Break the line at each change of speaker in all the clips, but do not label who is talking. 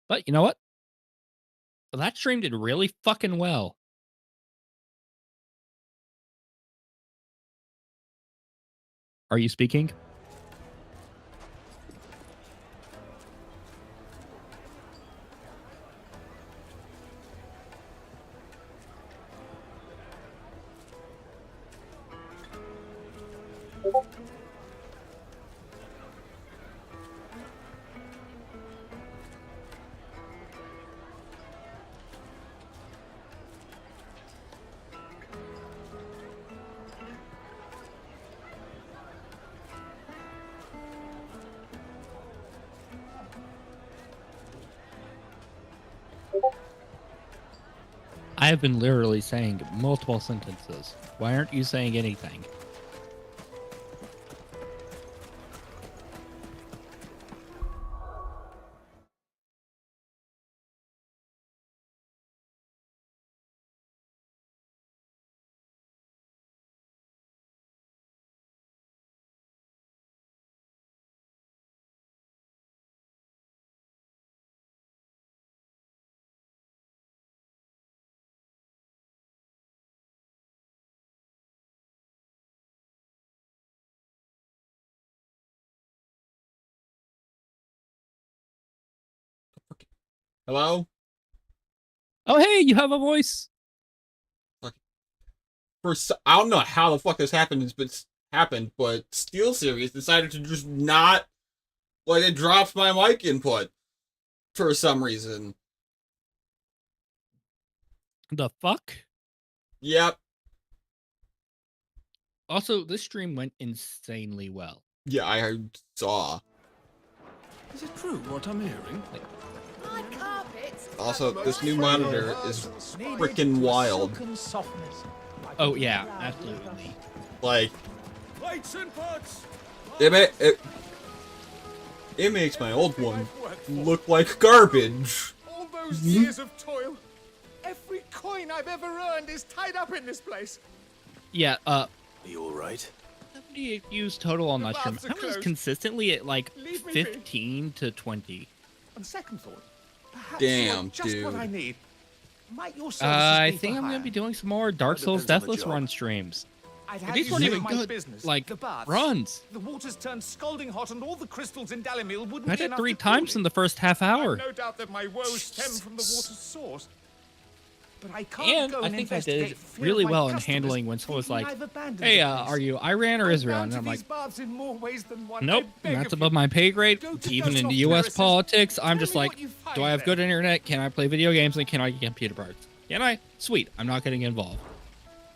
But you know what? That stream did really fucking well. Are you speaking? I have been literally saying multiple sentences. Why aren't you saying anything?
Hello?
Oh, hey, you have a voice.
I don't know how the fuck this happened, but SteelSeries decided to just not, like, it dropped my mic input for some reason.
The fuck?
Yep.
Also, this stream went insanely well.
Yeah, I saw.
Is it true what I'm hearing?
Also, this new monitor is freaking wild.
Oh, yeah, absolutely.
Like,
Lights and pots!
it makes my old one look like garbage.
All those years of toil, every coin I've ever earned is tied up in this place.
Yeah,
Are you alright?
how many views total on that stream?
baths are
I was
closed.
consistently at like
Leave me be.
15 to 20.
On second thought, perhaps
Damn,
you are just what
dude.
I need. Might your services
I
be
think
for
I'm gonna
hire?
be doing some more Dark Souls
depends on the
Deathless
job.
run streams.
I'd
But
have
these
you
weren't
see
even
my
good,
business,
like,
the baths.
runs.
The water's turned scalding hot, and all the crystals in Dalimil wouldn't
I
be
did
enough
3
to cool
times
it.
in the first half hour.
I've no doubt that my woes stem from the water's source. But I can't
And
go
I
and
think I
investigate
did
fear
really
of my
well in
customers,
handling when someone was
thinking
like,
I've abandoned
hey,
the
are
place.
you Iran or
I'm
Israel?
bound
And
to
I'm
these
like,
baths in more ways than one.
nope,
I beg
that's
of
above
you.
my pay grade.
Go to
Even
those
in
soft
U.S.
terraces.
politics, I'm
Tell
just
me
like,
what you
do I have
find
good
there.
internet? Can I play video games? And can I get computer parts? Can I? Sweet. I'm not getting involved.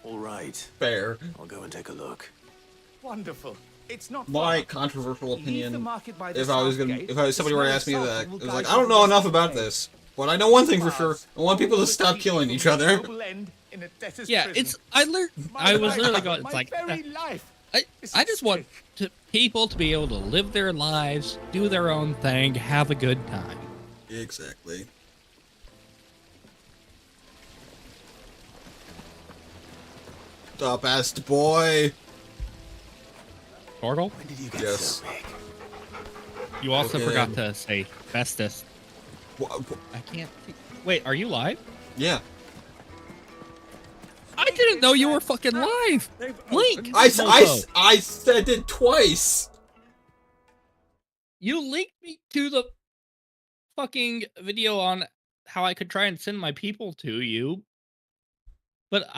All right,
Fair.
I'll go and take a look. Wonderful. It's not
My
far.
controversial
Leave the
opinion,
market by the
if I was
south
gonna,
gate,
if somebody were to
the
ask me
smell of
that,
sulphur
it
will
was like,
guide
I
you
don't know
the
enough
rest of
about
the day.
this, but I know one thing for
Baths
sure. I want people to
all
stop
the
killing
people
each
who
other.
will end in a debtor's
Yeah,
prison.
it's
My
I was
life,
literally going. It's
my
like
very life.
I
is
I
at
just want people to be able to live their lives, do their own thing, have a good time.
Exactly. The best boy.
Portal.
When did you get
Yes.
so big?
You also
Okay.
forgot to say bestest. I can't. Wait, are you live?
Yeah.
I didn't know you were fucking live. Link.
I
Mofo.
said it twice.
You linked me to the fucking video on how I could try and send my people to you, but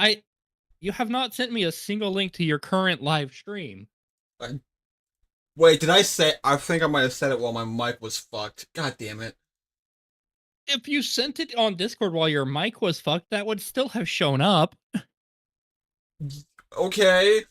you have not sent me a single link to your current live stream.
Wait, did I say? I think I might have said it while my mic was fucked. God damn it.
If you sent it on Discord while your mic was fucked, that would still have shown up.
Okay.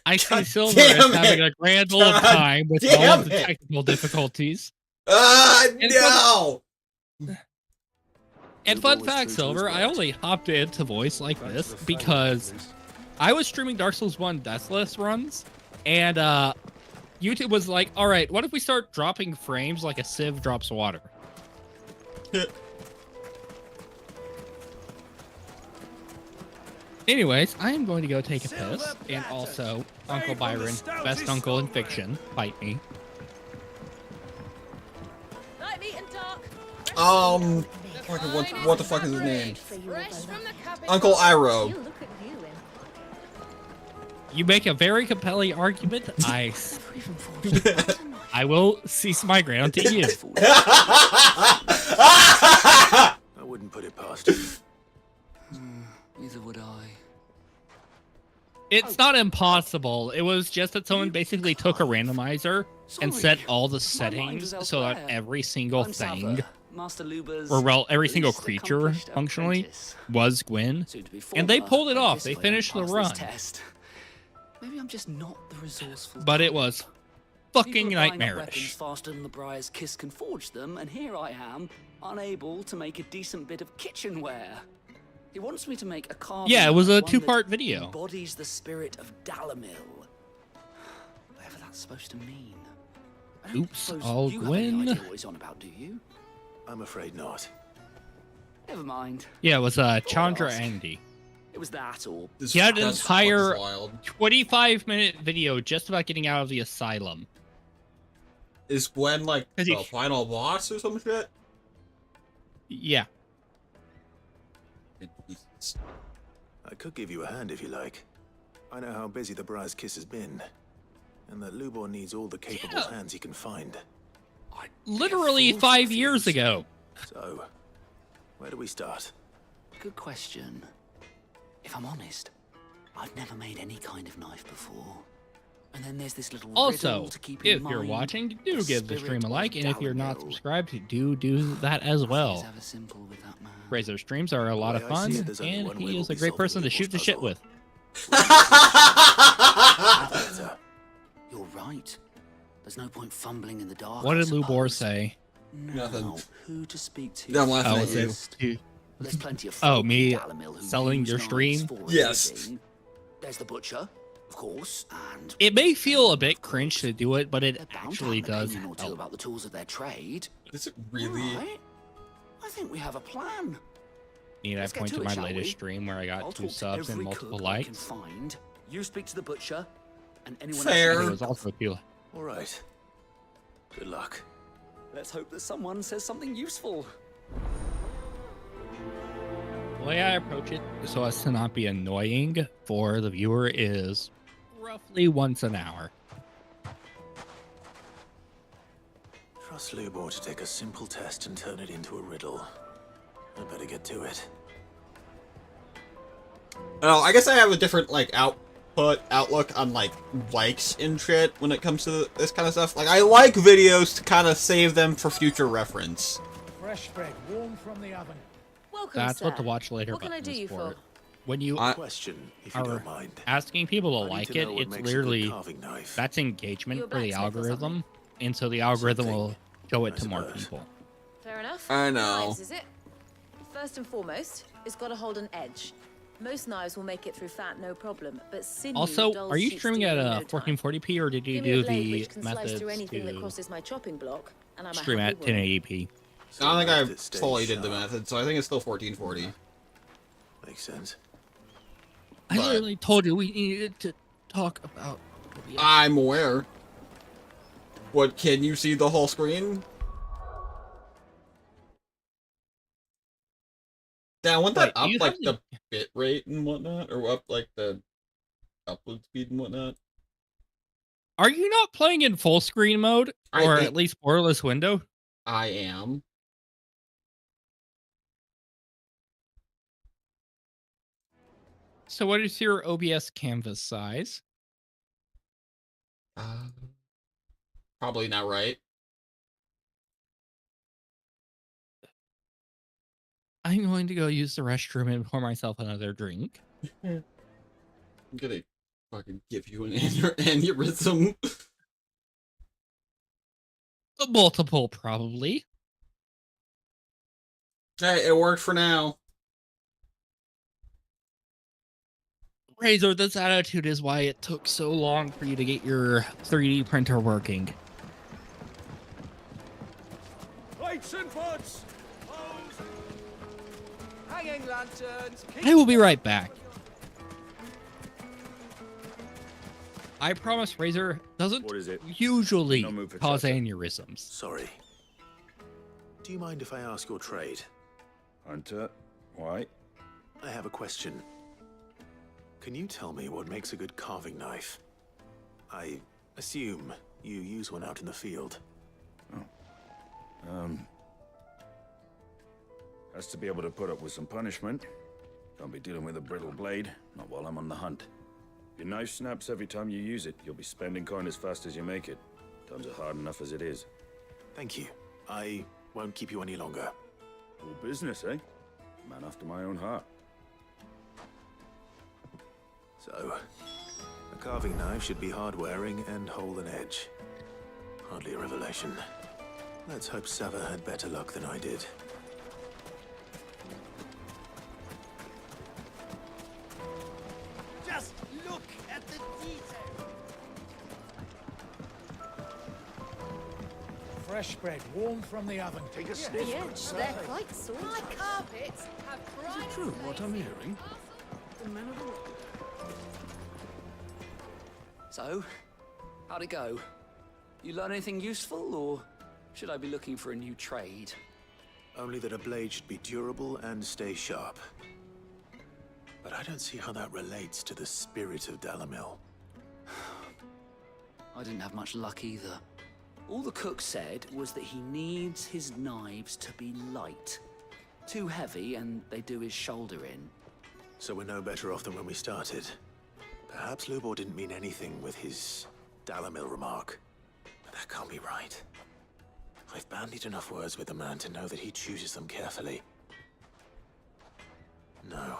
I see
God
Silver
damn
is having
it.
a grand old
God
time with all
damn
of the
it.
technical difficulties.
No!
And fun fact, Silver, I only hopped into voice like this because I was streaming Dark Souls 1 Deathless runs, and YouTube was like, all right, what if we start dropping frames like a sieve drops water? Anyways, I am going to go take a piss, and also, Uncle Byron, best uncle in fiction, fight me.
Night meat and dark.
Fucking what the fuck is his name?
Fresh from the cabbage.
Uncle Iroh.
You look at you in.
You make a very compelling argument. I will cease my ground to you.
I wouldn't put it past you.
Neither would I.
It's not impossible. It was just that someone basically took a randomizer and set all the settings so that every single thing, or well, every single creature, functionally, was Gwyn. And they pulled it off. They finished the run.
Maybe I'm just not the resourceful.
But it was fucking
People are buying up weapons
nightmarish.
faster than the Briar's Kiss can forge them, and here I am, unable to make a decent bit of kitchenware. He wants me to make a carving.
Yeah, it was a
one that
two-part video.
Embodies the spirit of Dalamil. Whatever that's supposed to mean. I don't
Oops,
suppose
all
you have any
Gwyn.
idea what he's on about, do you?
I'm afraid not.
Never mind.
Yeah, it was Chandra Andy.
It was that or
He had an
That's
entire
fucking wild.
25-minute video just about getting out of the asylum.
Is Gwen like
Is he-
the final boss or some shit?
Yeah.
I could give you a hand if you like. I know how busy the Briar's Kiss has been, and that Lubor needs all the capable
Yeah.
hands he can find.
Literally 5 years ago.
So, where do we start?
good question. If I'm honest, I've never made any kind of knife before. And then there's this little
Also,
riddle to keep in
if you're
mind.
watching, do
The
give the stream a
spirit
like,
of
and if you're not
Dalamil.
subscribed, do that as
Nothing is
well.
ever simple with that man.
Razor's streams are a lot of
The way I
fun,
see it, there's only
and
one way
he
we'll
is a
be
great
solving
person to
Lubor's
shoot the shit
puzzle.
with.
Better.
You're right. There's no point fumbling in the dark.
What
I
did Lubor
suppose.
say?
Now,
Nothing.
who to speak to?
Yeah, I'm laughing
Oh,
at
was
you.
it
There's plenty of
Oh,
folk
me
in Dalamil who
selling
use
your
knives
stream?
for a
Yes.
living. There's the butcher, of course, and
It may feel a bit cringe to do it, but it
they're bound
actually
to have an
does
opinion or two
help.
about the tools of their trade.
Is it really?
Right. I think we have a plan.
Need I
Let's get
point
to
to
it,
my
shall
latest
we?
stream where I got
I'll
2
talk to
subs and
every
multiple
cook we can
likes?
find. You speak to the butcher, and anyone
Fair.
It
else.
was also appealing.
All right. Good luck.
Let's hope that someone says something useful.
The way I approach it, so as to not be annoying for the viewer, is roughly once an hour.
Trust Lubor to take a simple test and turn it into a riddle. I better get to it.
Oh, I guess I have a different like outlook on like likes and shit when it comes to this kind of stuff. Like I like videos to kind of save them for future reference.
Fresh bread, warm from the oven.
Welcome,
That's what
sir.
the watch later
What can I
button
do
is
you
for.
for?
When you
Question, if you
are
don't mind.
asking people
I
to
need
like
to
it,
know what
it's
makes a good
literally
carving knife.
that's engagement
You a
for the
blacksmith or something?
algorithm, and so the algorithm will
Something,
show it
I
to more
suppose.
people.
Fair enough.
I know.
Knives, is it? First and foremost, it's got to hold an edge. Most knives will make it through fat, no problem. But sinew
Also,
dulls
are you
sheet
streaming
steel
at
in no time.
1440p, or did you
Give me a
do
blade
the
which can slice through
methods
anything that
to
crosses my chopping block, and I'm a
stream
happy
at
woman.
1080p?
So
I don't think
that
I
stays
fully did the
sharp.
method, so I think it's still 1440.
Makes sense.
I
But-
literally told you we needed to talk about.
I'm aware. What, can you see the whole screen? Yeah, I want that
Wait, do
up
you
like
have
the bit rate and whatnot, or up like the upload speed and whatnot.
Are you not playing in full screen mode, or at least borderless window?
I am.
So what is your OBS canvas size?
Probably not right.
I'm going to go use the restroom and pour myself another drink.
I'm gonna fucking give you an aneurysm.
Multiple, probably.
Hey, it worked for now.
Razor, this attitude is why it took so long for you to get your 3D printer working.
Lights and pods! Hanging lanterns!
I will be right back. I promise Razor doesn't
What is it?
usually
No move for
cause
chatter.
aneurysms.
Sorry. Do you mind if I ask your trade?
Hunter, why?
I have a question. Can you tell me what makes a good carving knife? I assume you use one out in the field.
Has to be able to put up with some punishment. Don't be dealing with a brittle blade, not while I'm on the hunt. If your knife snaps every time you use it, you'll be spending coin as fast as you make it. Times are hard enough as it is.
Thank you. I won't keep you any longer.
All business, eh? Man after my own heart.
So, a carving knife should be hard-wearing and hold an edge. Hardly a revelation. Let's hope Sava had better luck than I did.
Just look at the detail! Fresh bread, warm from the oven. Take a sniff.
Yes, they're quite soft. My carpets have bright
True, what I'm hearing. So, how'd it go? You learn anything useful, or should I be looking for a new trade?
Only that a blade should be durable and stay sharp. But I don't see how that relates to the spirit of Dalamil.
I didn't have much luck either. All the cook said was that he needs his knives to be light. Too heavy, and they do his shoulder in.
So we're no better off than when we started. Perhaps Lubor didn't mean anything with his Dalamil remark. But that can't be right. I've bandied enough words with the man to know that he chooses them carefully. No.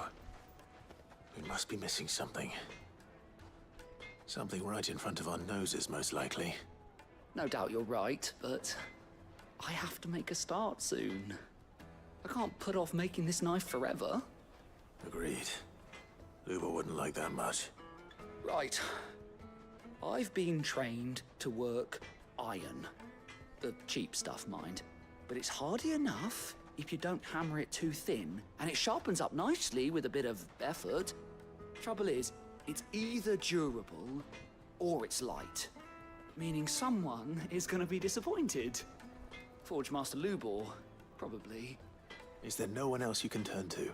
We must be missing something. Something right in front of our noses, most likely.
No doubt you're right, but I have to make a start soon. I can't put off making this knife forever.
Agreed. Lubor wouldn't like that much.
Right. I've been trained to work iron. The cheap stuff, mind. But it's hardy enough if you don't hammer it too thin, and it sharpens up nicely with a bit of effort. Trouble is, it's either durable or it's light. Meaning someone is gonna be disappointed. Forge Master Lubor, probably.
Is there no one else you can turn to?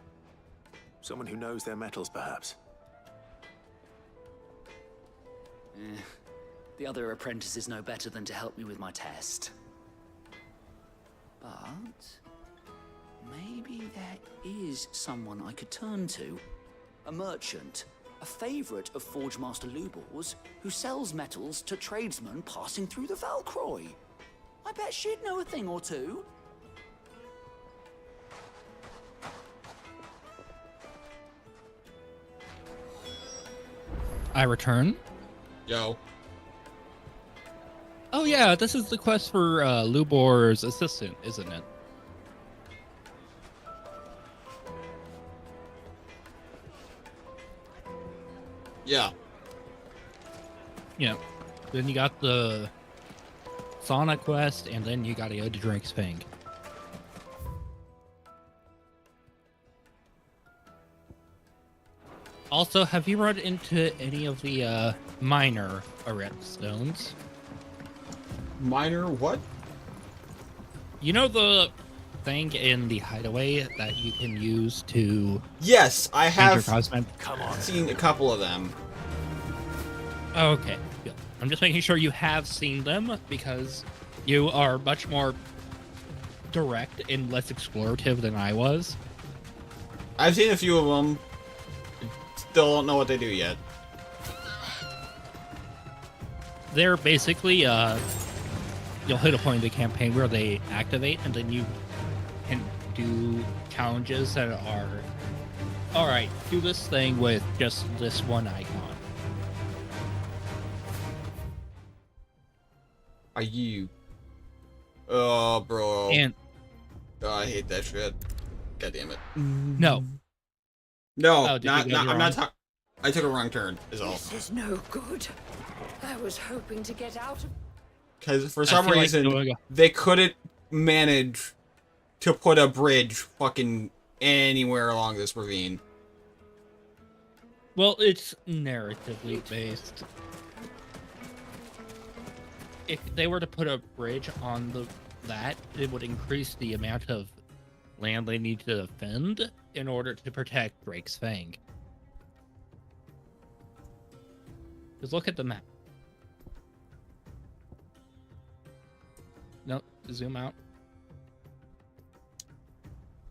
Someone who knows their metals, perhaps?
The other apprentices know better than to help me with my test. But maybe there is someone I could turn to. A merchant, a favorite of Forge Master Lubor's, who sells metals to tradesmen passing through the Valcroy. I bet she'd know a thing or two.
I return.
Yo.
Oh yeah, this is the quest for Lubor's assistant, isn't it?
Yeah.
Yeah. Then you got the Sauna quest, and then you gotta go to Drake's Fang. Also, have you run into any of the minor Arret stones?
Minor what?
You know the thing in the hideaway that you can use to
Yes, I
change your
have
cosmetic?
seen a couple of them.
Okay, good. I'm just making sure you have seen them because you are much more direct and less explorative than I was.
I've seen a few of them. Still don't know what they do yet.
They're basically, you'll hit a point in the campaign where they activate, and then you can do challenges that are, all right, do this thing with just this one icon.
Are you? Oh, bro.
And
Oh, I hate that shit. God damn it.
no,
No,
Oh, did you
not,
go
not,
the
I'm
wrong-
not talking. I took a wrong turn, is all.
This is no good. I was hoping to get out of...
Because for
I
some
feel like
reason,
doing
they couldn't manage to put a bridge fucking anywhere along this ravine.
well, it's narratively based. If they were to put a bridge on that, it would increase the amount of land they need to defend in order to protect Drake's Fang. Just look at the map. No, zoom out.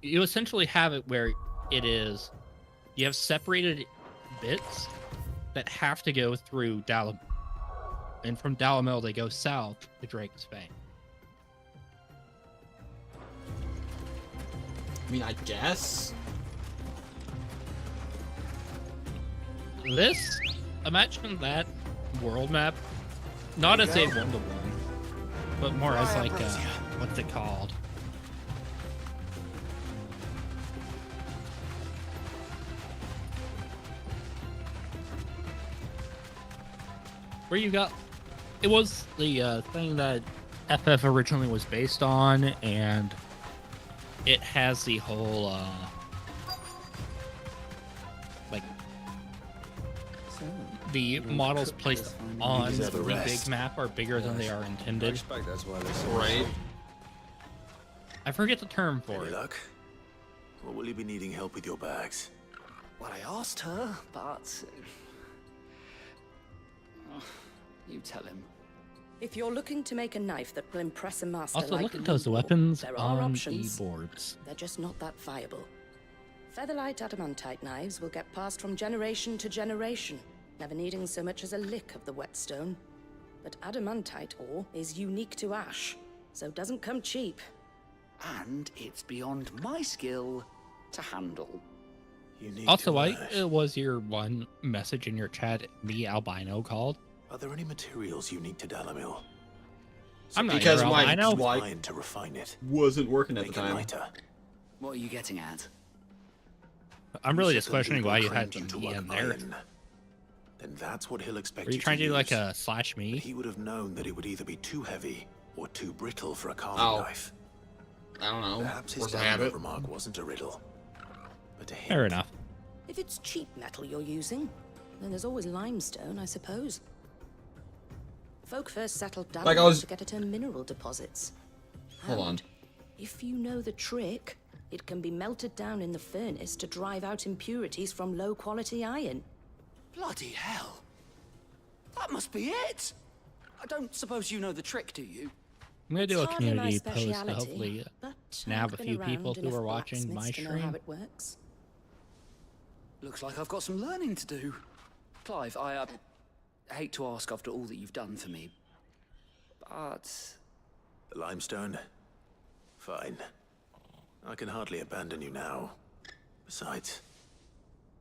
You essentially have it where it is, you have separated bits that have to go through Dalamil. And from Dalamil, they go south to Drake's Fang.
I mean, I guess.
This, imagine that world map, not as a one-to-one, but more as like, what's it called? Where you got, it was the thing that FF originally was based on, and it has the whole, like, the models placed on
These are the
the
rest.
big map are bigger than they are intended.
That's why they're so
Right.
I forget the term for
Any
it.
luck? Or will you be needing help with your bags?
Well, I asked her, but... you tell him.
If you're looking to make a knife that will impress a master
Also,
like
look at those
Lubo,
weapons
there are
on
options.
the boards.
They're just not that viable. Featherlight adamantite knives will get passed from generation to generation, never needing so much as a lick of the whetstone. But adamantite ore is unique to Ash, so doesn't come cheap.
And it's beyond my skill to handle.
You need
Also,
to
why
Ash.
was your one message in your chat me albino called?
Are there any materials unique to Dalamil?
I'm not
Because
your
my-
albino.
my-
Fine to refine it.
Wasn't working at the
Make it
time.
lighter.
What are you getting at?
I'm really
You
just
said that
questioning
Lubo
why you
trained
had
to
me
work
in there.
iron. Then that's what he'll expect
Are you
you
trying to do like
use.
a slash
But
me?
he would have known that it would either be too heavy or too brittle for a carving
Oh.
knife.
I don't know.
Perhaps his
Of course I have
Dalamil
it.
remark wasn't a riddle, but a hint.
Fair enough.
If it's cheap metal you're using, then there's always limestone, I suppose. Folk first settled down
Like I was-
to get at her mineral deposits.
Hold on.
And if you know the trick, it can be melted down in the furnace to drive out impurities from low-quality iron.
Bloody hell! That must be it! I don't suppose you know the trick, do you?
I'm gonna do a
It's hardly my
community post to
speciality,
hopefully
but
nab
I've
a
been
few
around
people who
enough
are watching
blacksmiths
my
to know how
stream.
it works.
Looks like I've got some learning to do. Clive, I hate to ask after all that you've done for me, but...
The limestone? Fine. I can hardly abandon you now. Besides,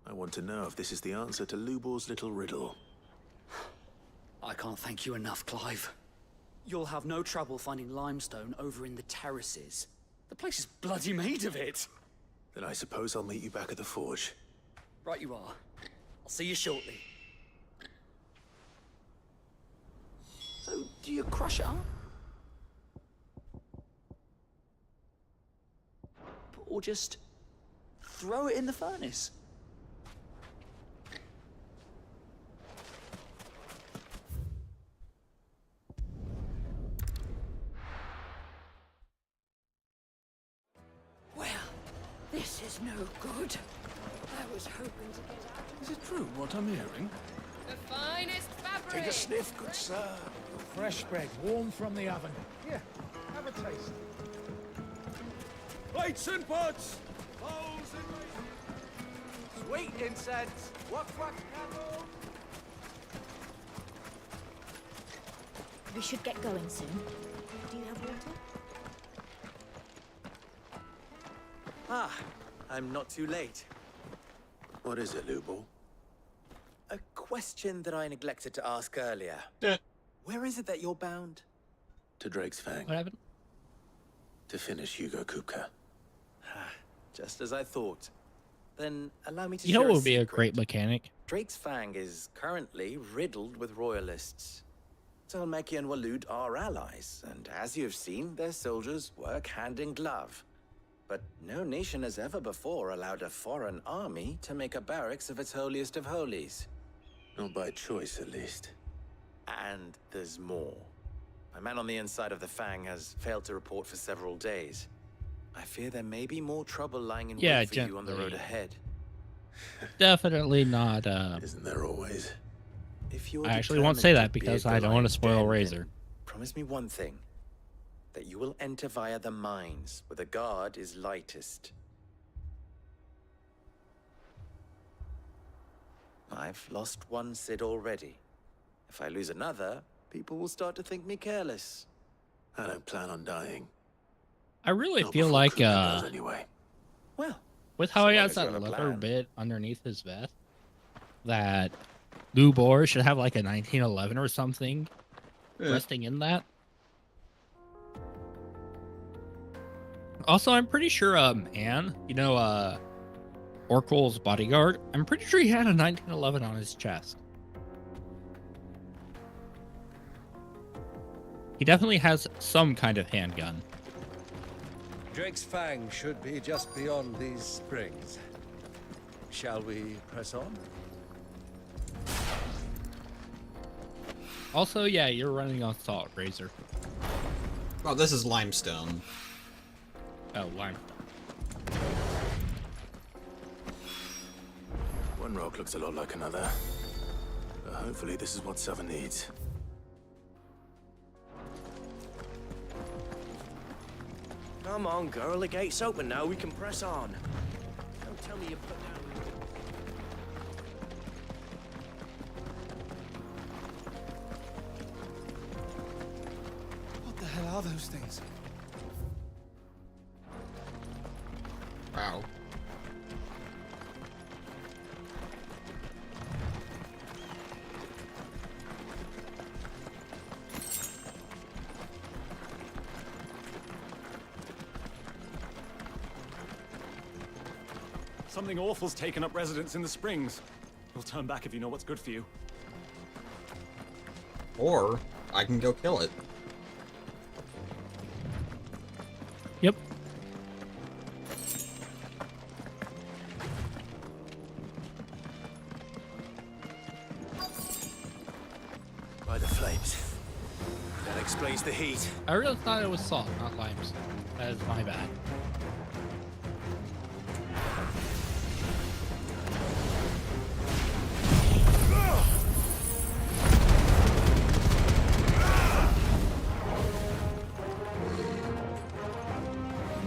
I want to know if this is the answer to Lubor's little riddle.
I can't thank you enough, Clive. You'll have no trouble finding limestone over in the terraces. The place is bloody made of it.
Then I suppose I'll meet you back at the forge.
Right you are. I'll see you shortly. So, do you crush it up? Or just throw it in the furnace?
is no good. I was hoping to get out.
Is it true what I'm hearing?
The finest fabric.
Take a sniff, good sir. Fresh bread, warm from the oven. Here, have a taste.
Plates and pots!
Sweet incense. Wax candle.
We should get going soon. Do you have water?
Ah, I'm not too late.
What is it, Lubor?
A question that I neglected to ask earlier.
Yeah.
Where is it that you're bound?
To Drake's Fang.
What happened?
To finish Hugo Kupka.
Just as I thought. Then allow me to
You know
share
what would be a
secret.
great mechanic?
Drake's Fang is currently riddled with royalists. Tolmeki and Walud are allies, and as you've seen, their soldiers work hand in glove. But no nation has ever before allowed a foreign army to make a barracks of its holiest of holies.
Not by choice, at least.
And there's more. My man on the inside of the Fang has failed to report for several days. I fear there may be more trouble lying in wait for you on the road ahead.
Definitely not.
Isn't there always?
If you're
I actually won't say that
determined to
because
beard
I
the
don't want to
lion's
spoil
den,
Razor.
then promise me one thing. That you will enter via the mines, where the guard is lightest. I've lost one Cid already. If I lose another, people will start to think me careless.
I don't plan on dying.
I really
Not
feel
before
like,
Kupka does, anyway.
Well,
with how
so
he
long
has
as you
that
have a
leather
plan.
bit underneath his vest, that Lubor should have like a 1911 or something resting in that. Also, I'm pretty sure Anne, you know, Oracle's bodyguard, I'm pretty sure he had a 1911 on his chest. He definitely has some kind of handgun.
Drake's Fang should be just beyond these springs. Shall we press on?
Also, yeah, you're running on salt, Razor.
Oh, this is limestone.
Oh, lime.
One rock looks a lot like another. But hopefully this is what Sava needs.
Come on, girl. The gate's open now. We can press on. Don't tell me you put down...
What the hell are those things?
Wow.
Something awful's taken up residence in the springs. We'll turn back if you know what's good for you.
Or I can go kill it.
Yep.
By the flames. That explains the heat.
I really thought it was salt, not limestone. That is my bad.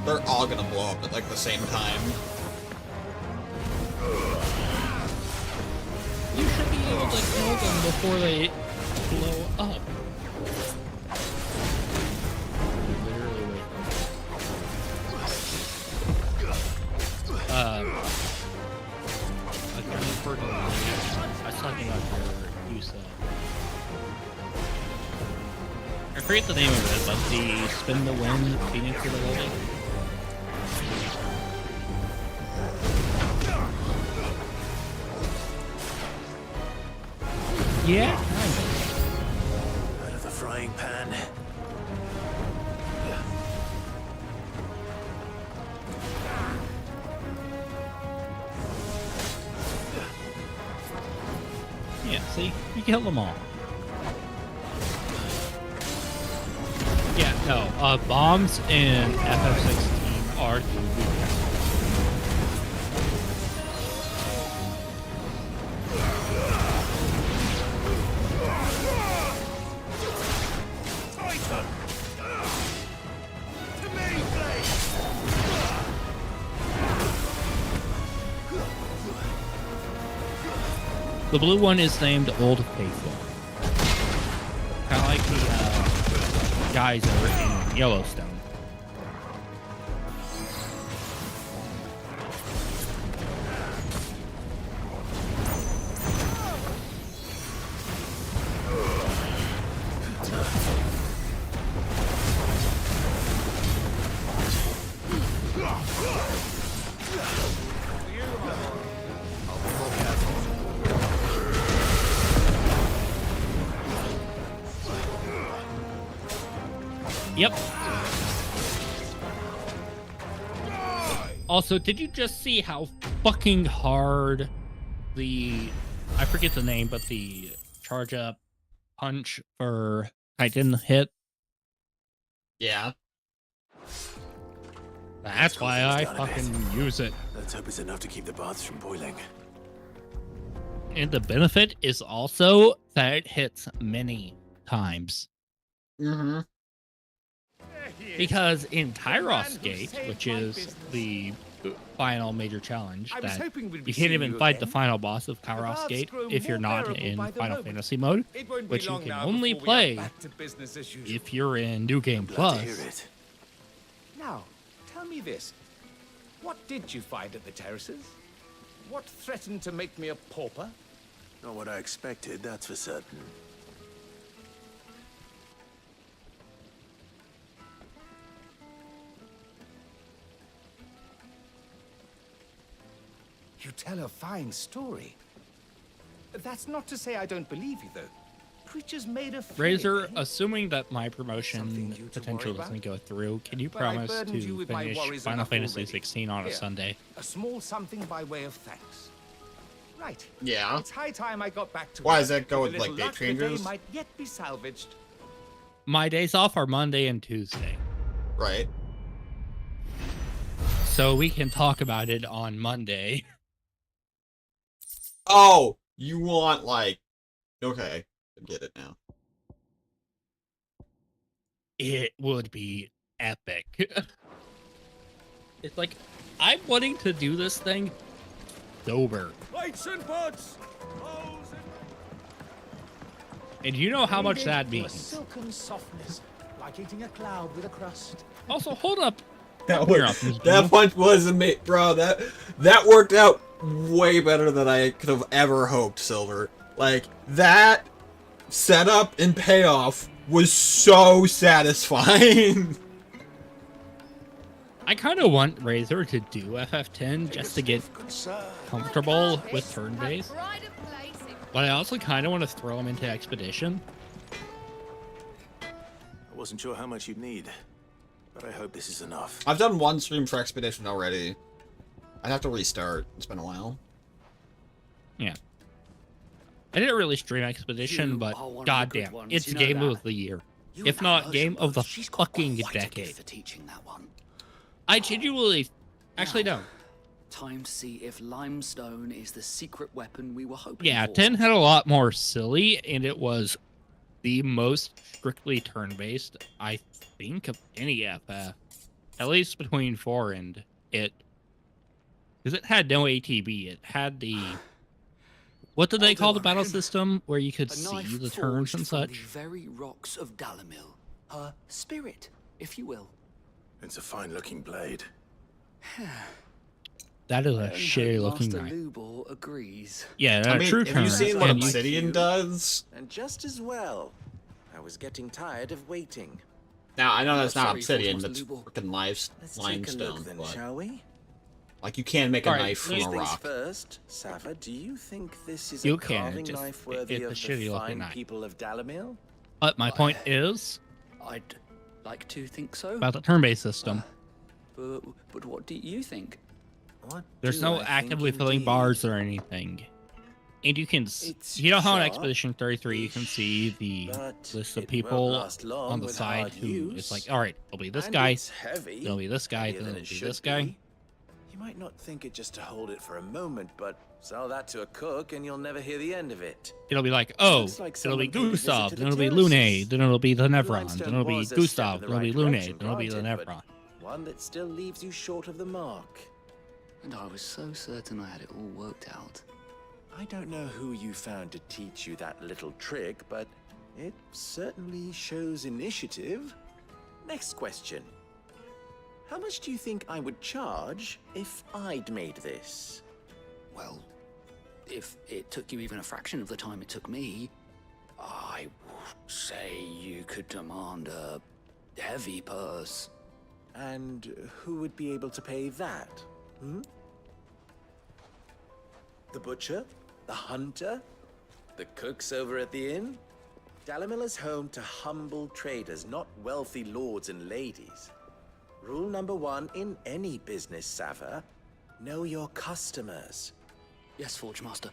They're all gonna blow up at like the same time.
You should be able to kill them before they blow up. Literally wait. Again, for the I was talking about your use of. I forget the name of it, but the spin the wind Phoenix of the Living. Yeah, kind of.
Out of the frying pan.
Yeah, see? You killed them all. Yeah, no, bombs in FF16 are the weakest. The blue one is named Old Faithful. Kind of like the geyser in Yellowstone. Yep. Also, did you just see how fucking hard I forget the name, but the charge up punch for Titan hit?
Yeah.
That's why I fucking use it.
Let's hope it's enough to keep the baths from boiling.
And the benefit is also that it hits many times.
Mm-hmm.
Because in Tyros Gate, which is the final major challenge, that you can't even fight the final boss of Tyros Gate if you're not in Final Fantasy mode, which you can only play if you're in New Game Plus.
Now, tell me this. What did you find at the terraces? What threatened to make me a pauper?
Not what I expected, that's for certain.
You tell a fine story. That's not to say I don't believe you, though. Creatures made of
Razor, assuming that my promotion potential doesn't go through, can you
But I
promise
burdened you
to
with my
finish
worries
Final
enough
Fantasy
already.
16 on a
Here,
Sunday?
A small something by way of thanks. Right.
Yeah.
It's high time I got back to
Why
work.
does that go
With
with,
a
like,
little
date
luck, the day
changes?
might yet be salvaged.
My days off are Monday and Tuesday.
Right.
So we can talk about it on Monday.
Oh, you want, like... Okay, I get it now.
It would be epic. It's like, I'm wanting to do this thing sober.
Lights and buds!
And you know how much that
A
means.
silken softness, like eating a cloud with a crust.
Also, hold up.
That
You're
was,
up, Miss
that
Blue.
punch was amazing, bro. That worked out way better than I could have ever hoped, Silver. Like, that setup and payoff was so satisfying.
I kind of want Razor to do FF10 just to get comfortable with turn-based. But I also kind of want to throw him into Expedition.
I wasn't sure how much you'd need, but I hope this is enough.
I've done one stream for Expedition already. I'd have to restart. It's been a while.
Yeah. I didn't really stream Expedition, but goddamn, it's
you know
game
that.
of the year.
You
If
and
not
Persian
game of the
both, she's got
fucking
quite a gift
decade.
for teaching that one.
I genuinely... Actually, no.
Time to see if limestone is the secret weapon we were hoping
Yeah,
for.
10 had a lot more silly, and it was the most strictly turn-based, I think, of any FF. At least between 4 and it. Because it had no ATB. It had the... What did they call the battle system? Where you could
A
see
knife
the turns
forged
and
from
such?
the very rocks of Dalamil. Her spirit, if you will.
It's a fine-looking blade.
That is a
And
shitty-looking
Master
knife.
Lubor agrees.
Yeah,
I mean,
true
have you
turns.
seen what
and you-
Obsidian does?
And just as well. I was getting tired of waiting.
Now, I know that's not
Sorry,
Obsidian,
Force
that's
Lubor.
freaking
Let's take a
limestone.
look then,
But,
shall we?
like, you can make a
Alright,
knife from
First
a
things
rock.
first, Sava, do you think this is
You
a
can,
carving
just-
knife worthy
it's a
of the
shitty-looking
fine
knife.
people of Dalamil?
But my point is
I'd like to think so.
about the turn-based system.
But what do you think?
What
There's
do
no
I think
actively filling
indeed?
bars or anything. And you can,
It's
you know how in
sharp,
Expedition 33 you can see the
but
list of
it
people
won't last long
on the
with
side
hard
who
use.
it's like, all right, it'll be this
And
guy,
it's heavy,
it'll be this guy,
heavier
then
than
it'll
it
be
should
this guy.
be. You might not think it just to hold it for a moment, but sell that to a cook and you'll never hear the end of it.
It'll be like, oh,
Looks like
it'll be
someone paid a visit
Gustav,
to
then
the
it'll be
terraces.
Lune, then it'll be the Nevron,
Limestone
then it'll be
was a step
Gustav,
in the
then it'll be
right
Lune,
direction,
then it'll be the
granted,
Nevron.
but one that still leaves you short of the mark.
And I was so certain I had it all worked out.
I don't know who you found to teach you that little trick, but it certainly shows initiative. Next question. How much do you think I would charge if I'd made this?
Well, if it took you even a fraction of the time it took me, I would say you could demand a heavy purse.
And who would be able to pay that? The butcher? The hunter? The cooks over at the inn? Dalimil is home to humble traders, not wealthy lords and ladies. Rule number 1 in any business, Sava: know your customers.
Yes, Forge Master.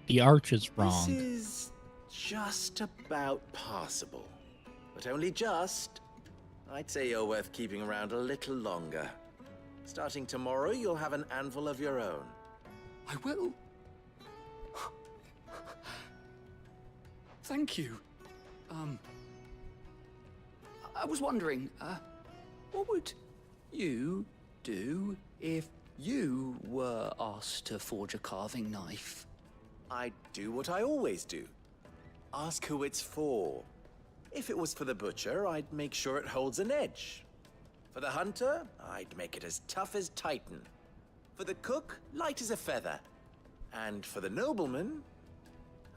The arch is wrong.
This is just about passable. But only just. I'd say you're worth keeping around a little longer. Starting tomorrow, you'll have an anvil of your own.
I will. Thank you. I was wondering, what would you do if you were asked to forge a carving knife?
I'd do what I always do. Ask who it's for. If it was for the butcher, I'd make sure it holds an edge. For the hunter, I'd make it as tough as Titan. For the cook, light as a feather. And for the nobleman,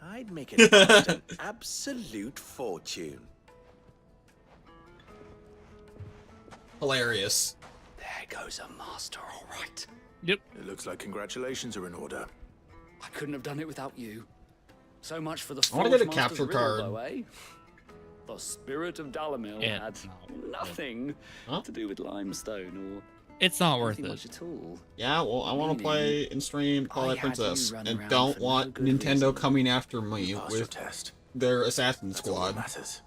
I'd make it cost an absolute fortune.
Hilarious.
There goes a master, all right.
Yep.
It looks like congratulations are in order.
I couldn't have done it without you. So much for the
I want to
Forge
get a
Master's
capture
riddle,
card.
though, eh? The spirit of Dalimil
Yeah,
had nothing to do with limestone or
It's not worth
anything
it.
much at all.
Yeah, well, I want to play and stream Twilight
I had you
Princess,
run
and
around
don't
for no
want
good
Nintendo
reason.
coming after me
Pass your
with
test.
their Assassin
That's all that
Squad.
matters.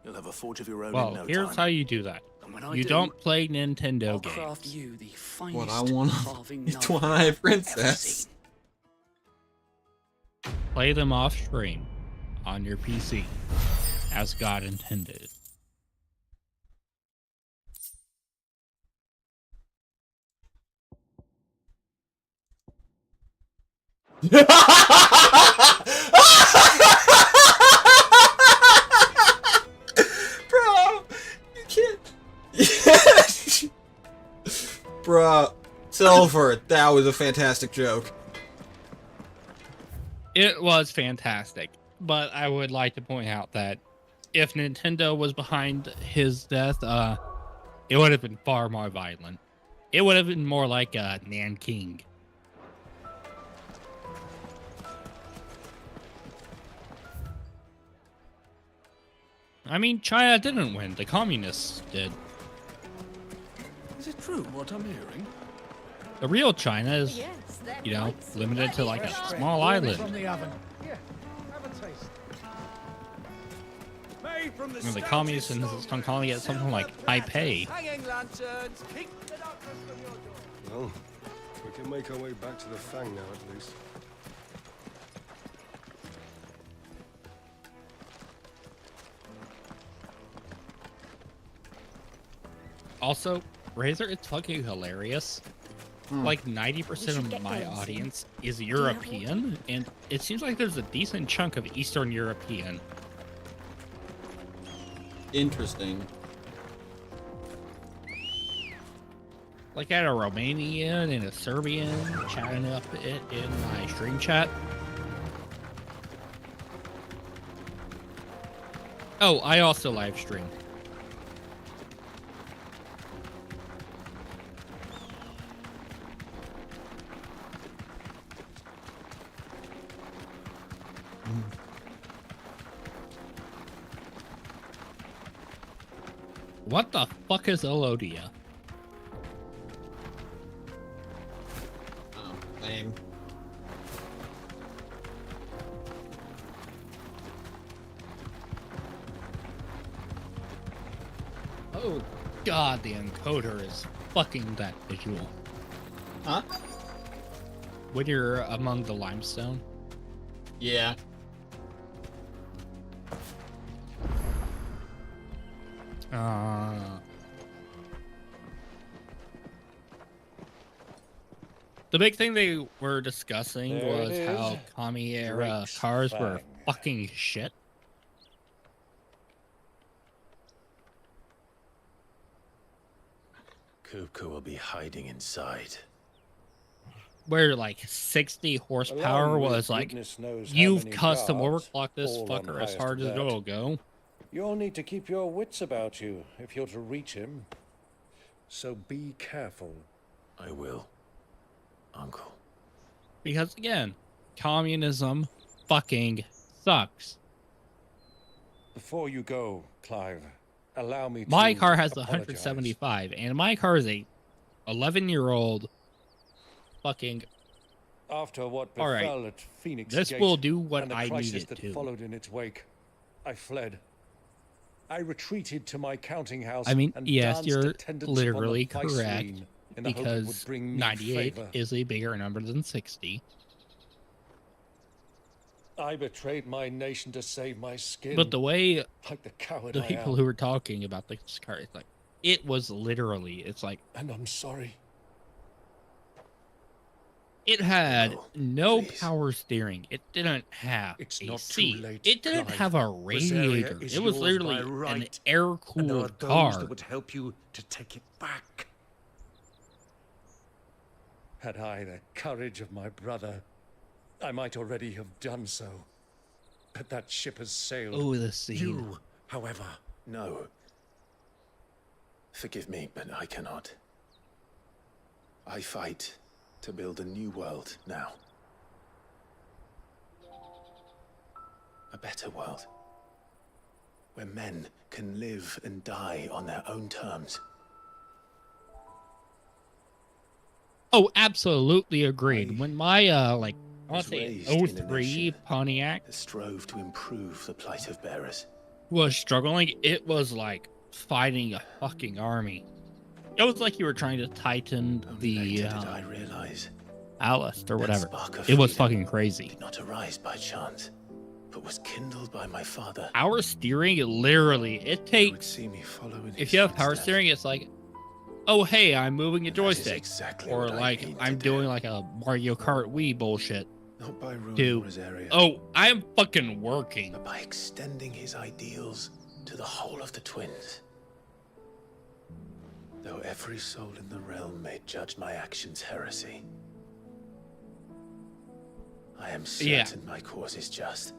You'll have a forge of your own
Well,
in no
here's
time.
how you do that.
And when I
You
do,
don't play Nintendo
I'll craft
games.
you the finest
What I want
carving
is
knife
Twilight
I've ever
Princess.
seen.
Play them off stream on your PC, as God intended.
Bro, you can't. Bro, Silver, that was a fantastic joke.
It was fantastic, but I would like to point out that if Nintendo was behind his death, it would have been far more violent. It would have been more like Nanking. I mean, China didn't win. The communists did.
Is it true what I'm hearing?
The real China is,
Yes, they're
you know,
quite
limited to like a
sweaty.
small island.
From the oven. Here, have a taste. Made from
You know, the communists and calling it something like Taipei.
Hanging lanterns, keep the darkness from your door.
Well, we can make our way back to the Fang now, at least.
Also, Razor, it's fucking hilarious. Like 90% of my audience is European, and it seems like there's a decent chunk of Eastern European.
Interesting.
Like I had a Romanian and a Serbian chatting up it in my stream chat. Oh, I also live stream. What the fuck is Elodia?
Oh, lame.
Oh god, the encoder is fucking that visual.
Huh?
When you're among the limestone.
Yeah.
The big thing they were discussing
There
was
it
how
is.
Kami era
Drake's
cars were
Fang.
fucking shit.
Kupka will be hiding inside.
Where like 60 horsepower
Along with
was like,
goodness knows how
you've
many
custom
guards,
overclocked this
all on
fucker as
highest
hard as
alert.
it'll go.
You'll need to keep your wits about you if you're to reach him. So be careful.
I will, Uncle.
Because again, communism fucking sucks.
Before you go, Clive, allow me to
My car has
apologize.
175, and my car is a 11-year-old fucking.
After what
All right.
befell at Phoenix
This
Gate
will do what
and the
I
crisis
need it
that
to.
followed in its wake, I fled. I retreated to my counting house.
I mean,
and
yes,
danced
you're
attendance
literally
upon the
correct,
Viceroy in the hope it would
because
bring me
98
favor.
is a bigger number than 60.
I betrayed my nation to save my skin.
But the way
like the coward
the
I
people
am.
who were talking about this car, it's like, it was literally, it's like,
And I'm sorry.
it had no power steering. It didn't have
It's
a
not
seat.
too late,
It didn't
Clive.
have a
This area
radiator.
is
It was
yours
literally
by
an
right, and there are
air-cooled
those
car.
that would help you to take it back. Had I the courage of my brother, I might already have done so. But that ship has sailed.
Oh, the scene.
You, however,
No. Forgive me, but I cannot. I fight to build a new world now. A better world. Where men can live and die on their own terms.
Oh, absolutely agreed. When my like I want
was
to say
raised in a
03
nation
Pontiac
that strove to improve the plight of bearers.
was struggling, it was like fighting a fucking army. It was like you were trying to tighten the
Later did I realize
Alice or
that
whatever.
spark of
It was
freedom
fucking crazy.
did not arise by chance, but was kindled by my father.
Power steering, literally, it takes.
See me follow in
If
his
you have power
footsteps.
steering, it's like, oh hey, I'm moving a joystick,
exactly
or
what I
like
aim to
I'm doing like a Mario Kart Wii bullshit.
Not by ruling
To
Rosaria,
oh, I'm fucking working.
but by extending his ideals to the whole of the twins. Though every soul in the realm may judge my actions heresy, I am certain
Yeah.
my cause is just.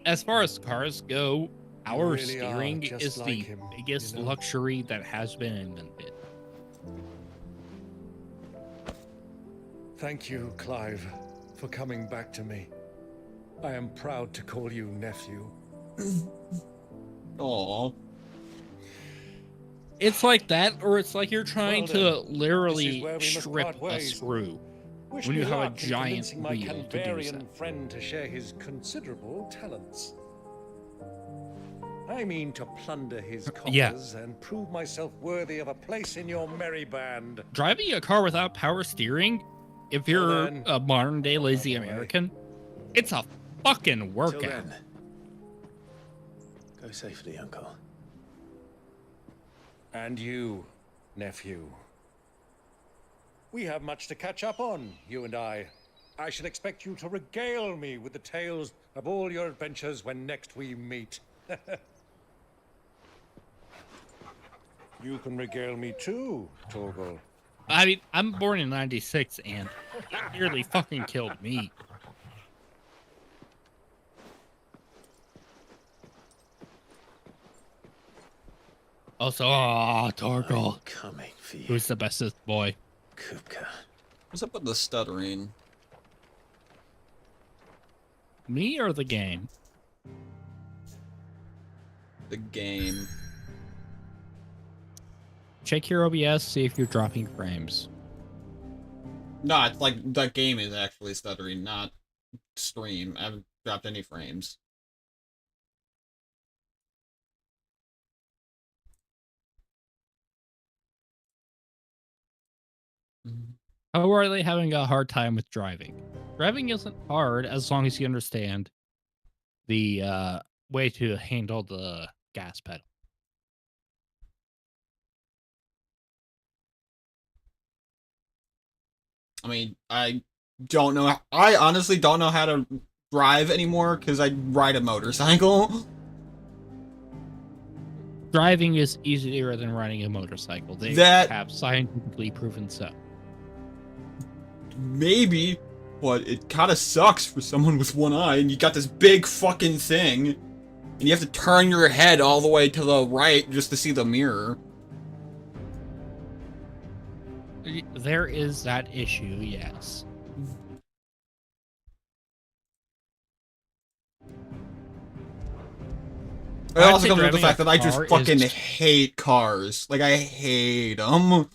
As far as cars go, our
really
steering
are just
is
like
the
him,
biggest
you know?
luxury that has been invented.
thank you, Clive, for coming back to me. I am proud to call you nephew.
Aww.
It's like that, or it's like you're trying
Well
to
then, this is
literally
where we must
strip
part
a
ways.
screw
Wish
when you
me
have a
luck in
giant
convincing my
wheel to do so.
Canvarian friend to share his considerable talents. I mean to plunder his
Yeah.
coffers and prove myself worthy of a place in your merry band.
Driving a car without power steering, if you're
then,
a modern day lazy American, it's a fucking
Till
workout.
then, go safely, Uncle.
And you, nephew. We have much to catch up on, you and I. I shall expect you to regale me with the tales of all your adventures when next we meet. You can regale me too, Torgal.
I mean, I'm born in '96, and it nearly fucking killed me. Also, Torgal.
Coming for you,
Who's the bestest boy?
Kupka.
What's up with the stuttering?
Me or the game?
The game.
Check your OBS, see if you're dropping frames.
No, it's like the game is actually stuttering, not stream. I haven't dropped any frames.
How are they having a hard time with driving? Driving isn't hard as long as you understand the way to handle the gas pedal.
I mean, I don't know. I honestly don't know how to drive anymore because I ride a motorcycle.
Driving is easier than riding a motorcycle. They
That-
have scientifically proven so.
Maybe, but it kind of sucks for someone with one eye and you got this big fucking thing and you have to turn your head all the way to the right just to see the mirror.
There is that issue, yes.
It
I'd
also
say
comes with the
driving
fact
a
that I just
car is
fucking hate cars. Like, I hate them.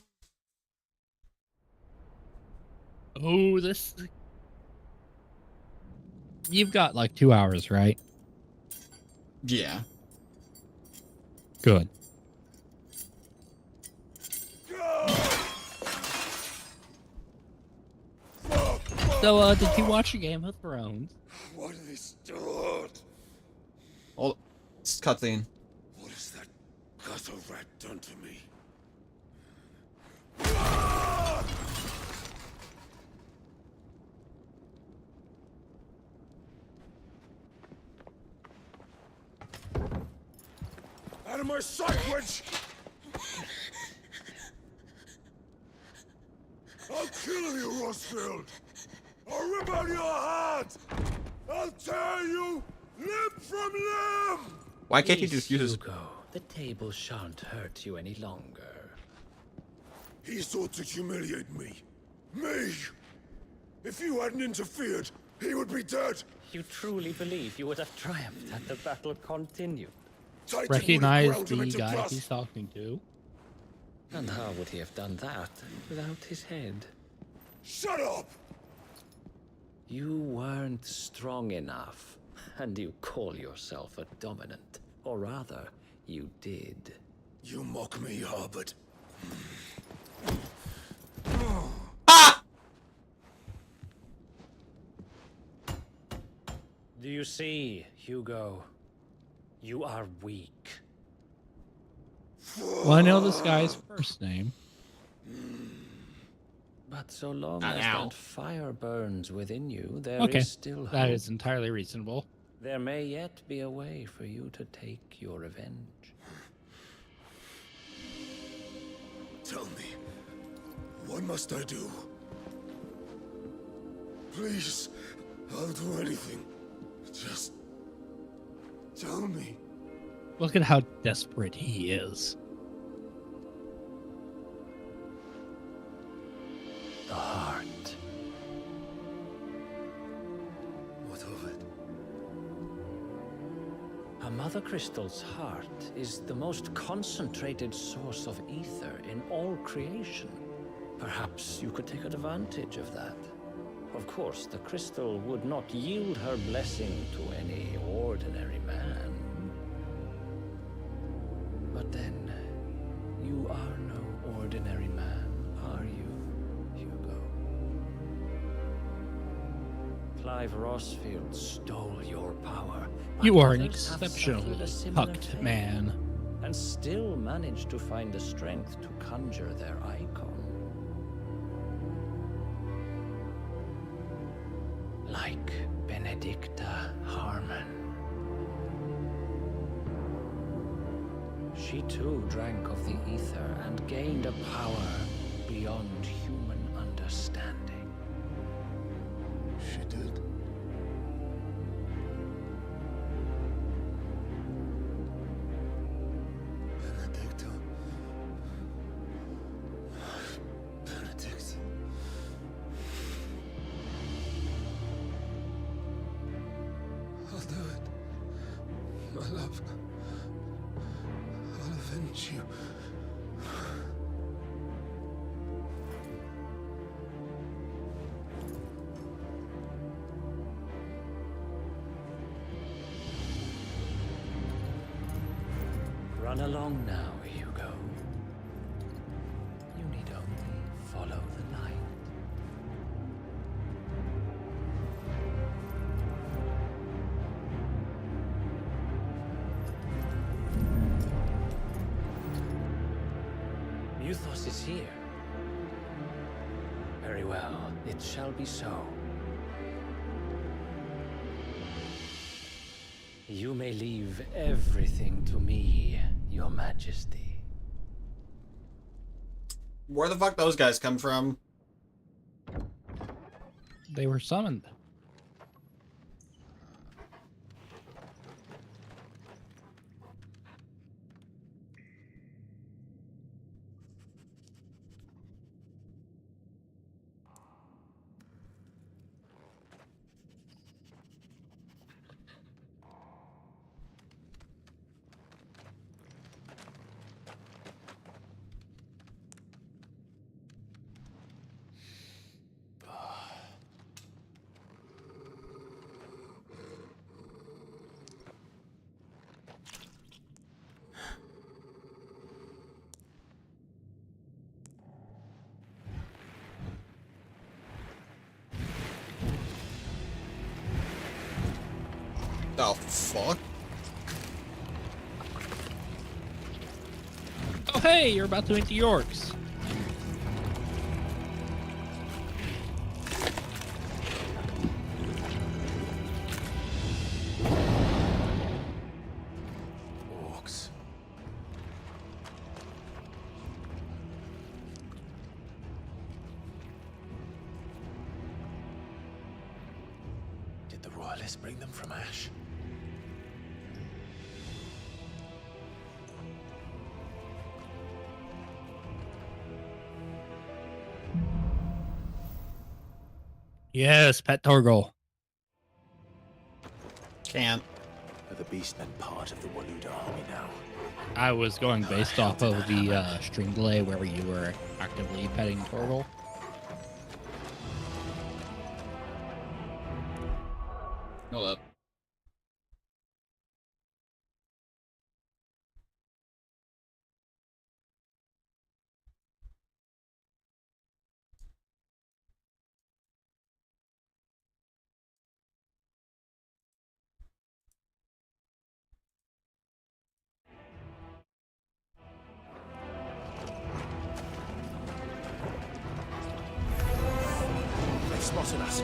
Oh, this... You've got like 2 hours, right?
Yeah.
Good. So, did you watch Game of Thrones?
What is done?
Oh, it's cutscene.
What has that gutter rat done to me? Out of my sight, witch! I'll kill you, Rosfield! I'll rip out your heart! I'll tear you limb from limb!
Why can't you just use his...
Hugo, the table shan't hurt you any longer.
He sought to humiliate me. Me! If you hadn't interfered, he would be dead!
You truly believe you would have triumphed had the battle continued?
Recognize the guy he's talking to.
And how would he have done that without his head?
Shut up!
You weren't strong enough, and you call yourself a dominant. Or rather, you did.
You mock me, Harbert.
Do you see, Hugo? You are weak.
Well, I know this guy's first name.
But so long as that fire burns within you, there
Okay,
is still hope.
that is entirely reasonable.
There may yet be a way for you to take your revenge.
Tell me, what must I do? Please, I'll do anything. Just tell me.
Look at how desperate he is.
The heart.
What of it?
A Mother Crystal's heart is the most concentrated source of ether in all creation. Perhaps you could take advantage of that. Of course, the crystal would not yield her blessing to any ordinary man. But then, you are no ordinary man, are you, Hugo? Clive Rosfield stole your power.
You are an
Others have
exceptionally
suffered a similar
hucked
fate,
man.
and still managed to find the strength to conjure their icon. Like Benedicta Harmon. She too drank of the ether and gained a power beyond human understanding.
She did. Benedicta. Benedict. I'll do it. My love. I'll avenge you.
Run along now, Hugo. You need only follow the light. Muthos is here. Very well. It shall be so. You may leave everything to me, Your Majesty.
Where the fuck those guys come from?
They were summoned.
The fuck?
Oh, hey, you're about to meet the Yorks.
Orcs. Did the Royalists bring them from Ash?
Yes, Pet Torgal.
Can't.
Are the Beastmen part of the Waluda army now?
I was going based off of the stream delay where you were actively petting Torgal.
Hold up.
They've spotted us.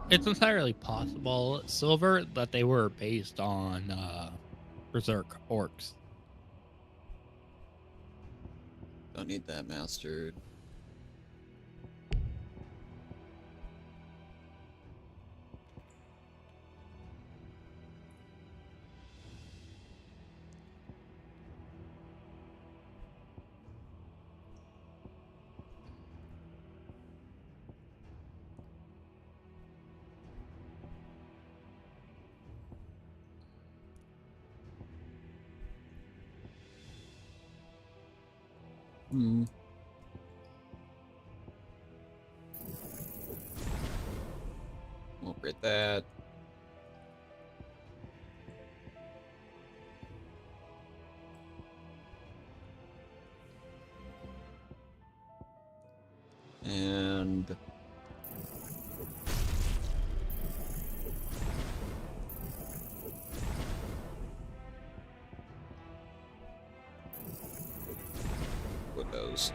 It's entirely possible, Silver, that they were based on Berserk orcs.
Don't need that mastered. Won't read that. And Windows.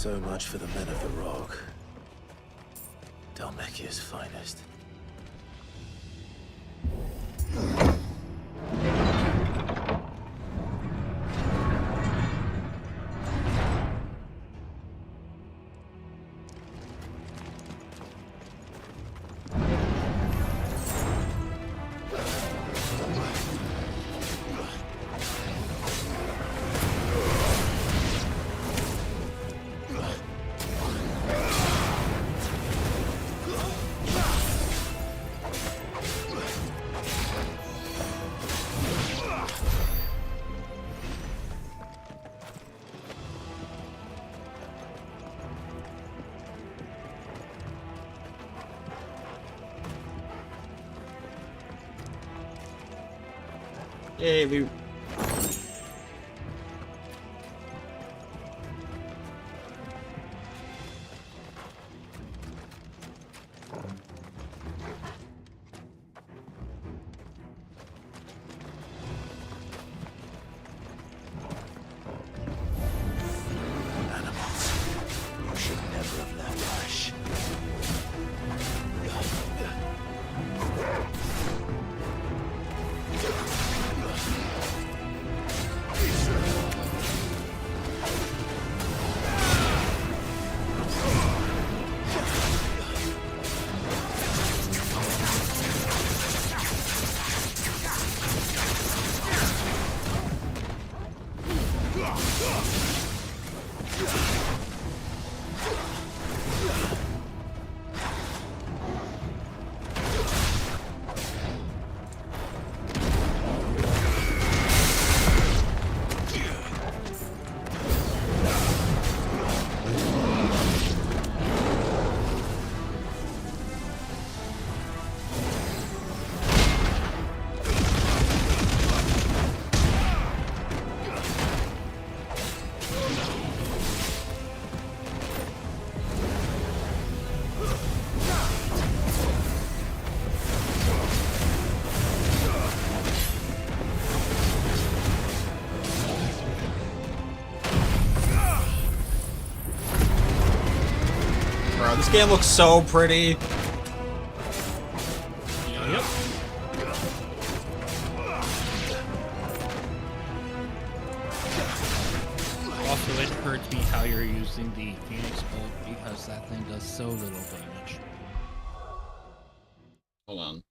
So much for the men of the Rock. Dhalmekia's finest.
Hey, we...
Should never have left Ash.
Bro, this game looks so pretty.
Yep. Also, it hurts me how you're using the Phoenix Bolt because that thing does so little damage.
Hold on.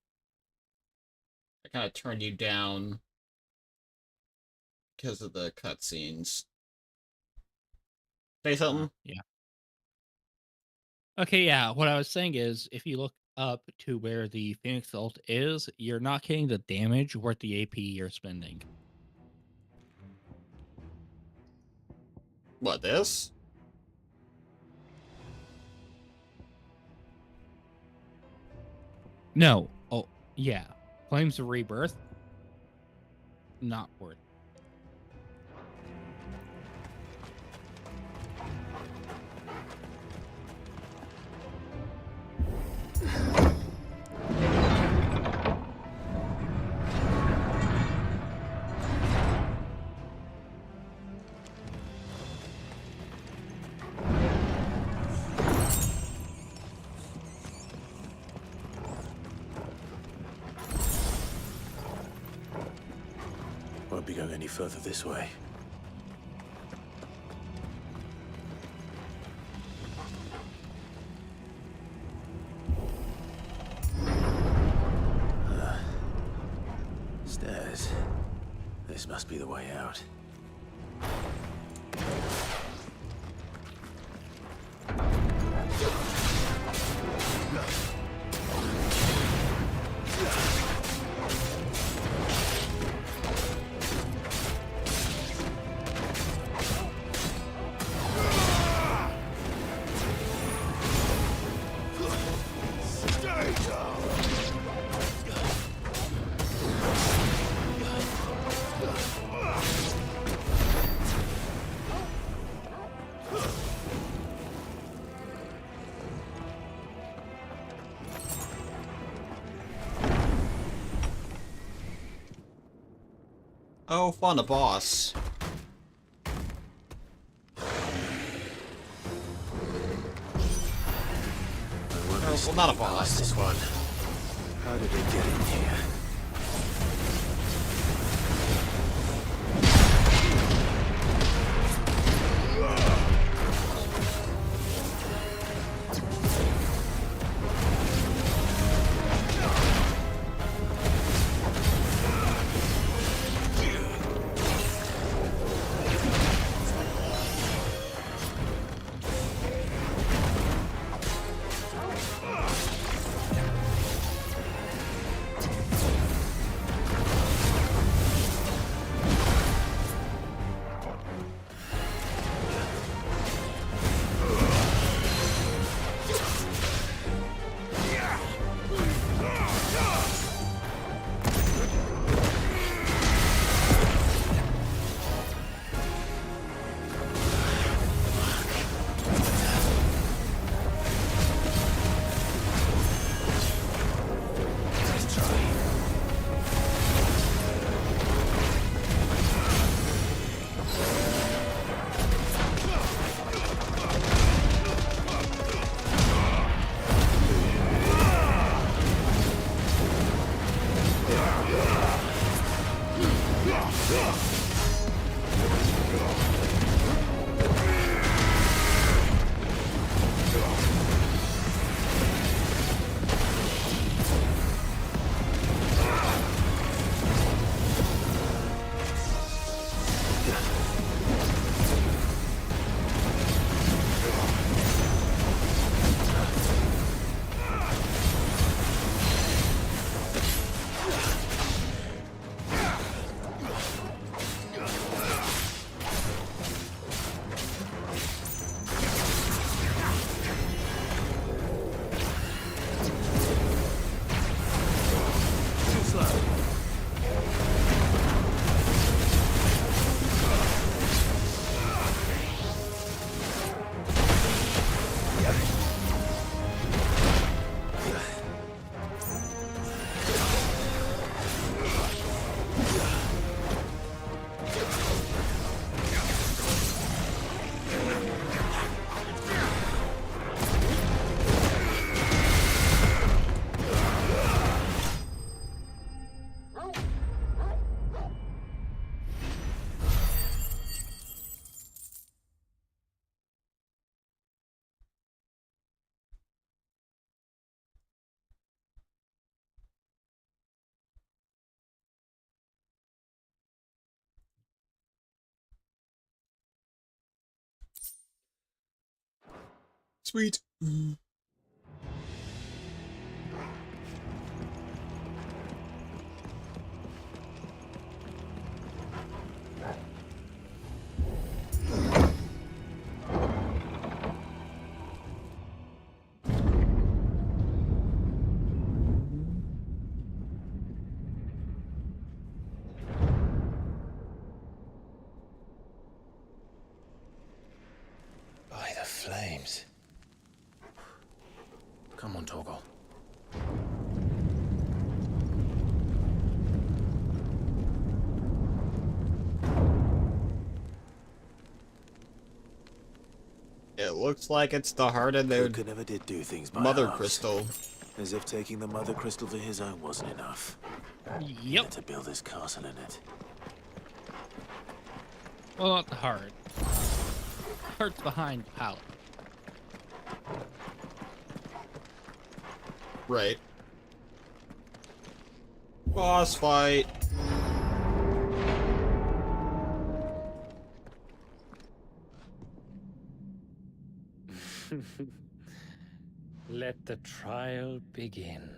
I kind of turned you down because of the cutscenes. Say something?
Yeah. Okay, yeah. What I was saying is, if you look up to where the Phoenix ult is, you're not getting the damage worth the AP you're spending.
What, this?
No. Oh, yeah. Flames of Rebirth. Not worth.
Won't be going any further this way. Stairs. This must be the way out.
Oh, fun, a boss.
not a boss.
This one. How did it get in here?
Sweet.
By the flames. Come on, Torgal.
It looks like it's the heart of the
Luca never did do things by
Mother
halves.
Crystal.
As if taking the Mother Crystal for his own wasn't enough. He had to build his castle in it.
Well, not the heart. Heart's behind the pallet.
Right. Boss fight.
Let the trial begin.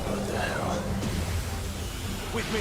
What the hell?
With me,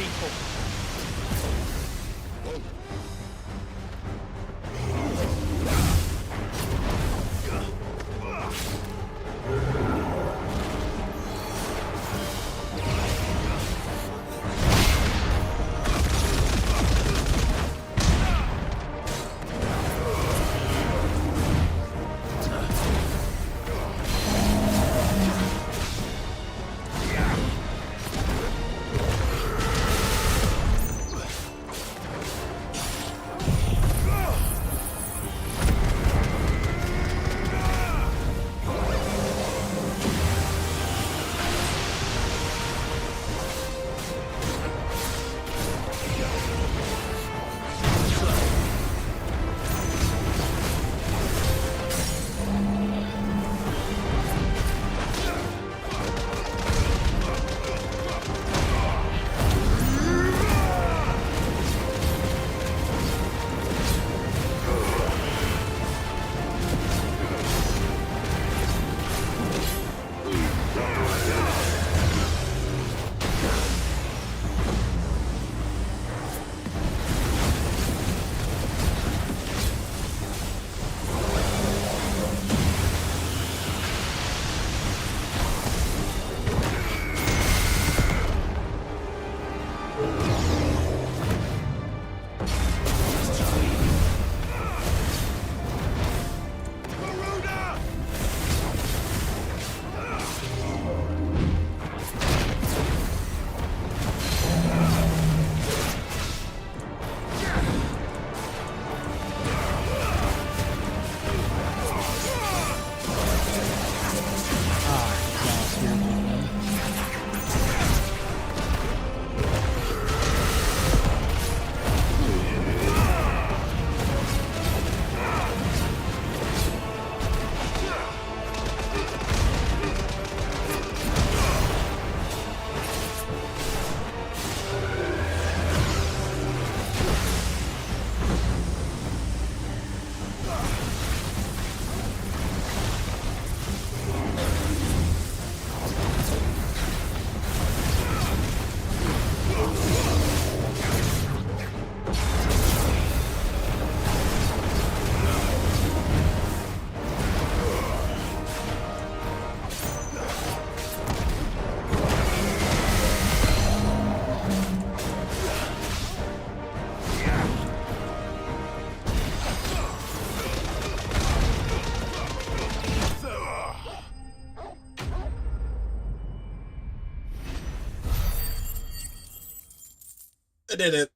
did it.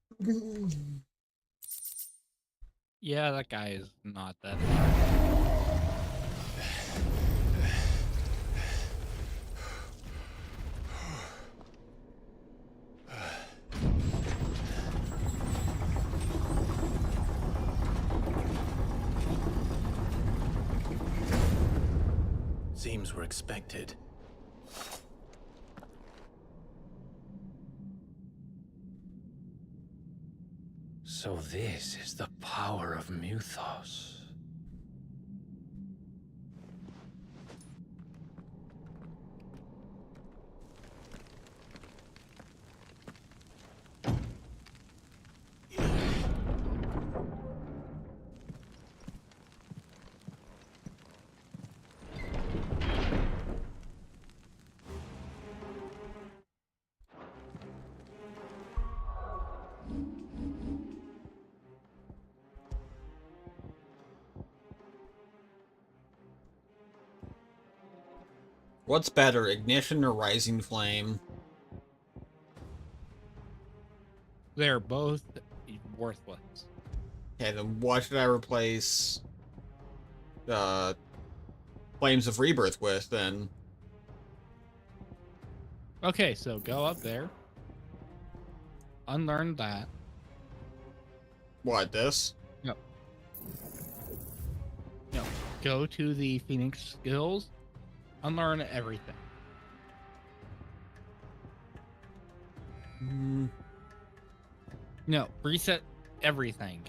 Yeah, that guy is not that.
Seems we're expected.
So this is the power of Muthos.
What's better, ignition or rising flame?
They're both worthless.
Okay, then what should I replace Flames of Rebirth with, then?
Okay, so go up there. Unlearn that.
What, this?
No. No. Go to the Phoenix skills. Unlearn everything. No, reset everything.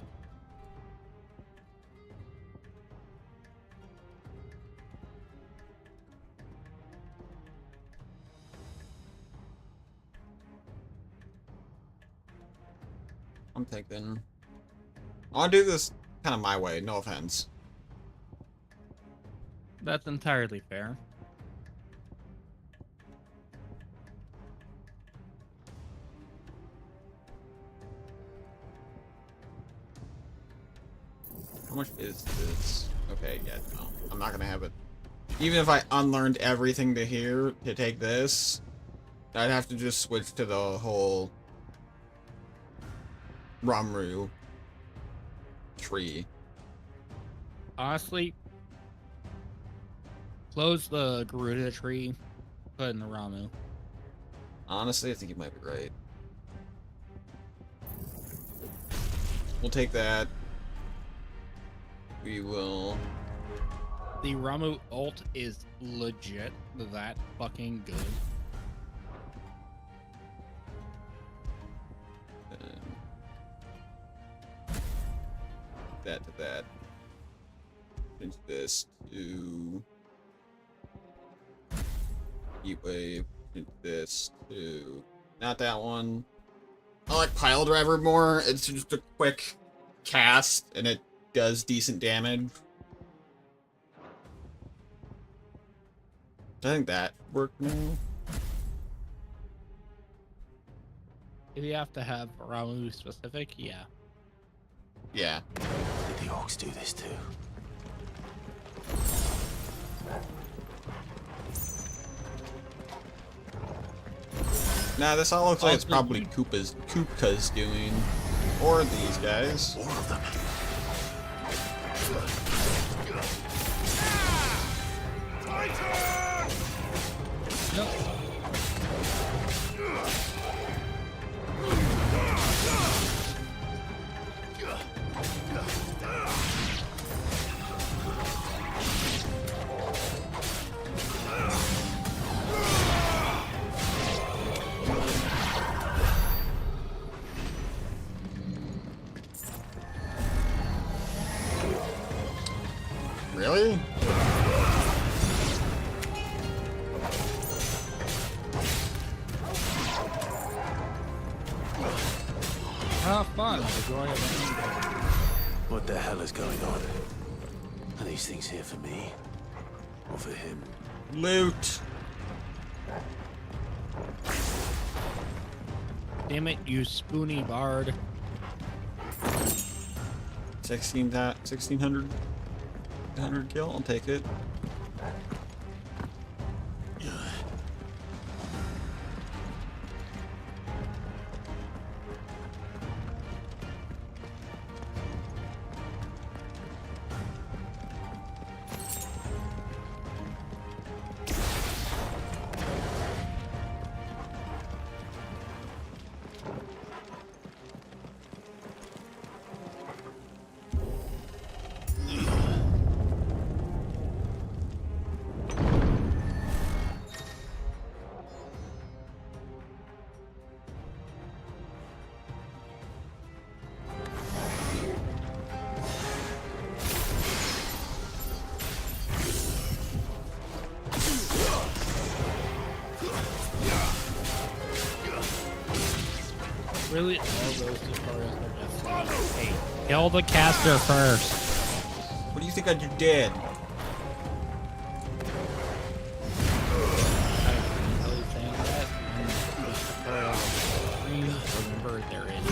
I'm thinking. I'll do this kind of my way, no offense.
That's entirely fair.
How much is this? Okay, yeah, no. I'm not gonna have it. Even if I unlearned everything to here to take this, I'd have to just switch to the whole Ramru tree.
Honestly, close the Garuda tree, put in the Ramu.
Honestly, I think you might be right. We'll take that. We will...
The Ramu ult is legit that fucking good.
That to that. Change this to Heat Wave. Change this to not that one. I like Pile Driver more. It's just a quick cast and it does decent damage. I think that worked now.
If you have to have Ramu specific, yeah.
Yeah.
Did the orcs do this too?
Nah, this all looks like it's probably Kupka's doing. Or these guys.
More of them.
Nope.
Really?
Have fun. The joy of it.
What the hell is going on? Are these things here for me? Or for him?
Loot.
Damn it, you spoony bard.
1600 kill, I'll take it.
Really, all those tutorials are just like, hey, kill the caster first.
What do you think I just did?
Remember, there is.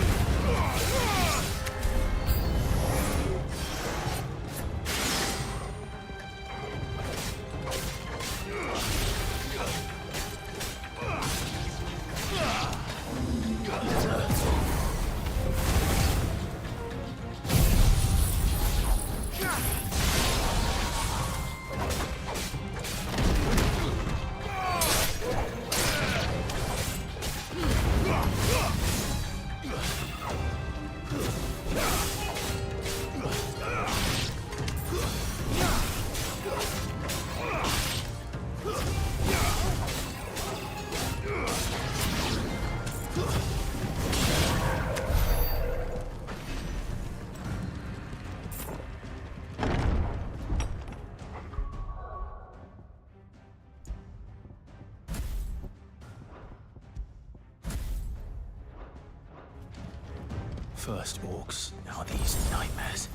First orcs, now these nightmares.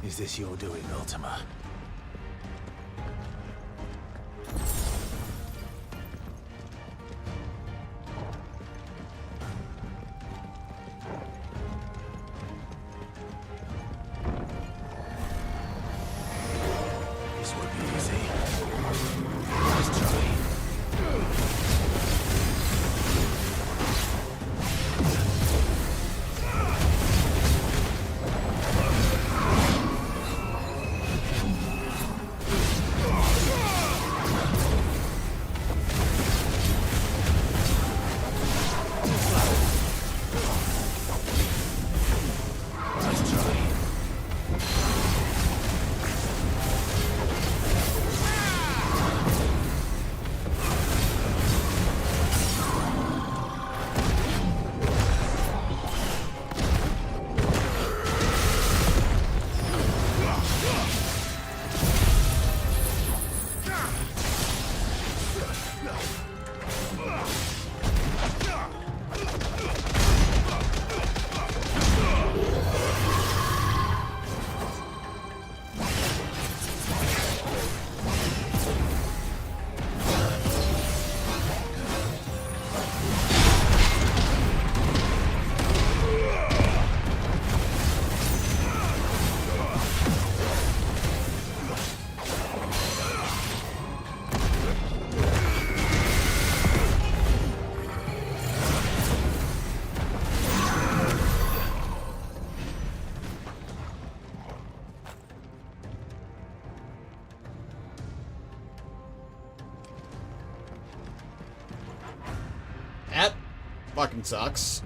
Is this your doing, Ultima? This would be easy. Let's try.
That fucking sucks.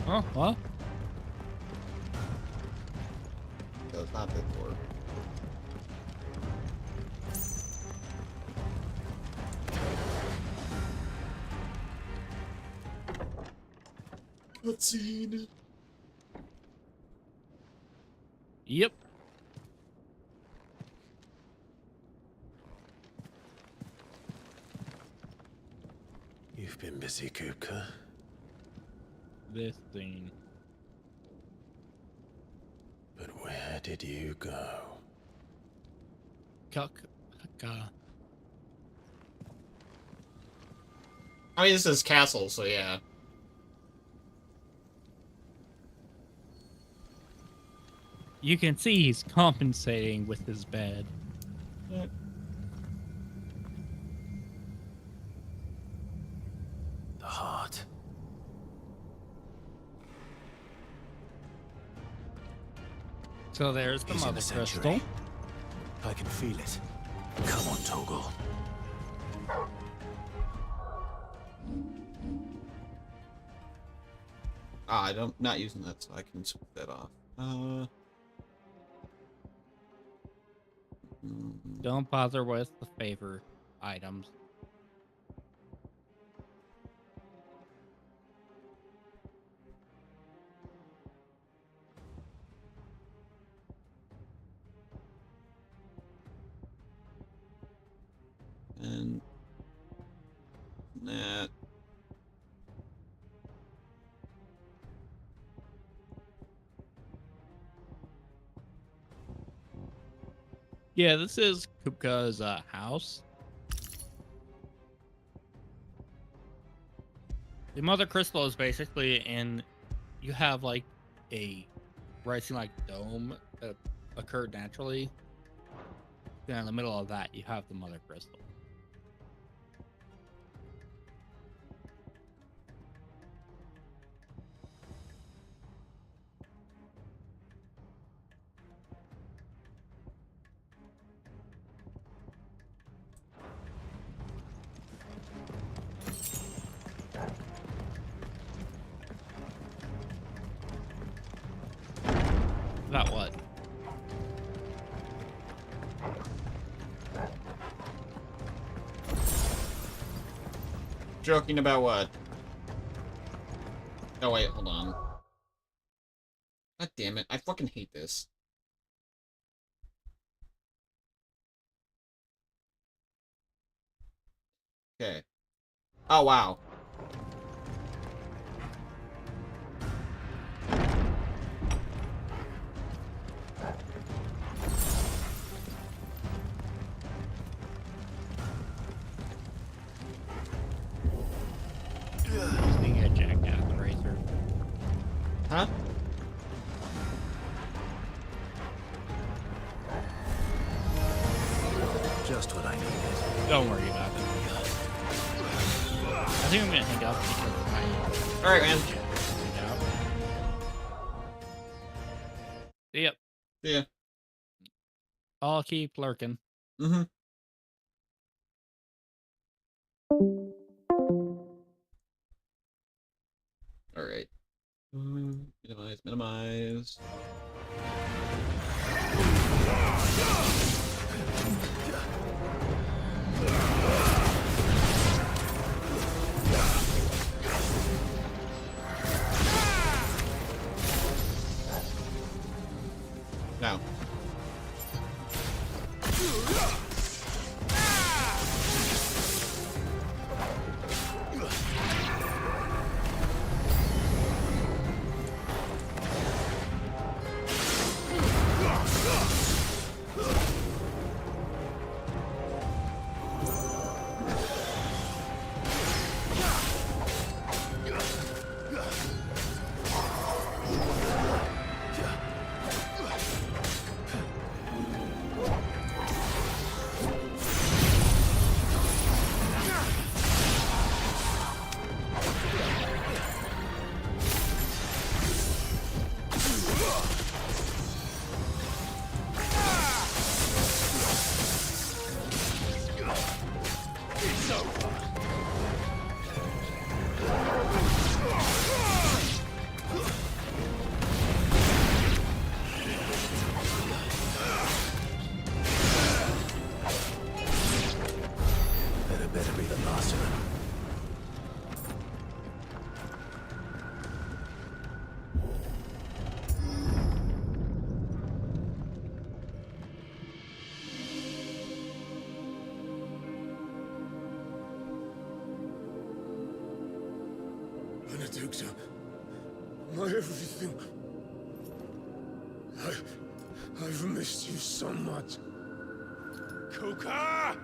Oh, what?
That was not big door. Cutscene.
Yep.
You've been busy, Kupka.
This thing.
But where did you go?
I mean, this is castle, so yeah.
You can see he's compensating with his bed.
The heart.
So there's the
He's in
mother
the
crystal.
sanctuary. I can feel it. Come on, Toggle.
Ah, I'm not using that, so I can switch that off.
Don't bother with the favor items.
And that
Yeah, this is Kupka's house. The Mother Crystal is basically you have like a rising like dome that occurred naturally. Then in the middle of that, you have the Mother Crystal. About what?
Joking about what? Oh wait, hold on. God damn it, I fucking hate this. Okay. Oh wow.
Using a jackass razor.
Huh?
Just what I needed.
Don't worry about it. I think I'm gonna hang up because
Alright, man.
Yep.
Yeah.
I'll keep lurking.
Mm-hmm. Alright. Minimize, minimize. Now.
Better be the last of them.
Benedicta, my everything. I've missed you so much. Kupka!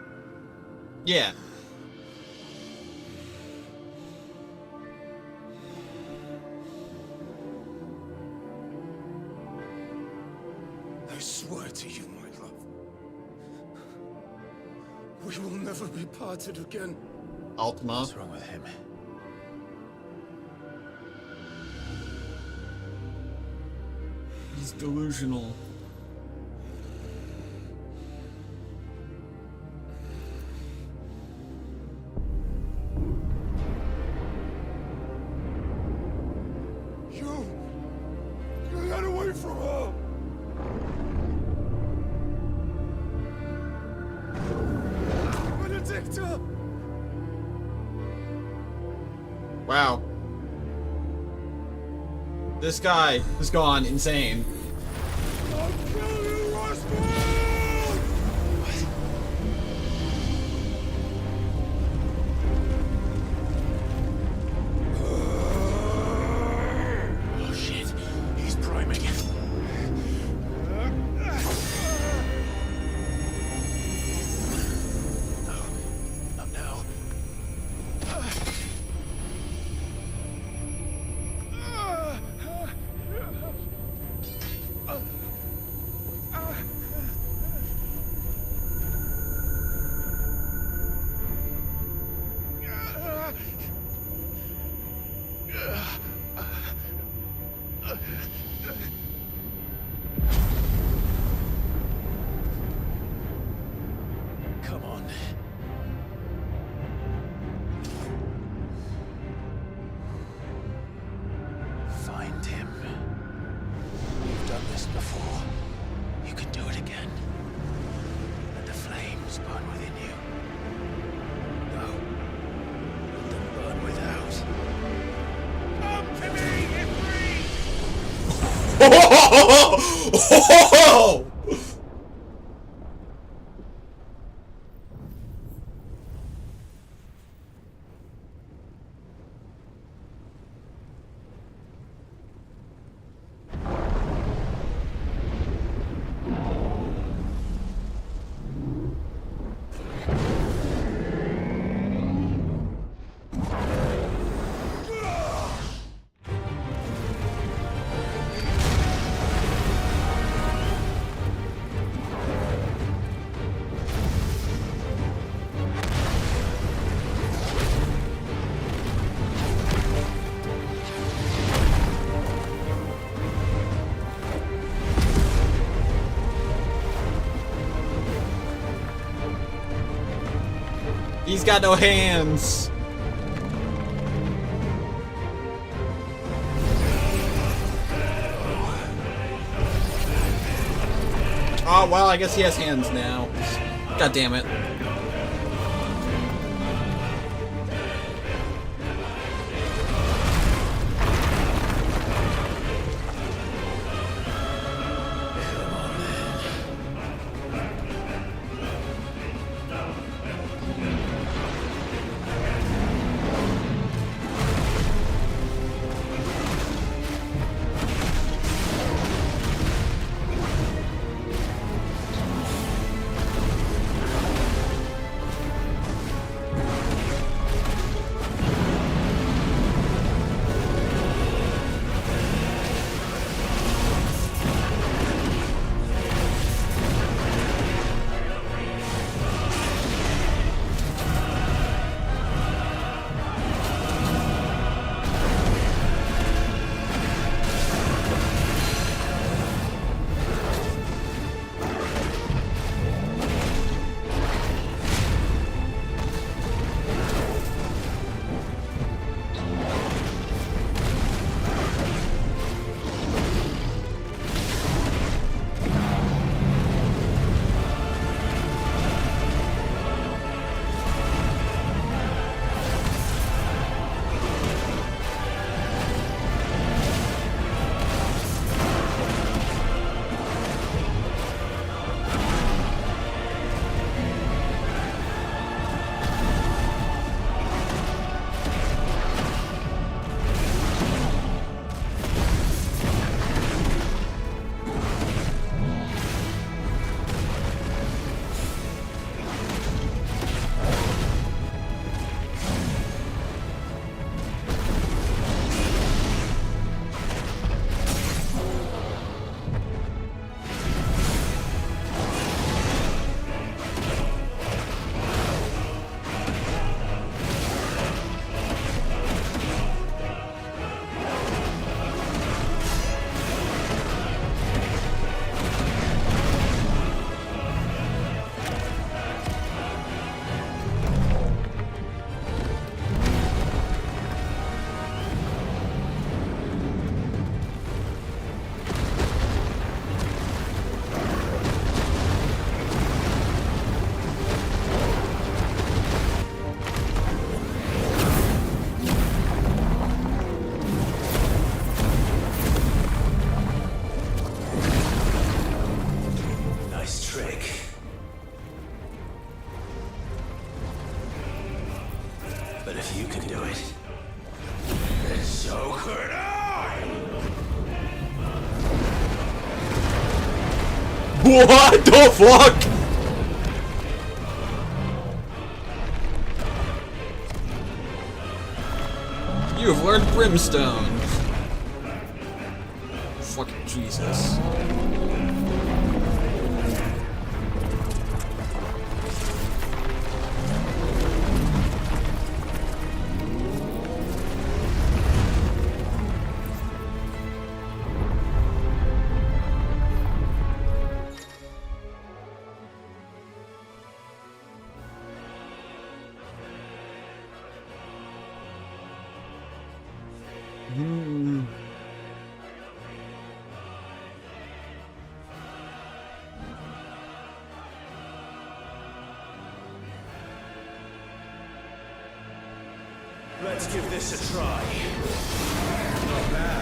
Yeah.
I swear to you, my love. We will never be parted again.
Ultima.
What's wrong with him?
He's delusional.
Get away from her! Benedicta!
Wow. This guy has gone insane.
I'll kill you, Roscoe!
Oh shit, he's priming. once before. You can do it again. Let the flames burn within you. No. Let them burn without. Come to me,
Oh! He's got no hands. Oh, well, I guess he has hands now. God damn it.
But if you can do it, then so could I!
What the fuck? You have learned Brimstone. Fucking Jesus.
Let's give this a try. Not bad.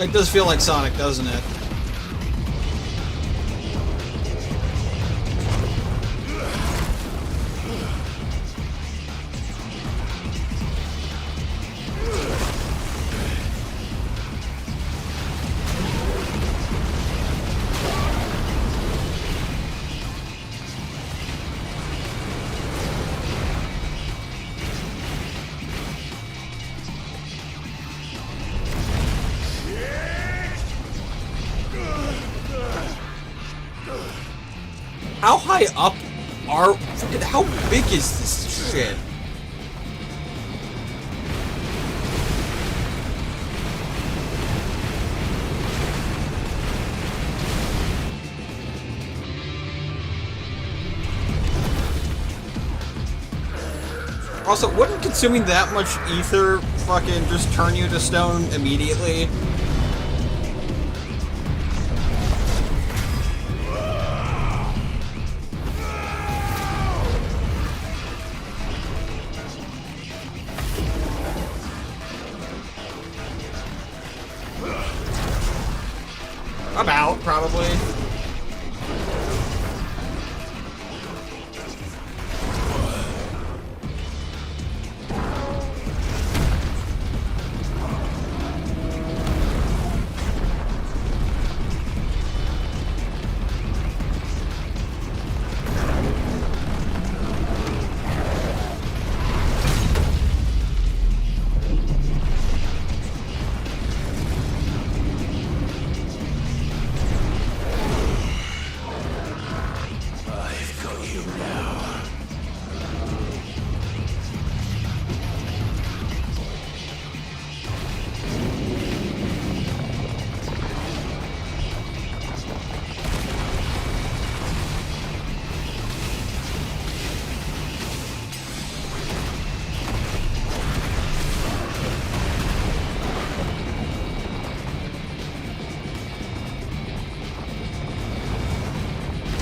It does feel like Sonic, doesn't it? How high up are... How big is this shit? Also, wouldn't consuming that much ether fucking just turn you to stone immediately? About, probably.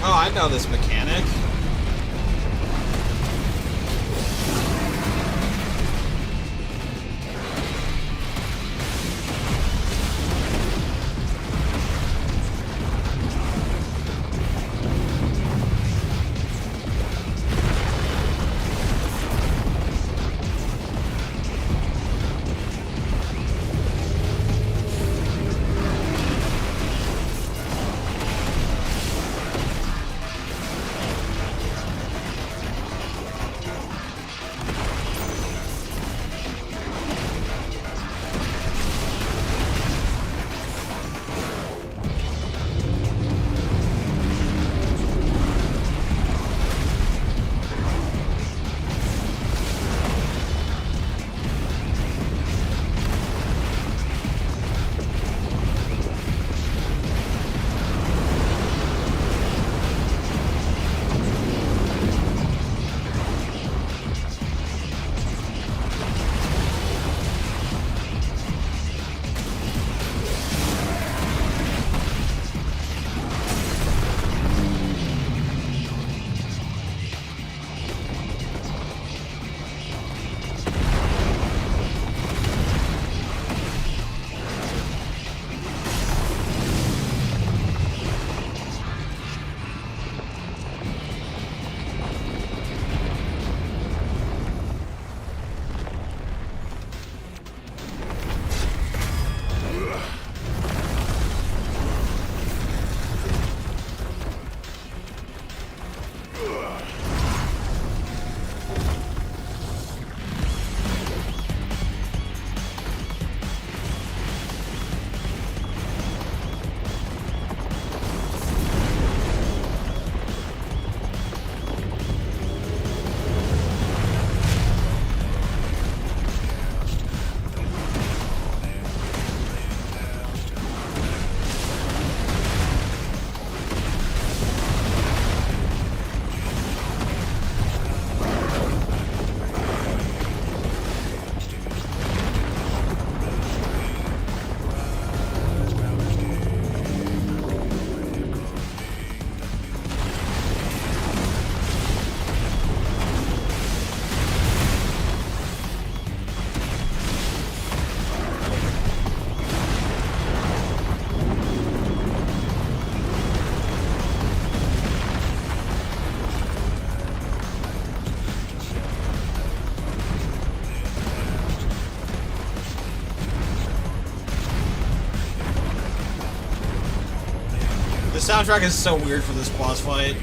Oh, I know this mechanic. The soundtrack is so weird for this boss fight.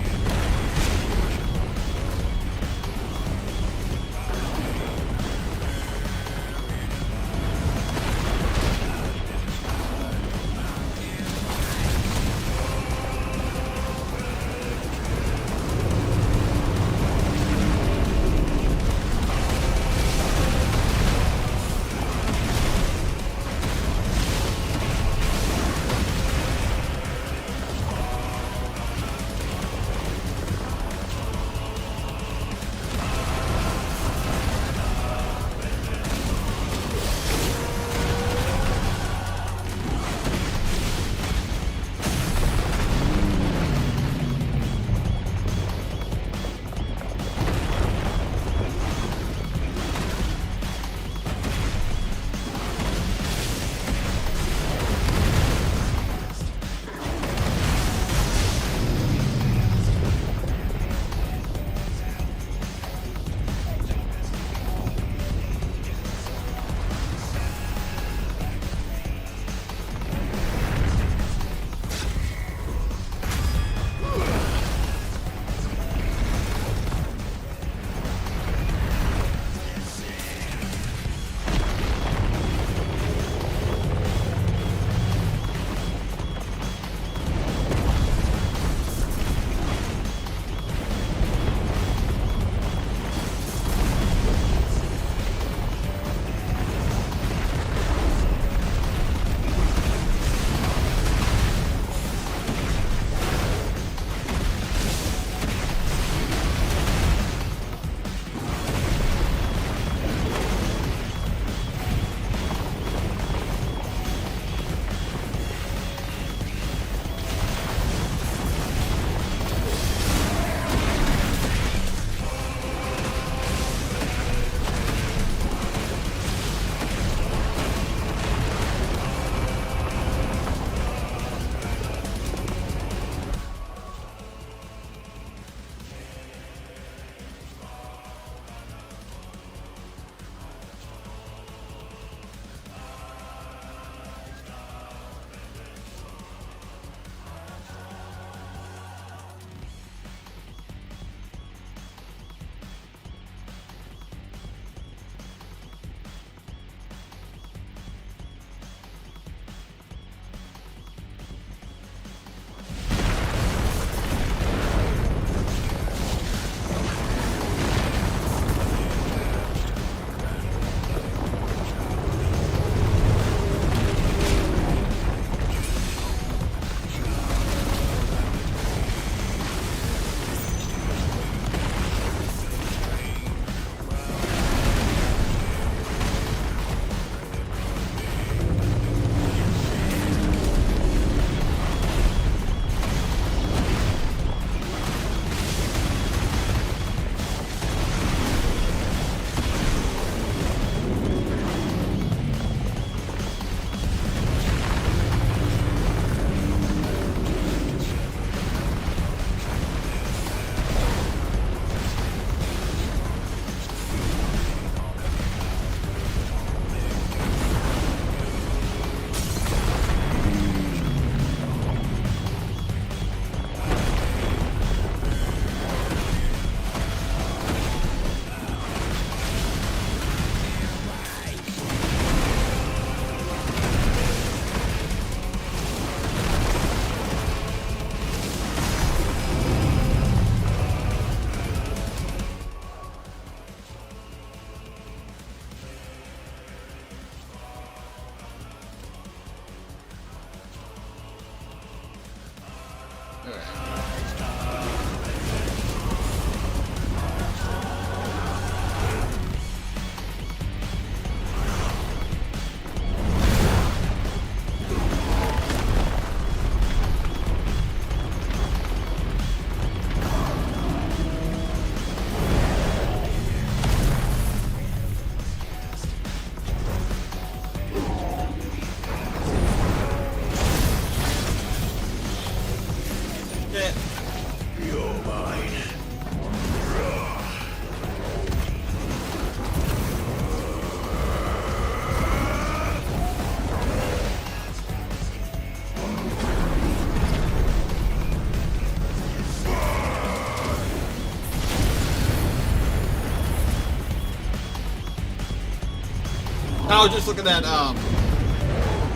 No, just looking at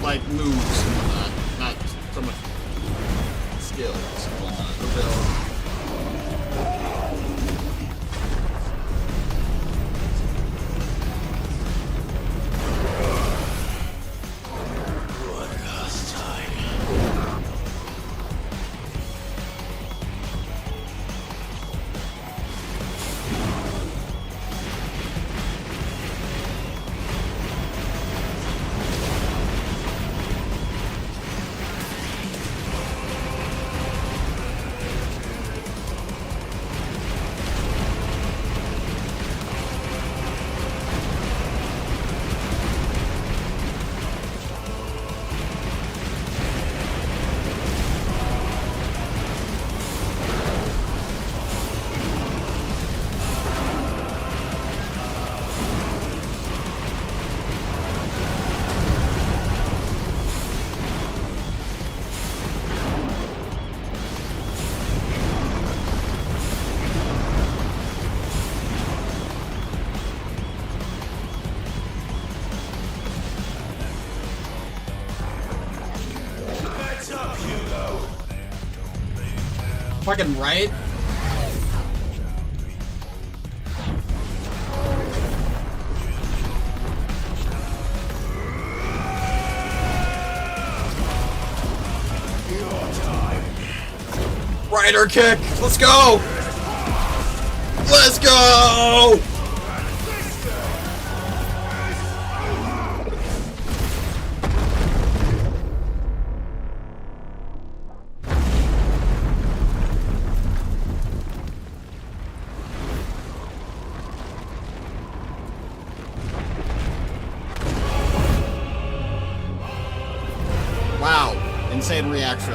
like moves and whatnot, not so much skills and whatnot. Or build. Fucking right. Rider kick. Let's go. Let's go. Wow, insane reaction.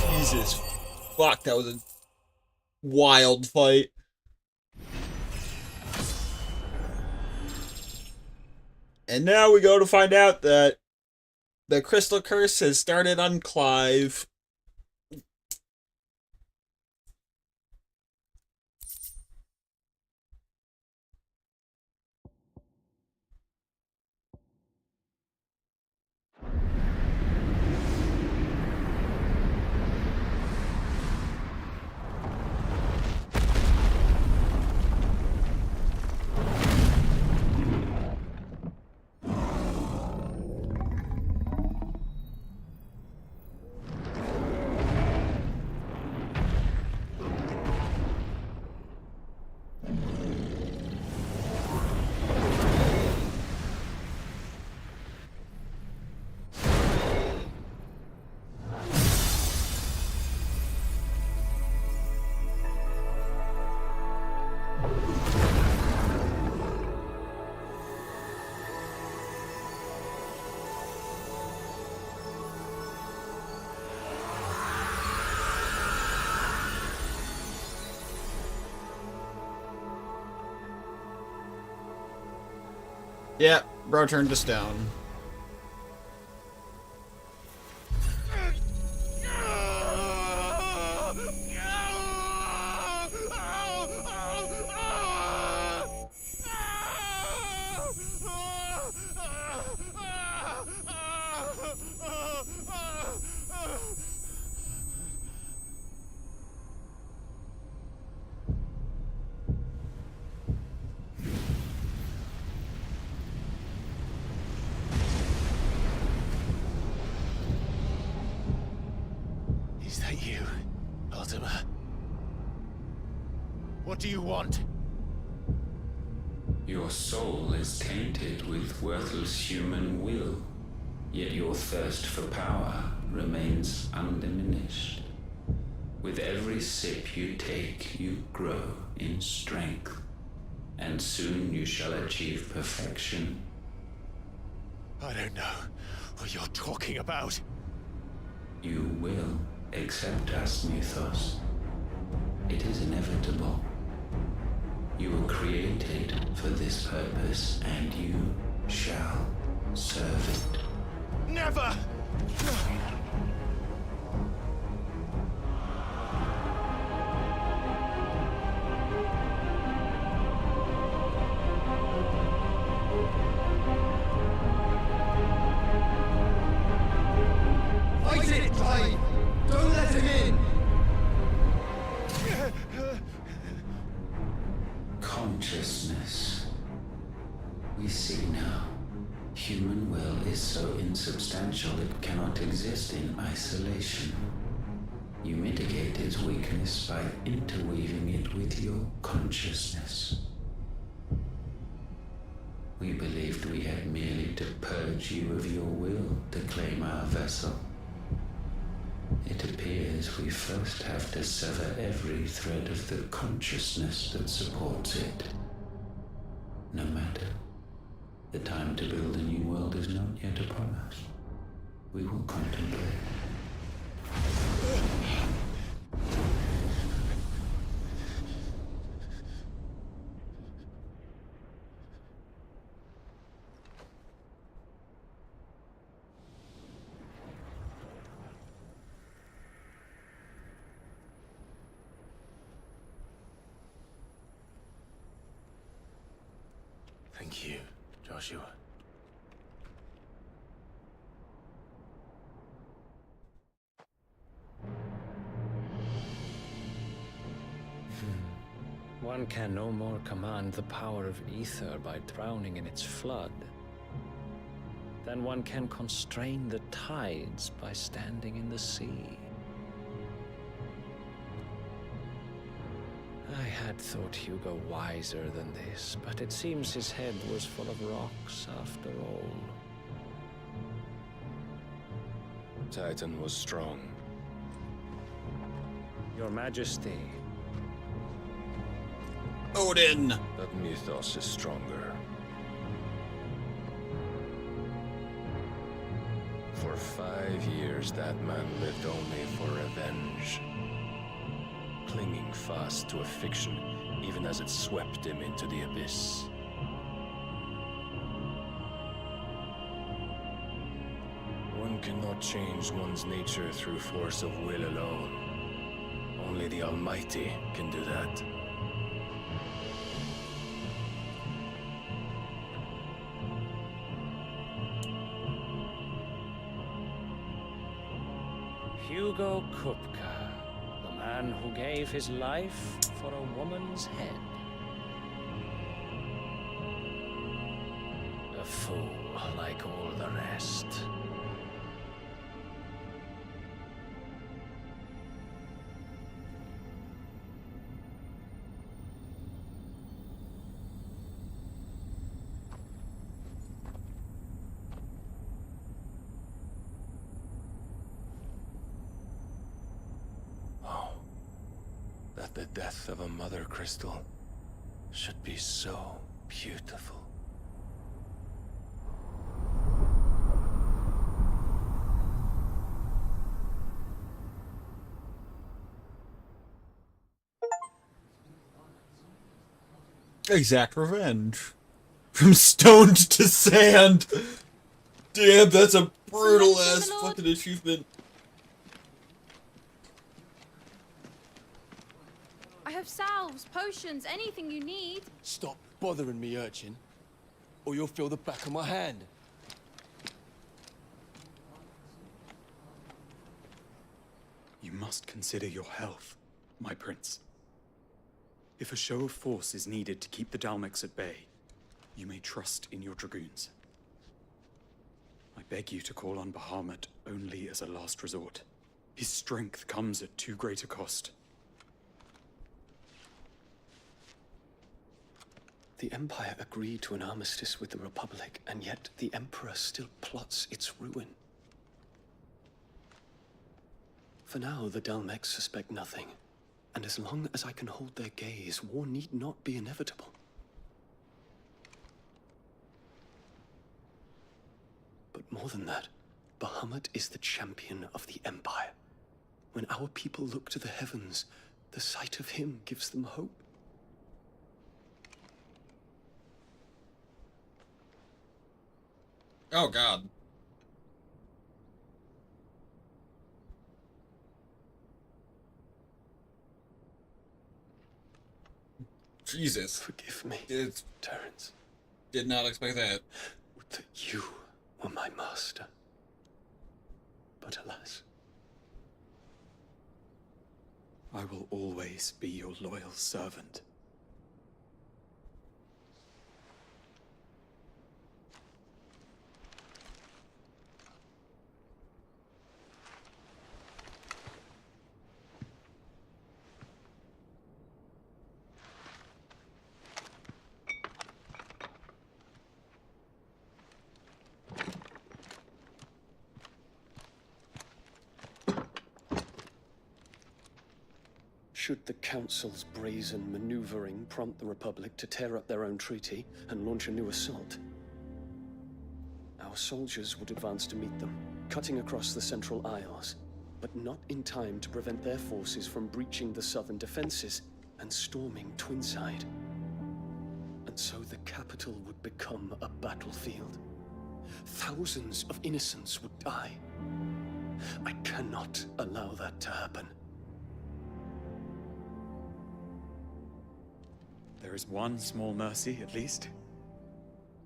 Jesus. Fuck, that was a wild fight. And now we go to find out that the Crystal Curse has started on Clive. Yeah, bro turned to stone.
Is that you, Ultima? What do you want?
Your soul is tainted with worthless human will, yet your thirst for power remains undiminished. With every sip you take, you grow in strength, and soon you shall achieve perfection.
I don't know what you're talking about.
You will accept us, Mythos. It is inevitable. You were created for this purpose, and you shall serve it.
Never!
Fight it, Clive! Don't let him in!
Consciousness. We see now. Human will is so insubstantial it cannot exist in isolation. You mitigate its weakness by interweaving it with your consciousness. We believed we had merely to purge you of your will to claim our vessel. It appears we first have to sever every thread of the consciousness that supports it. No matter. The time to build a new world is not yet upon us. We will contemplate.
Thank you, Joshua.
One can no more command the power of ether by drowning in its flood than one can constrain the tides by standing in the sea. I had thought Hugo wiser than this, but it seems his head was full of rocks after all.
Titan was strong.
Your Majesty.
Odin!
But Mythos is stronger.
For 5 years, that man lived only for revenge. Clinging fast to a fiction, even as it swept him into the abyss. One cannot change one's nature through force of will alone. Only the Almighty can do that.
Hugo Kupka, the man who gave his life for a woman's head. A fool like all the rest.
That the death of a mother crystal should be so beautiful.
Exact revenge. From stoned to sand. Damn, that's a brutal ass fucking achievement.
I have salves, potions, anything you need.
Stop bothering me, urchin, or you'll feel the back of my hand.
You must consider your health, my prince. If a show of force is needed to keep the Dalmex at bay, you may trust in your dragoons. I beg you to call on Bahamut only as a last resort. His strength comes at too great a cost.
The Empire agreed to an armistice with the Republic, and yet the Emperor still plots its ruin. For now, the Dalmex suspect nothing, and as long as I can hold their gaze, war need not be inevitable. But more than that, Bahamut is the champion of the Empire. When our people look to the heavens, the sight of him gives them hope.
Oh god. Jesus.
Forgive me,
It's...
Terence.
Did not expect that.
Would that you were my master. But alas.
I will always be your loyal servant.
Should the Council's brazen maneuvering prompt the Republic to tear up their own treaty and launch a new assault, our soldiers would advance to meet them, cutting across the Central Isles, but not in time to prevent their forces from breaching the southern defenses and storming Twinside. And so the capital would become a battlefield. Thousands of innocents would die. I cannot allow that to happen.
There is one small mercy, at least.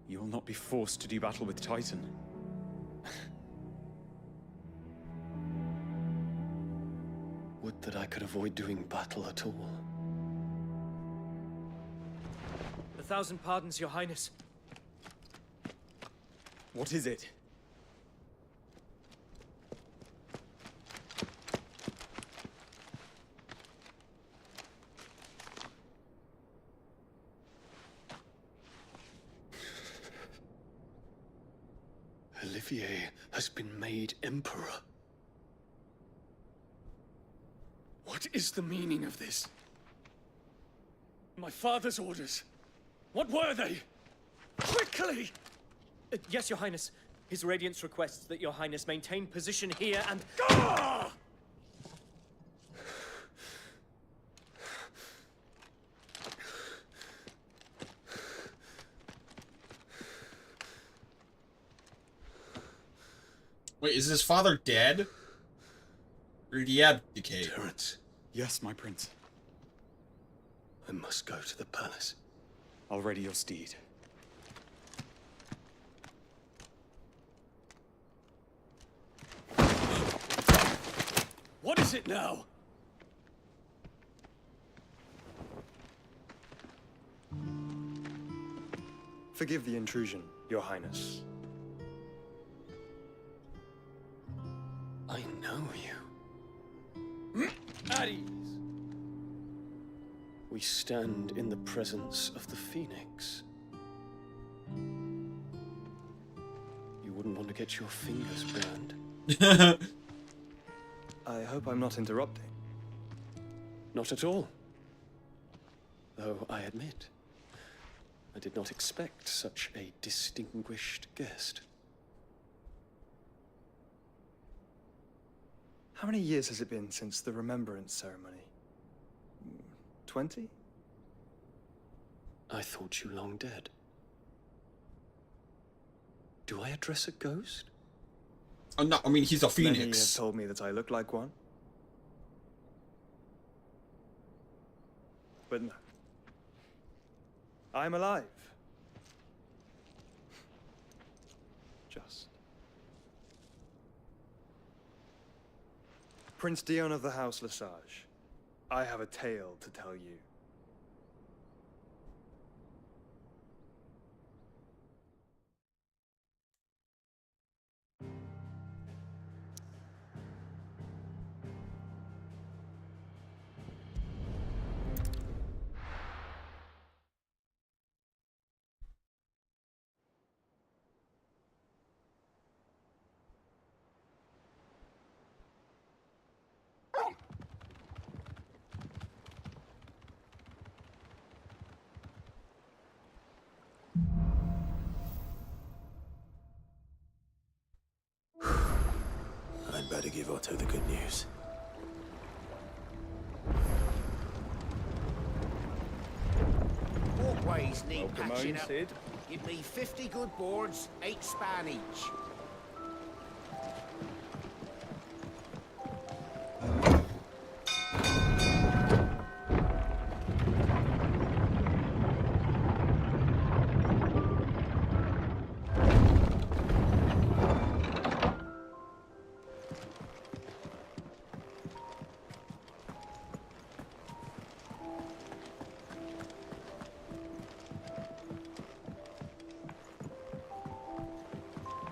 You will not be forced to do battle with Titan.
Would that I could avoid doing battle at all.
1,000 pardons, Your Highness.
What is it?
Olivier has been made Emperor. What is the meaning of this?
My father's orders. What were they? Quickly! Yes, Your Highness.
His Radiance requests that Your Highness maintain position here and...
Wait, is his father dead? Or did he abdicate?
Terence. Yes, my prince.
I must go to the palace.
I'll ready your steed.
What is it now?
Forgive the intrusion, Your Highness.
I know you.
At ease.
We stand in the presence of the Phoenix. You wouldn't want to get your fingers burned.
I hope I'm not interrupting.
Not at all. Though I admit, I did not expect such a distinguished guest.
How many years has it been since the Remembrance ceremony? 20?
I thought you long dead. Do I address a ghost?
Oh, no, I mean, he's a
Many
phoenix.
have told me that I look like one. But no. I'm alive. Just. Prince Dion of the House Lesage, I have a tale to tell you.
I'd better give Otto the good news.
Walkways need
Welcome
patching
home,
up.
Sid.
Give me 50 good boards, 8 span each.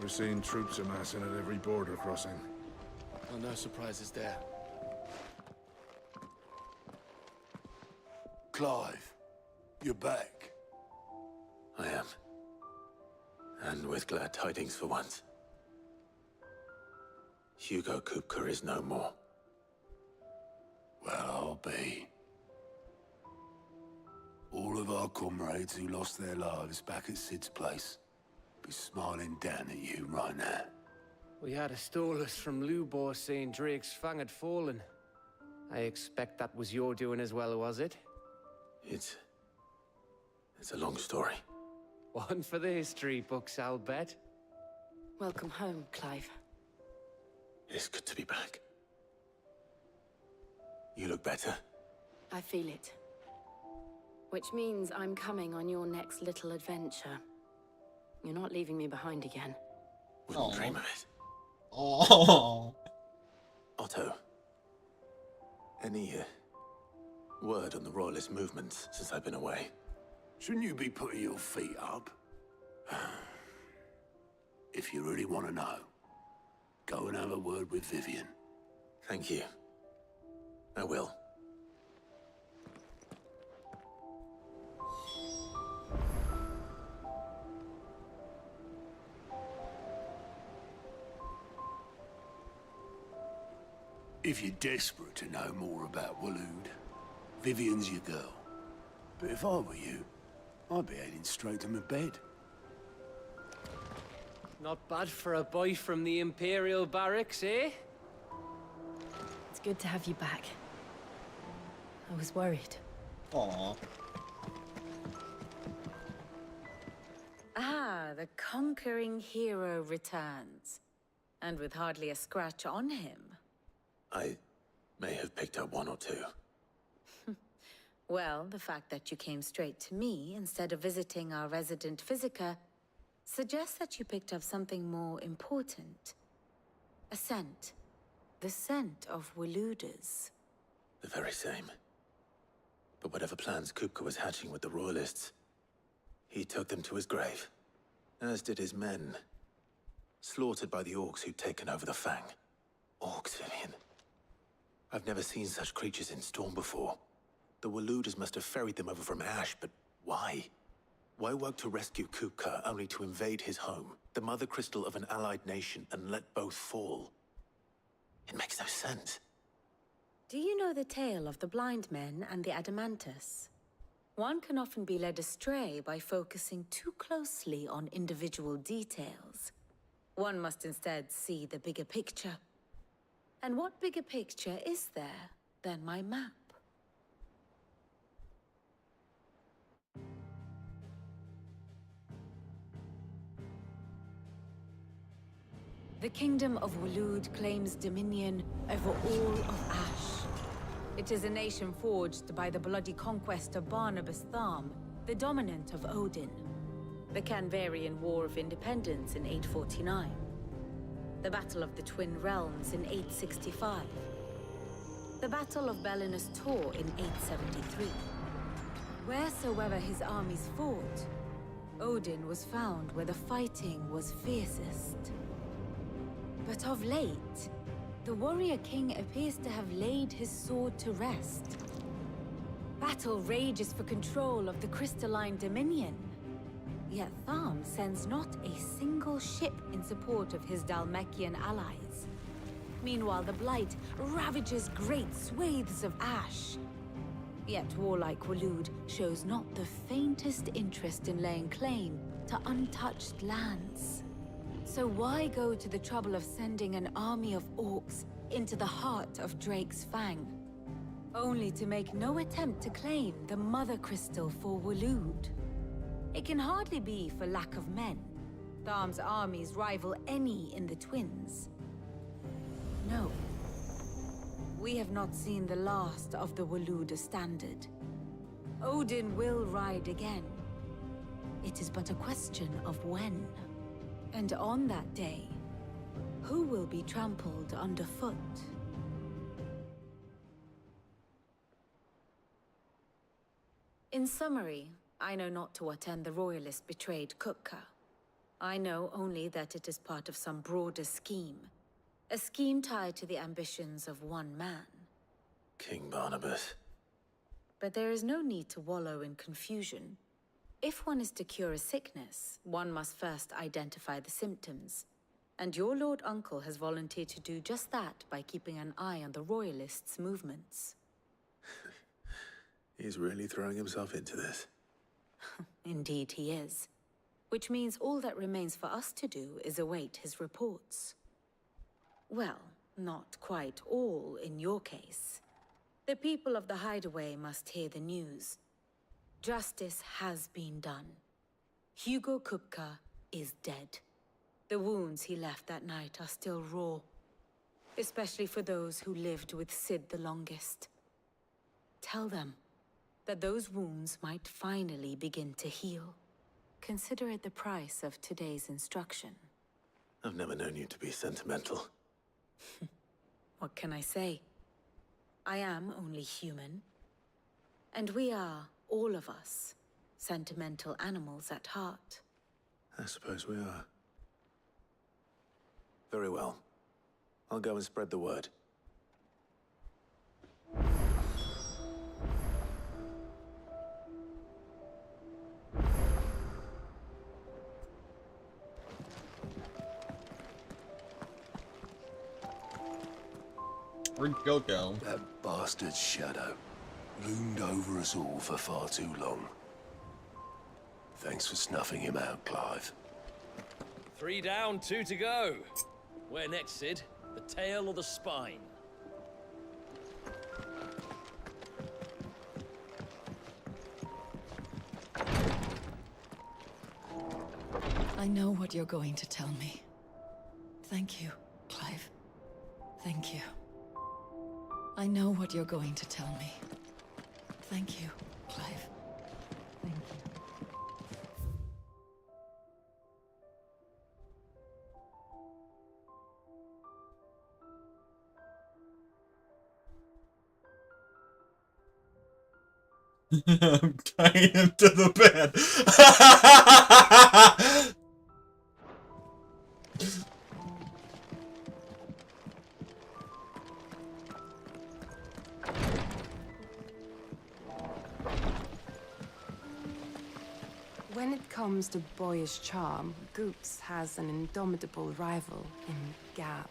We're seeing troops amassing at every border crossing.
Oh, no surprises there.
Clive, you're back.
I am. And with glad tidings for once. Hugo Kupka is no more.
Well, I'll be. All of our comrades who lost their lives back at Sid's place be smiling down at you right now.
We had a stolus from Lubor saying Drake's fang had fallen. I expect that was your doing as well, was it?
It's a long story.
One for the history books, I'll bet.
Welcome home, Clive.
It's good to be back. You look better.
I feel it. Which means I'm coming on your next little adventure. You're not leaving me behind again.
Wouldn't dream of it.
Oh.
Otto, any word on the Royalist movement since I've been away?
Shouldn't you be putting your feet up? If you really want to know, go and have a word with Vivian.
Thank you. I will.
If you're desperate to know more about Waloed, Vivian's your girl. But if I were you, I'd be heading straight to my bed.
Not bad for a boy from the Imperial Barracks, eh?
It's good to have you back. I was worried.
Aww.
Ah, the conquering hero returns. And with hardly a scratch on him.
I may have picked up one or two.
Well, the fact that you came straight to me instead of visiting our resident Physica suggests that you picked up something more important. A scent. The scent of Waludas.
The very same. But whatever plans Kupka was hatching with the Royalists, he took them to his grave. As did his men. Slaughtered by the Orcs who'd taken over the Fang. Orcs, Vivian. I've never seen such creatures in Storm before. The Waludas must have ferried them over from Ash, but why? Why work to rescue Kupka only to invade his home, the mother crystal of an allied nation, and let both fall? It makes no sense.
Do you know the tale of the blind men and the Adamantus? One can often be led astray by focusing too closely on individual details. One must instead see the bigger picture. And what bigger picture is there than my map? The Kingdom of Waloed claims dominion over all of Ash. It is a nation forged by the bloody conquest of Barnabas Tharm, the dominant of Odin. The Canvarian War of Independence in 849. The Battle of the Twin Realms in 865. The Battle of Belinus Tor in 873. Wheresoever his armies fought, Odin was found where the fighting was fiercest. But of late, the warrior king appears to have laid his sword to rest. Battle rages for control of the crystalline dominion. Yet Tharm sends not a single ship in support of his Dhalmekian allies. Meanwhile, the Blight ravages great swathes of Ash. Yet warlike Waloed shows not the faintest interest in laying claim to untouched lands. So why go to the trouble of sending an army of orcs into the heart of Drake's Fang, only to make no attempt to claim the Mother Crystal for Waloed? It can hardly be for lack of men. Tharm's armies rival any in the Twins. No. We have not seen the last of the Waloed standard. Odin will ride again. It is but a question of when. And on that day, who will be trampled underfoot? In summary, I know not to what end the Royalists betrayed Kupka. I know only that it is part of some broader scheme. A scheme tied to the ambitions of one man.
King Barnabas.
But there is no need to wallow in confusion. If one is to cure a sickness, one must first identify the symptoms. And your Lord Uncle has volunteered to do just that by keeping an eye on the Royalists' movements.
He's really throwing himself into this.
Indeed he is. Which means all that remains for us to do is await his reports. Well, not quite all in your case. The people of the Hideaway must hear the news. Justice has been done. Hugo Kupka is dead. The wounds he left that night are still raw, especially for those who lived with Sid the longest. Tell them that those wounds might finally begin to heal. Consider it the price of today's instruction.
I've never known you to be sentimental.
What can I say? I am only human. And we are, all of us, sentimental animals at heart.
I suppose we are. Very well. I'll go and spread the word.
Where'd go?
That bastard shadow loomed over us all for far too long. Thanks for snuffing him out, Clive.
3 down, 2 to go. Where next, Sid? The tail or the spine?
I know what you're going to tell me. Thank you, Clive. Thank you. I know what you're going to tell me. Thank you, Clive. Thank you.
I'm tying him to the bed.
When it comes to boyish charm, Goetz has an indomitable rival in Gav.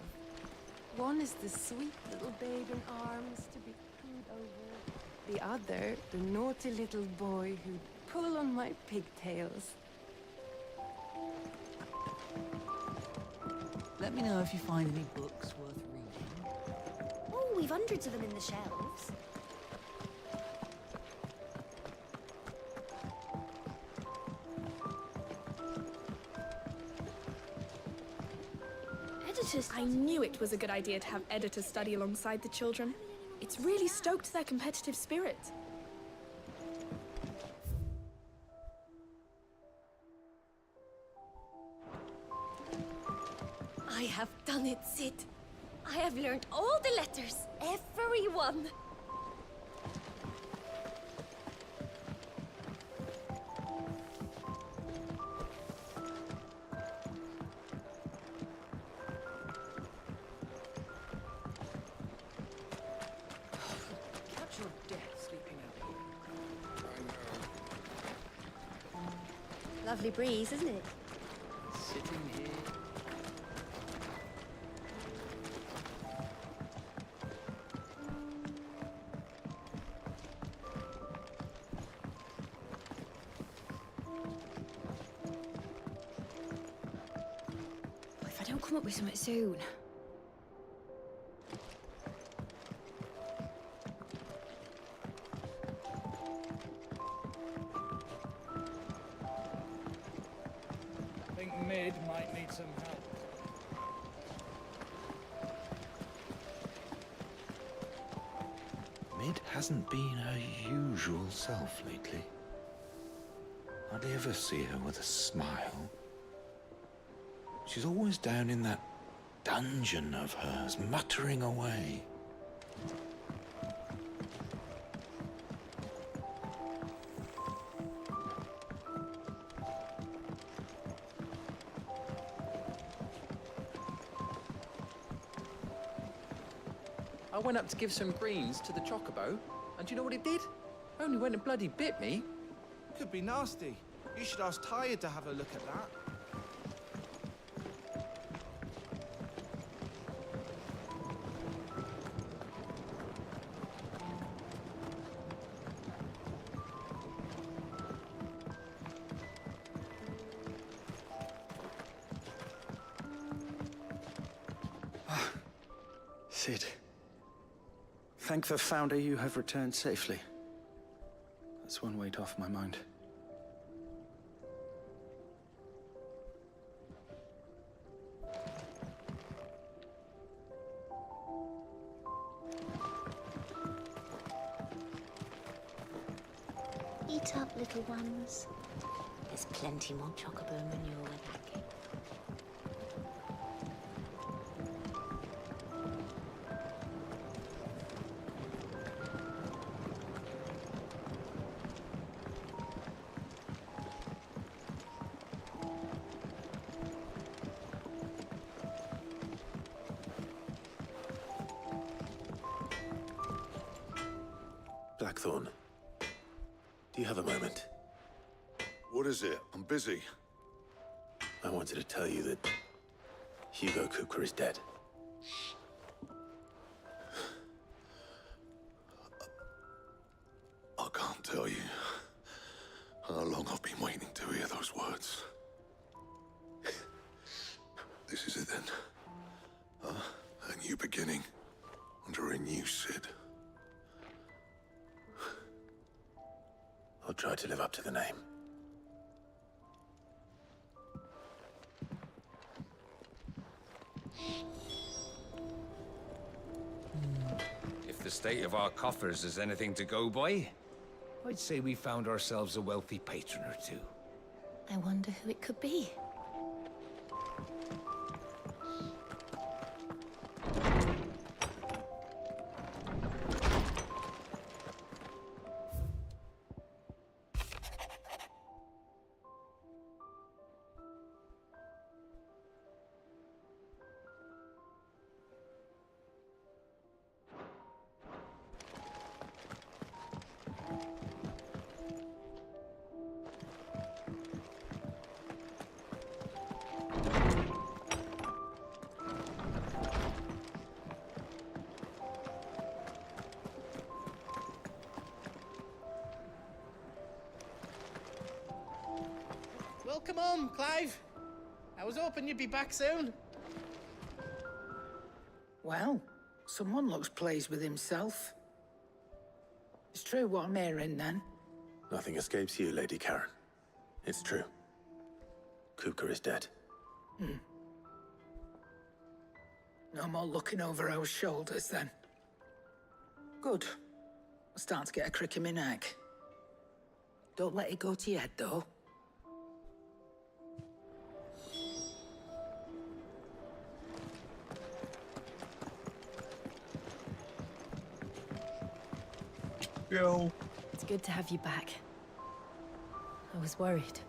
One is the sweet little babe in arms to be cooed over. The other, the naughty little boy who'd pull on my pigtails.
Let me know if you find any books worth reading.
Oh, we've hundreds of them in the shelves.
I knew it was a good idea to have editors study alongside the children. It's really stoked their competitive spirit.
I have done it, Sid. I have learned all the letters, every one.
Catch your death sleeping out here.
Lovely breeze, isn't it?
Sitting here.
If I don't come up with something soon.
I think Mid might need some help.
Mid hasn't been her usual self lately. Hardly ever see her with a smile. She's always down in that dungeon of hers, muttering away.
I went up to give some greens to the chocobo, and do you know what it did? Only went and bloody bit me.
Could be nasty. You should ask Tired to have a look at that.
Sid, thank the Founder you have returned safely. That's one weight off my mind.
Eat up, little ones. There's plenty more chocobo manure where that came.
Blackthorn, do you have a moment?
What is it? I'm busy.
I wanted to tell you that Hugo Kupka is dead.
I can't tell you how long I've been waiting to hear those words. This is it then. Huh? A new beginning. Under a new Cid.
I'll try to live up to the name.
If the state of our coffers is anything to go by, I'd say we found ourselves a wealthy patron or two.
I wonder who it could be.
Welcome home, Clive. I was hoping you'd be back soon.
Well, someone looks pleased with himself. It's true what I'm hearing, then.
Nothing escapes you, Lady Karen. It's true. Kupka is dead.
No more looking over our shoulders, then. Good. I'm starting to get a crick in my neck. Don't let it go to your head, though.
Yo.
It's good to have you back. I was worried.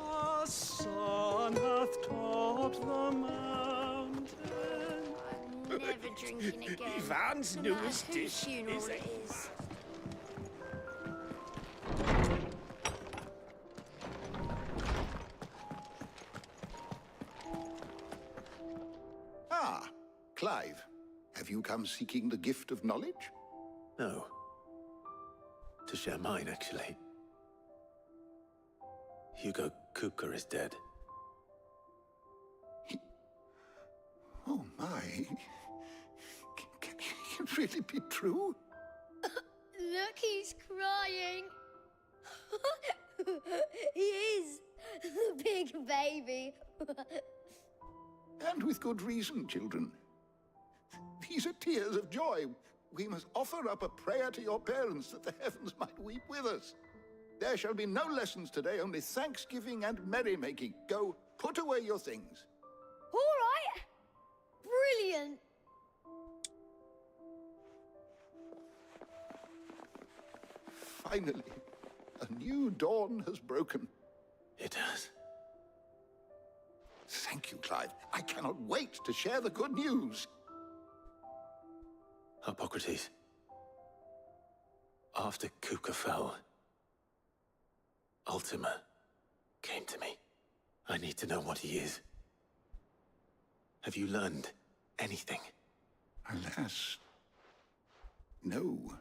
Our sun hath topped the mountain.
I'm never drinking again.
Ivan's
no matter
newest
whose
dish
funeral
is
it is.
Ah, Clive. Have you come seeking the gift of knowledge?
No. To share mine, actually. Hugo Kupka is dead.
Oh my. Can it really be true?
Look, he's crying. He is. The big baby.
And with good reason, children. These are tears of joy. We must offer up a prayer to your parents that the heavens might weep with us. There shall be no lessons today, only thanksgiving and merrymaking. Go, put away your things.
All right. Brilliant.
Finally, a new dawn has broken.
It has.
Thank you, Clive. I cannot wait to share the good news.
Hippocrates. After Kupka fell, Ultima came to me. I need to know what he is. Have you learned anything?
Alas, no.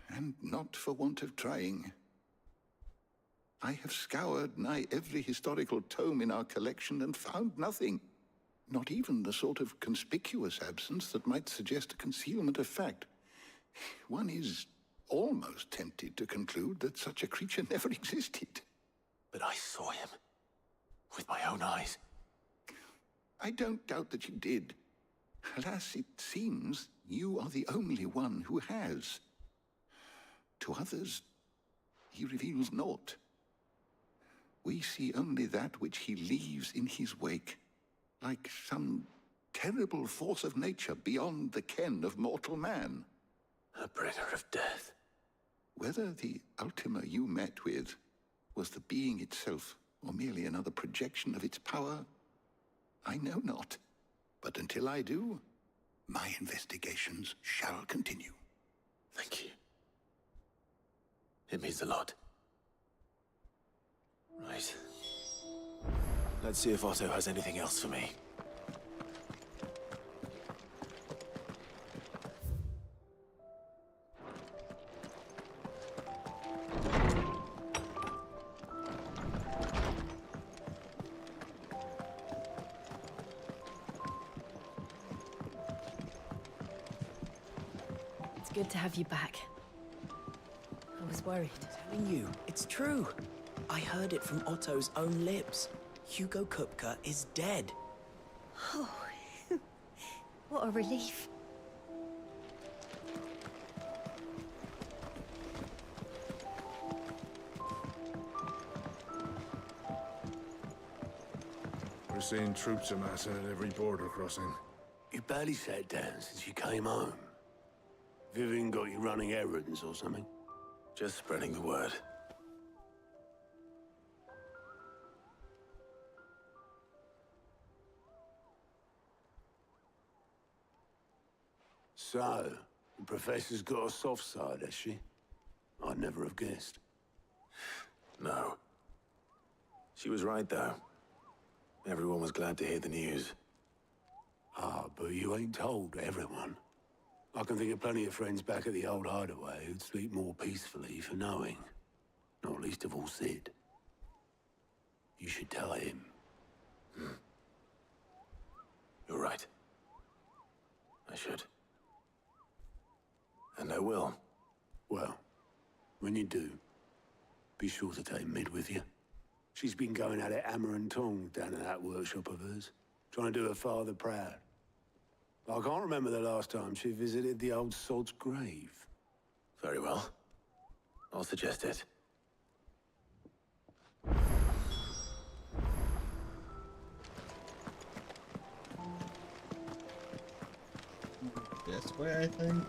And not for want of trying. I have scoured nigh every historical tome in our collection and found nothing. Not even the sort of conspicuous absence that might suggest a concealment of fact. One is almost tempted to conclude that such a creature never existed.
But I saw him. With my own eyes.
I don't doubt that you did. Alas, it seems you are the only one who has. To others, he reveals naught. We see only that which he leaves in his wake, like some terrible force of nature beyond the ken of mortal man.
A bringer of death.
Whether the Ultima you met with was the being itself, or merely another projection of its power, I know not. But until I do, my investigations shall continue.
Thank you. It means a lot. Right. Let's see if Otto has anything else for me.
good to have you back. I was worried.
Telling you, it's true. I heard it from Otto's own lips. Hugo Kupka is dead.
Oh, what a relief.
We're seeing troops amassing at every border crossing.
You barely sat down since you came home. Vivian got you running errands or something? Just spreading the word. So, the Professor's got a soft side, has she? I'd never have guessed. No. She was right, though. Everyone was glad to hear the news. Ah, but you ain't told everyone. I can think of plenty of friends back at the old hideaway who'd sleep more peacefully for knowing. Not least of all Sid. You should tell him. You're right. I should. And I will. Well, when you do, be sure to take Mid with you. She's been going at it hammer and tong down at that workshop of hers, trying to do her father proud. I can't remember the last time she visited the old sod's grave. Very well. I'll suggest it.
This way, I think.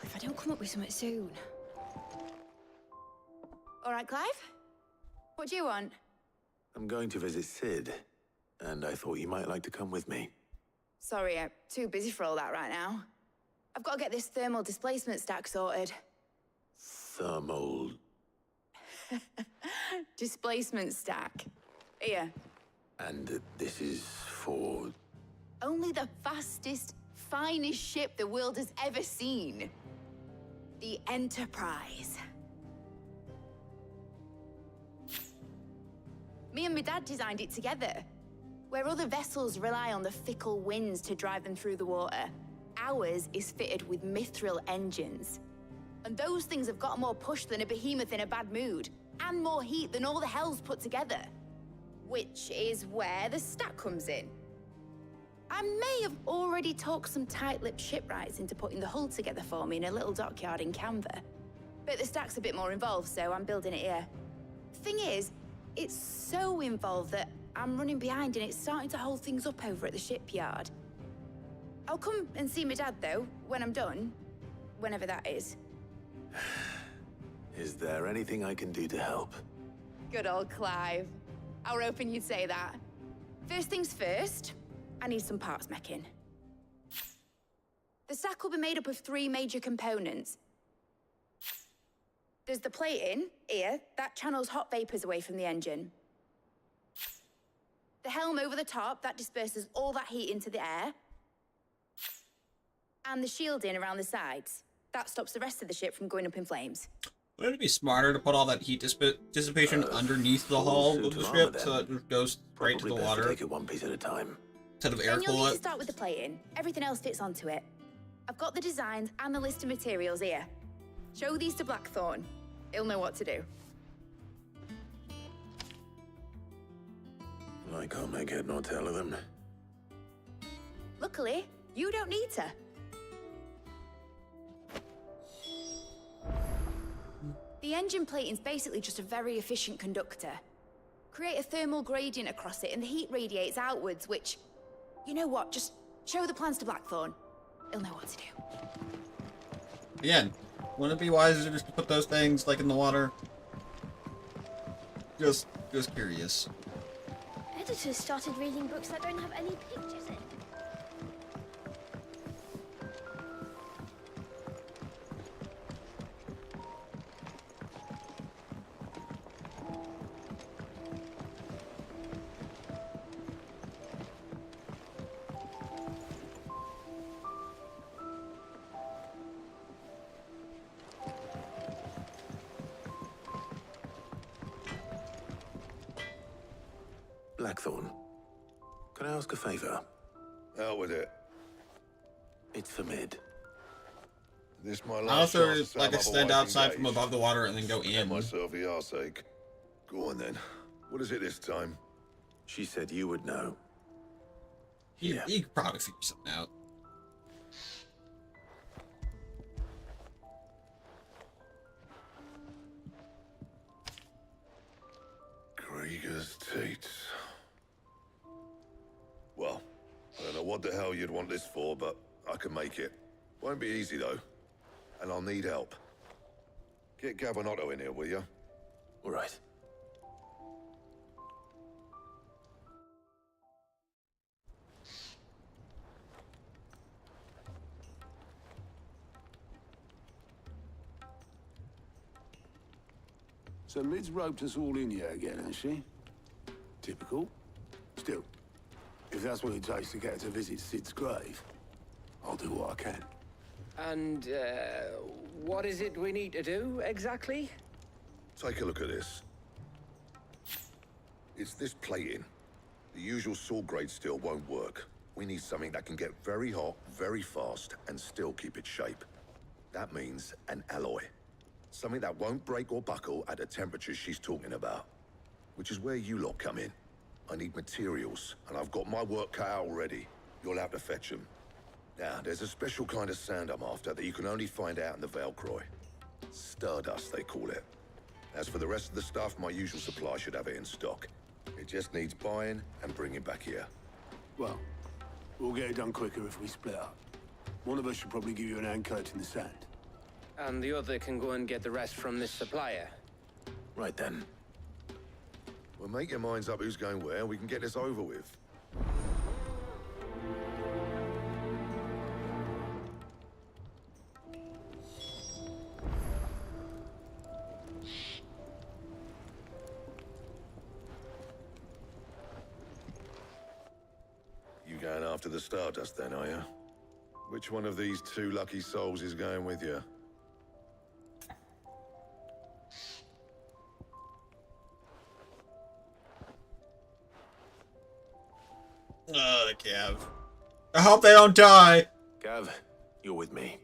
If I don't come up with something soon. All right, Clive? What do you want?
I'm going to visit Sid, and I thought you might like to come with me.
Sorry, I'm too busy for all that right now. I've got to get this thermal displacement stack sorted.
Thermal...
Displacement stack. Here.
And this is for...
Only the fastest, finest ship the world has ever seen. The Enterprise. Me and my dad designed it together. Where other vessels rely on the fickle winds to drive them through the water, ours is fitted with mithril engines. And those things have got more push than a behemoth in a bad mood, and more heat than all the hells put together. Which is where the stack comes in. I may have already talked some tight-lipped shipwrights into putting the hull together for me in a little dockyard in Canva. But the stack's a bit more involved, so I'm building it here. Thing is, it's so involved that I'm running behind and it's starting to hold things up over at the shipyard. I'll come and see my dad, though, when I'm done. Whenever that is.
Is there anything I can do to help?
Good old Clive. I were hoping you'd say that. First things first, I need some parts meching. The stack will be made up of 3 major components. There's the plating, here, that channels hot vapors away from the engine. The helm over the top, that disperses all that heat into the air. And the shielding around the sides. That stops the rest of the ship from going up in flames.
Wouldn't it be smarter to put all that heat dissipation underneath the hull of the ship so that it goes straight to the water?
Take it one piece at a time.
Instead of air
Then you'll
cool
need to
it?
start with the plating. Everything else fits onto it. I've got the designs and the list of materials here. Show these to Blackthorn. He'll know what to do.
I can't make head nor tail of them.
Luckily, you don't need to. The engine plating's basically just a very efficient conductor. Create a thermal gradient across it and the heat radiates outwards, which... You know what, just show the plans to Blackthorn. He'll know what to do.
Again, wouldn't it be wiser just to put those things, like, in the water? Just curious.
Editors started reading books that don't have any pictures in.
Blackthorn, can I ask a favor?
Out with it.
It's for Mid.
This my
I
last
also
chance to
like
sum up
extend
a wife
outside from
engaged.
above the water and then go
Get
in.
myself the arse ache. Go on then. What is it this time?
She said you would know.
You could probably figure something out.
Krieger's Teats. Well, I don't know what the hell you'd want this for, but I can make it. Won't be easy though. And I'll need help. Get Gav and Otto in here, will you?
All right.
So Mid's roped us all in here again, has she? Typical. Still, if that's what it takes to get her to visit Sid's grave, I'll do what I can.
And, what is it we need to do, exactly?
Take a look at this. It's this plating. The usual sword grade steel won't work. We need something that can get very hot, very fast, and still keep its shape. That means an alloy. Something that won't break or buckle at the temperatures she's talking about. Which is where you lot come in. I need materials, and I've got my work cut out already. You'll have to fetch them. Now, there's a special kind of sand I'm after that you can only find out in the Velcroy. Stardust, they call it. As for the rest of the stuff, my usual supply should have it in stock. It just needs buying and bringing back here.
Well, we'll get it done quicker if we split up. One of us should probably give you an hand coat in the sand.
And the other can go and get the rest from this supplier.
Right then.
Well, make your minds up who's going where, and we can get this over with. You going after the Stardust then, are you? Which one of these two lucky souls is going with you?
Gav. I hope they don't die.
Gav, you're with me.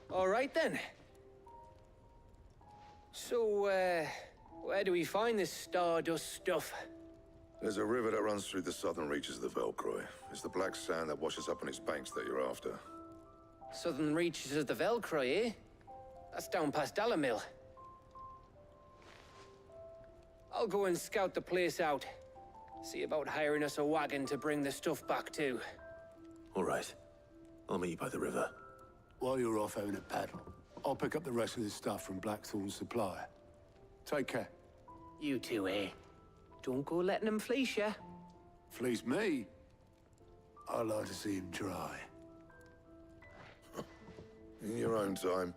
All right then. So, where do we find this Stardust stuff?
There's a river that runs through the southern reaches of the Velcroy. It's the black sand that washes up on its banks that you're after.
Southern reaches of the Velcroy, eh? That's down past Dalamil. I'll go and scout the place out. See about hiring us a wagon to bring the stuff back to.
All right. I'll meet you by the river.
While you're off having a paddle, I'll pick up the rest of the stuff from Blackthorn's supplier. Take care.
You two, eh? Don't go letting them fleece ya.
Fleece me? I'd like to see him try.
In your own time.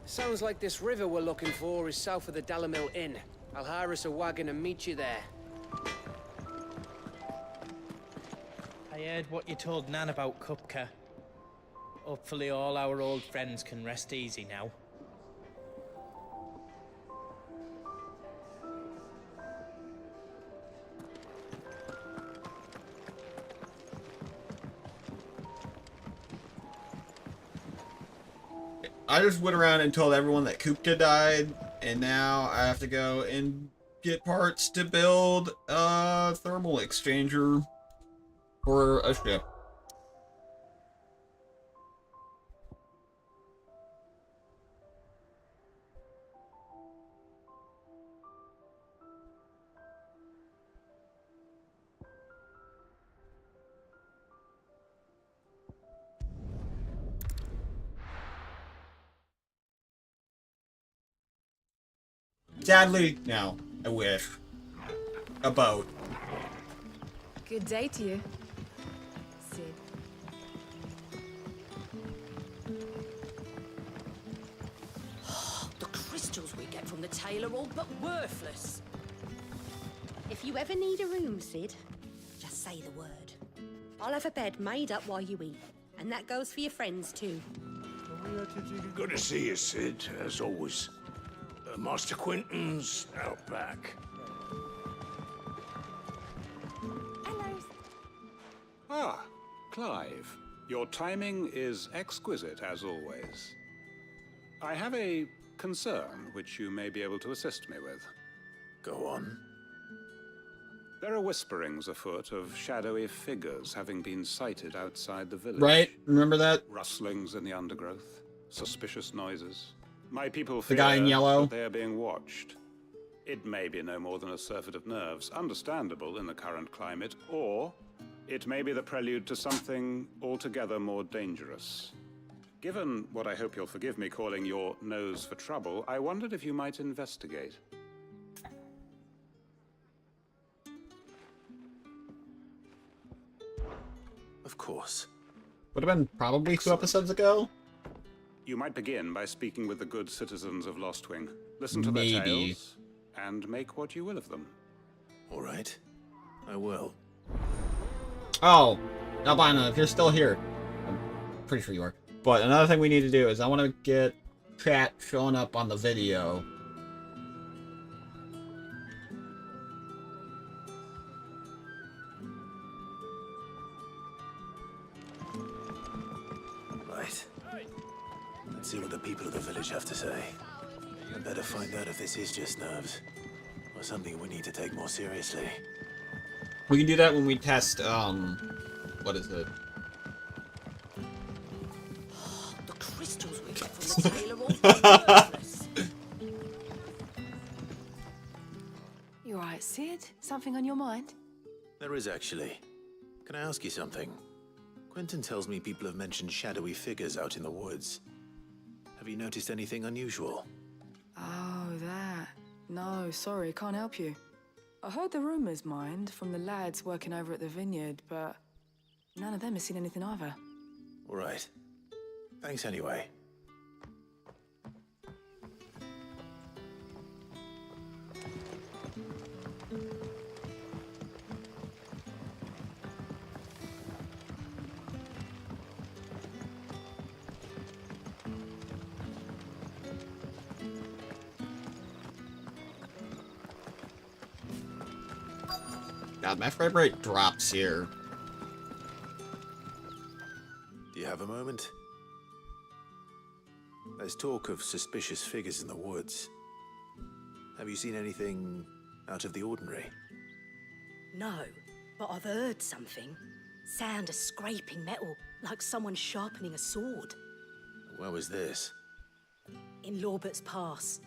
Sounds like this river we're looking for is south of the Dalamil Inn. I'll hire us a wagon and meet you there.
I heard what you told Nan about Kupka. Hopefully all our old friends can rest easy now.
I just went around and told everyone that Kupka died, and now I have to go and get parts to build a thermal exchanger for a ship. Sadly, no. I wish. A boat.
Good day to you, Sid.
The crystals we get from the tail are all but worthless.
If you ever need a room, Sid, just say the word. I'll have a bed made up while you eat. And that goes for your friends, too.
Good to see you, Sid, as always. Master Quentin's out back.
Ah, Clive. Your timing is exquisite, as always. I have a concern which you may be able to assist me with.
Go on.
There are whisperings afoot of shadowy figures having been sighted outside the village.
Right? Remember that?
Rustlings in the undergrowth, suspicious noises. My people
The
fear
guy in yellow?
that they are being watched. It may be no more than a surfeit of nerves, understandable in the current climate, or it may be the prelude to something altogether more dangerous. Given what I hope you'll forgive me calling your nose for trouble, I wondered if you might investigate.
Of course.
Would have been probably 2 episodes ago.
You might begin by speaking with the good citizens of Lostwing. Listen to their
Maybe.
tales, and make what you will of them.
All right. I will.
Oh, Albina, if you're still here. I'm pretty sure you are. But another thing we need to do is I want to get chat showing up on the video.
Right. Let's see what the people of the village have to say. I'd better find out if this is just nerves, or something we need to take more seriously.
We can do that when we test, what is it?
The crystals we get from the tail are all worthless.
You alright, Sid? Something on your mind?
There is actually. Can I ask you something? Quentin tells me people have mentioned shadowy figures out in the woods. Have you noticed anything unusual?
Oh, that. No, sorry, can't help you. I heard the rumours, mind, from the lads working over at the vineyard, but none of them has seen anything either.
All right. Thanks anyway.
God, my frame rate drops here.
Do you have a moment? There's talk of suspicious figures in the woods. Have you seen anything out of the ordinary?
No, but I've heard something. Sound of scraping metal, like someone sharpening a sword.
Where was this?
In Lorbert's Pass.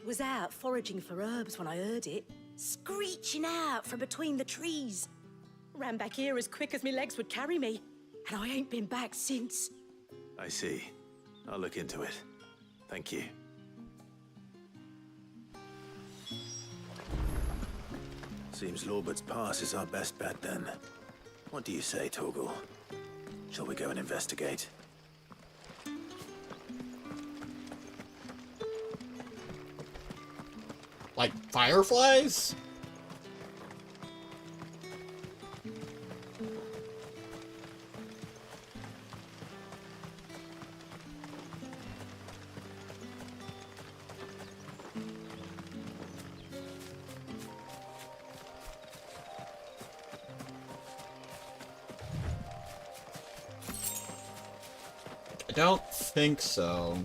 Was out foraging for herbs when I heard it, screeching out from between the trees. Ran back here as quick as my legs would carry me, and I ain't been back since.
I see. I'll look into it. Thank you. Seems Lorbert's Pass is our best bet then. What do you say, Torgal? Shall we go and investigate?
Like fireflies? I don't think so.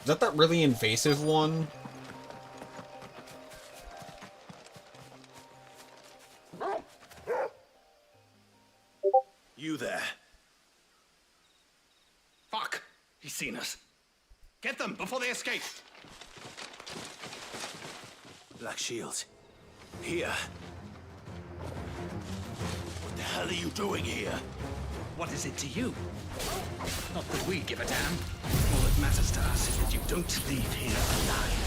Is that really invasive one?
You there.
Fuck! He's seen us. Get them before they escape.
Black Shields. Here. What the hell are you doing here?
What is it to you? Not that we give a damn. All that matters to us is that you don't leave here alive.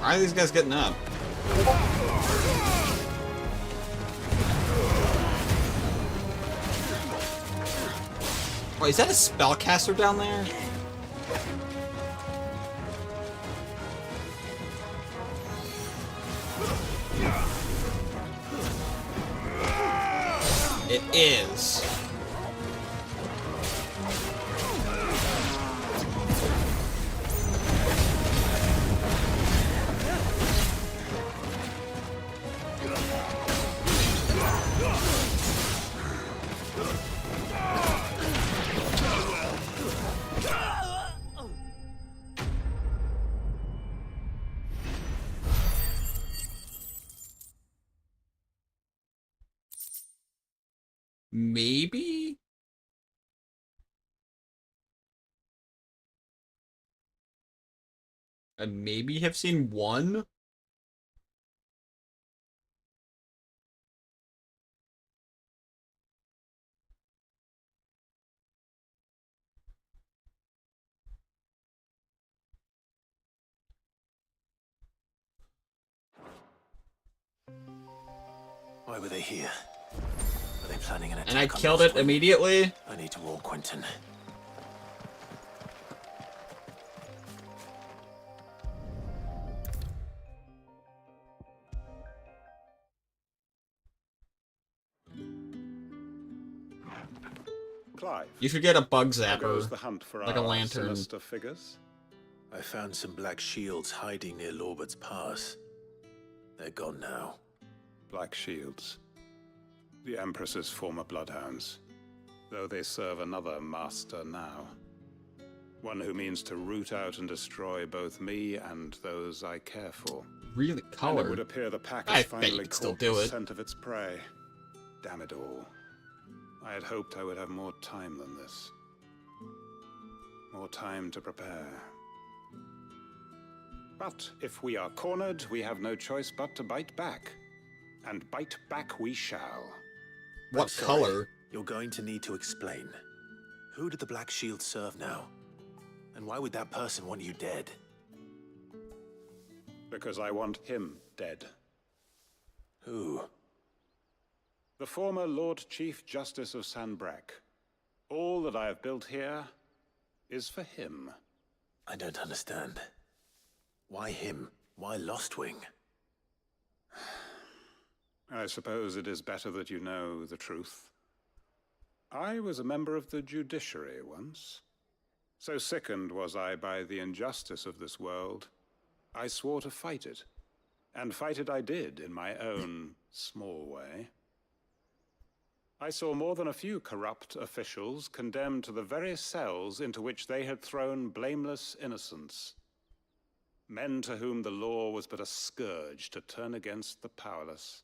Why are these guys getting up? Wait, is that a spellcaster down there? It is. Maybe? I maybe have seen one?
Why were they here? Are they planning an attack?
And I
on
killed
Lost
it
Wing?
immediately?
I need to warn Quentin.
Clive.
You should get a bug
How goes
zapper,
the hunt for
like a
our
lantern.
sinister figures?
I found some black shields hiding near Lorbert's Pass. They're gone now.
Black Shields. The Empress's former bloodhounds. Though they serve another master now. One who means to root out and destroy both me and those I care for.
Really
And it
colored.
would appear the pack
I
has
bet you
finally
could still
caught
do
the
it.
scent of its prey. Damn it all. I had hoped I would have more time than this. More time to prepare. But if we are cornered, we have no choice but to bite back. And bite back we shall.
What
I'm sorry.
color?
You're going to need to explain. Who did the Black Shield serve now? And why would that person want you dead?
Because I want him dead.
Who?
The former Lord Chief Justice of Sanbreque. All that I have built here is for him.
I don't understand. Why him? Why Lostwing?
I suppose it is better that you know the truth. I was a member of the judiciary once. So sickened was I by the injustice of this world, I swore to fight it. And fight it I did in my own small way. I saw more than a few corrupt officials condemned to the very cells into which they had thrown blameless innocents. Men to whom the law was but a scourge to turn against the powerless.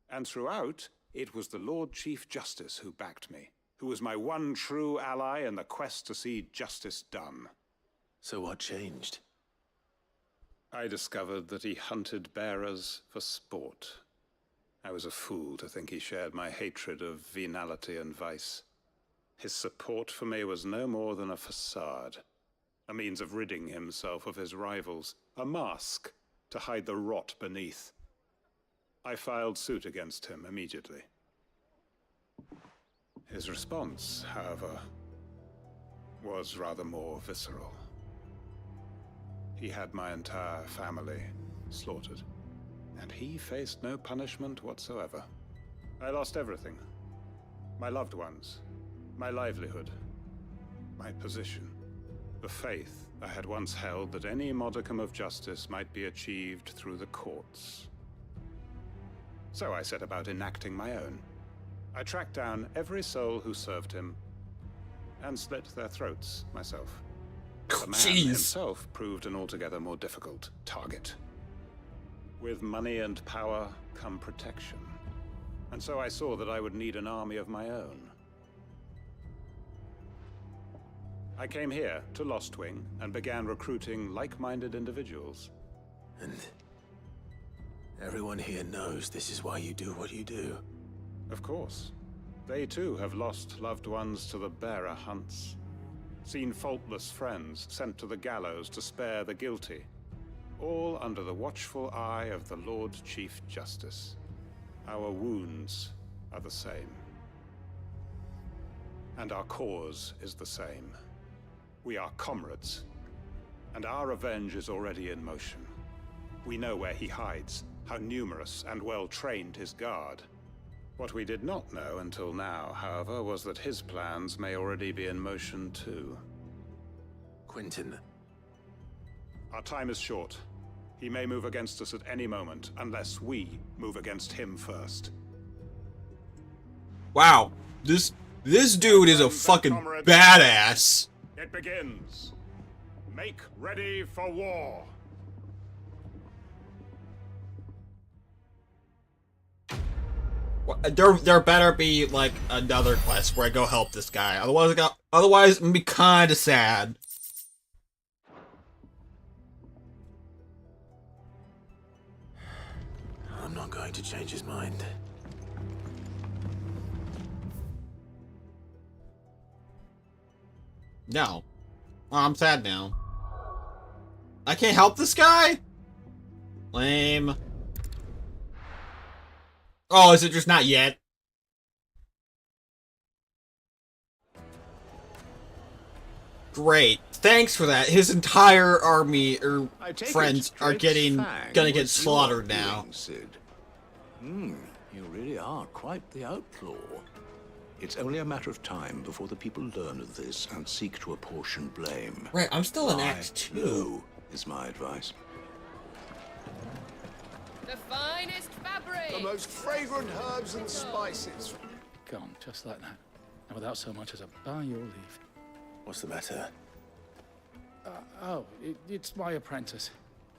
And throughout, it was the Lord Chief Justice who backed me, who was my one true ally in the quest to see justice done.
So what changed?
I discovered that he hunted bearers for sport. I was a fool to think he shared my hatred of venality and vice. His support for me was no more than a facade, a means of ridding himself of his rivals, a mask to hide the rot beneath. I filed suit against him immediately. His response, however, was rather more visceral. He had my entire family slaughtered, and he faced no punishment whatsoever. I lost everything. My loved ones, my livelihood, my position, the faith I had once held that any modicum of justice might be achieved through the courts. So I set about enacting my own. I tracked down every soul who served him, and slit their throats myself. The man himself proved an altogether more difficult target. With money and power come protection. And so I saw that I would need an army of my own. I came here to Lostwing and began recruiting like-minded individuals.
And everyone here knows this is why you do what you do.
Of course. They too have lost loved ones to the bearer hunts. Seen faultless friends sent to the gallows to spare the guilty. all under the watchful eye of the Lord Chief Justice. Our wounds are the same. And our cause is the same. We are comrades, and our revenge is already in motion. We know where he hides, how numerous and well-trained his guard. What we did not know until now, however, was that his plans may already be in motion too.
Quentin.
Our time is short. He may move against us at any moment, unless we move against him first.
Wow, this dude is a fucking badass.
It begins. Make ready for war.
There better be like another quest where I go help this guy. Otherwise, I'm gonna be kind of sad.
I'm not going to change his mind.
No. Well, I'm sad now. I can't help this guy? Lame. Oh, is it just not yet? Great. Thanks for that. His entire army or friends are gonna get slaughtered now.
Cid. You really are quite the outlaw. It's only a matter of time before the people learn of this and seek to apportion blame.
Right, I'm still in Act 2.
No, is my advice.
The finest fabric!
The most fragrant herbs and spices.
Gone, just like that. And without so much as a by your leave.
What's the matter?
It's my apprentice.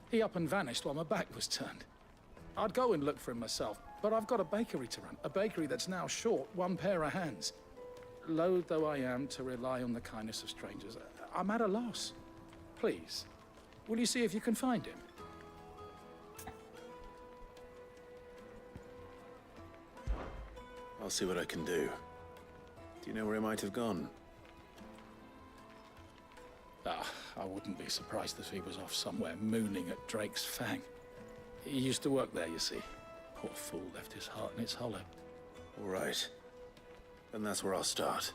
He up and vanished while my back was turned. I'd go and look for him myself, but I've got a bakery to run. A bakery that's now short one pair of hands. Loath though I am to rely on the kindness of strangers, I'm at a loss. Please, will you see if you can find him?
I'll see what I can do. Do you know where he might have gone?
I wouldn't be surprised if he was off somewhere mooning at Drake's Fang. He used to work there, you see. Poor fool left his heart in its hollow.
All right. Then that's where I'll start.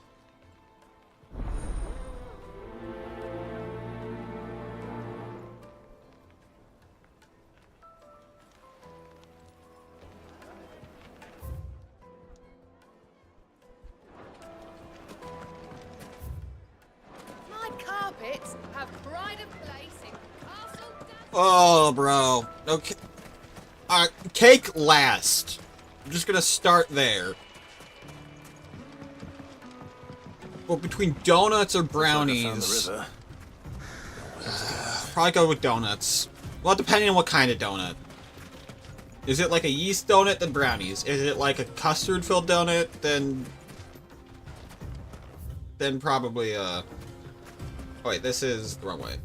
My carpets have pride of place in Castle
Oh, bro. Okay. Cake last. I'm just gonna start there. Well, between donuts or brownies. Probably go with donuts. Well, depending on what kind of donut. Is it like a yeast donut, then brownies. Is it like a custard-filled donut, then probably, oh wait, this is the wrong way.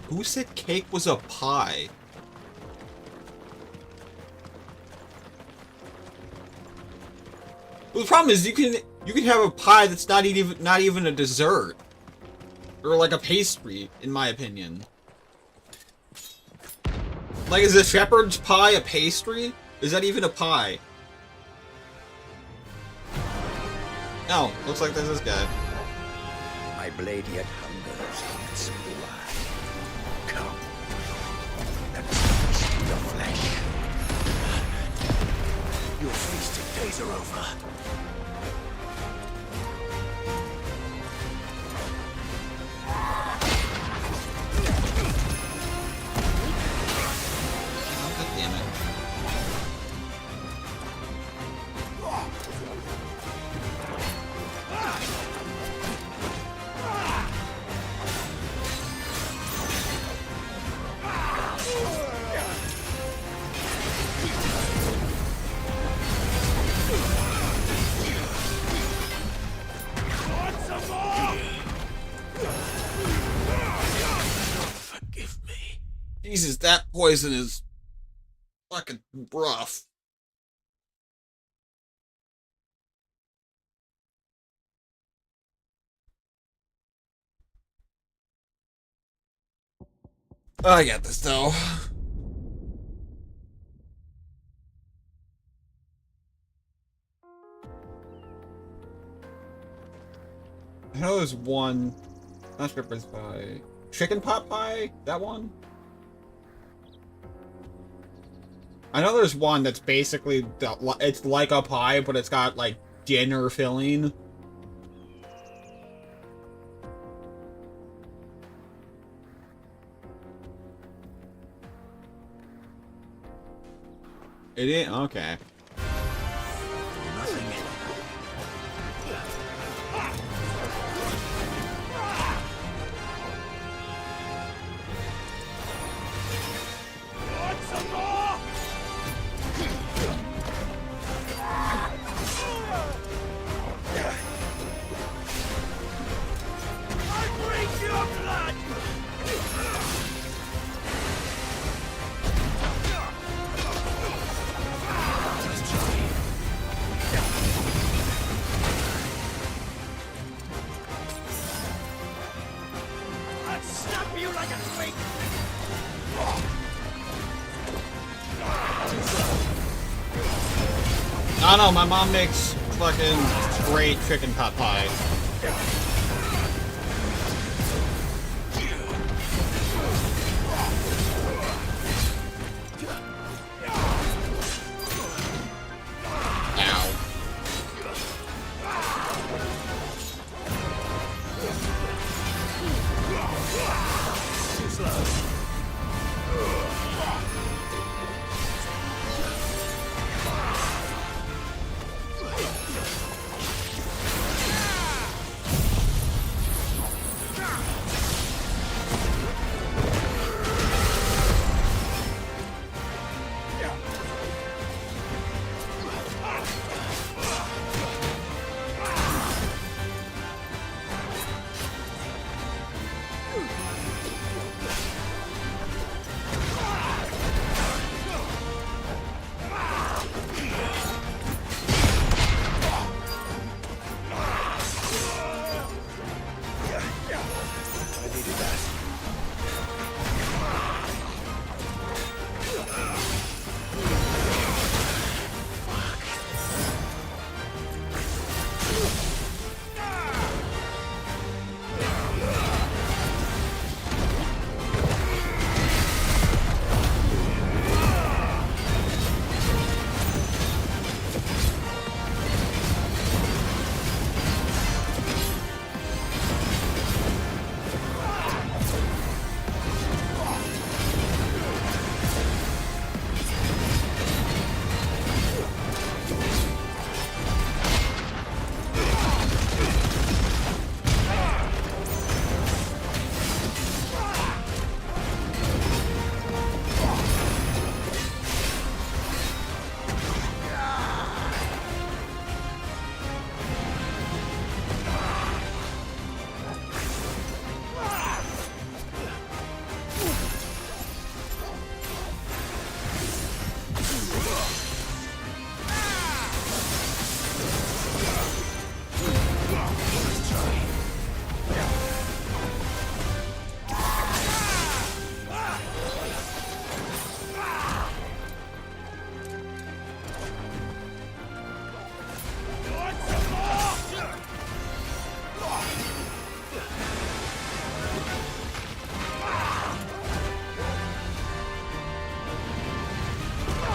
Who said cake was a pie? Well, the problem is you can have a pie that's not even a dessert, or like a pastry, in my opinion. Like, is a shepherd's pie a pastry? Is that even a pie? Oh, looks like there's this guy.
My blade yet hungers in its blood. Come, let's see your flesh. Your feasting days are over.
Damn it. Jesus, that poison is fucking rough. I got this though. I know there's one. Not sure if it's by chicken pot pie. That one. I know there's one that's basically it's like a pie, but it's got like dinner filling. It is okay. I don't know, my mom makes fucking great chicken pot pie.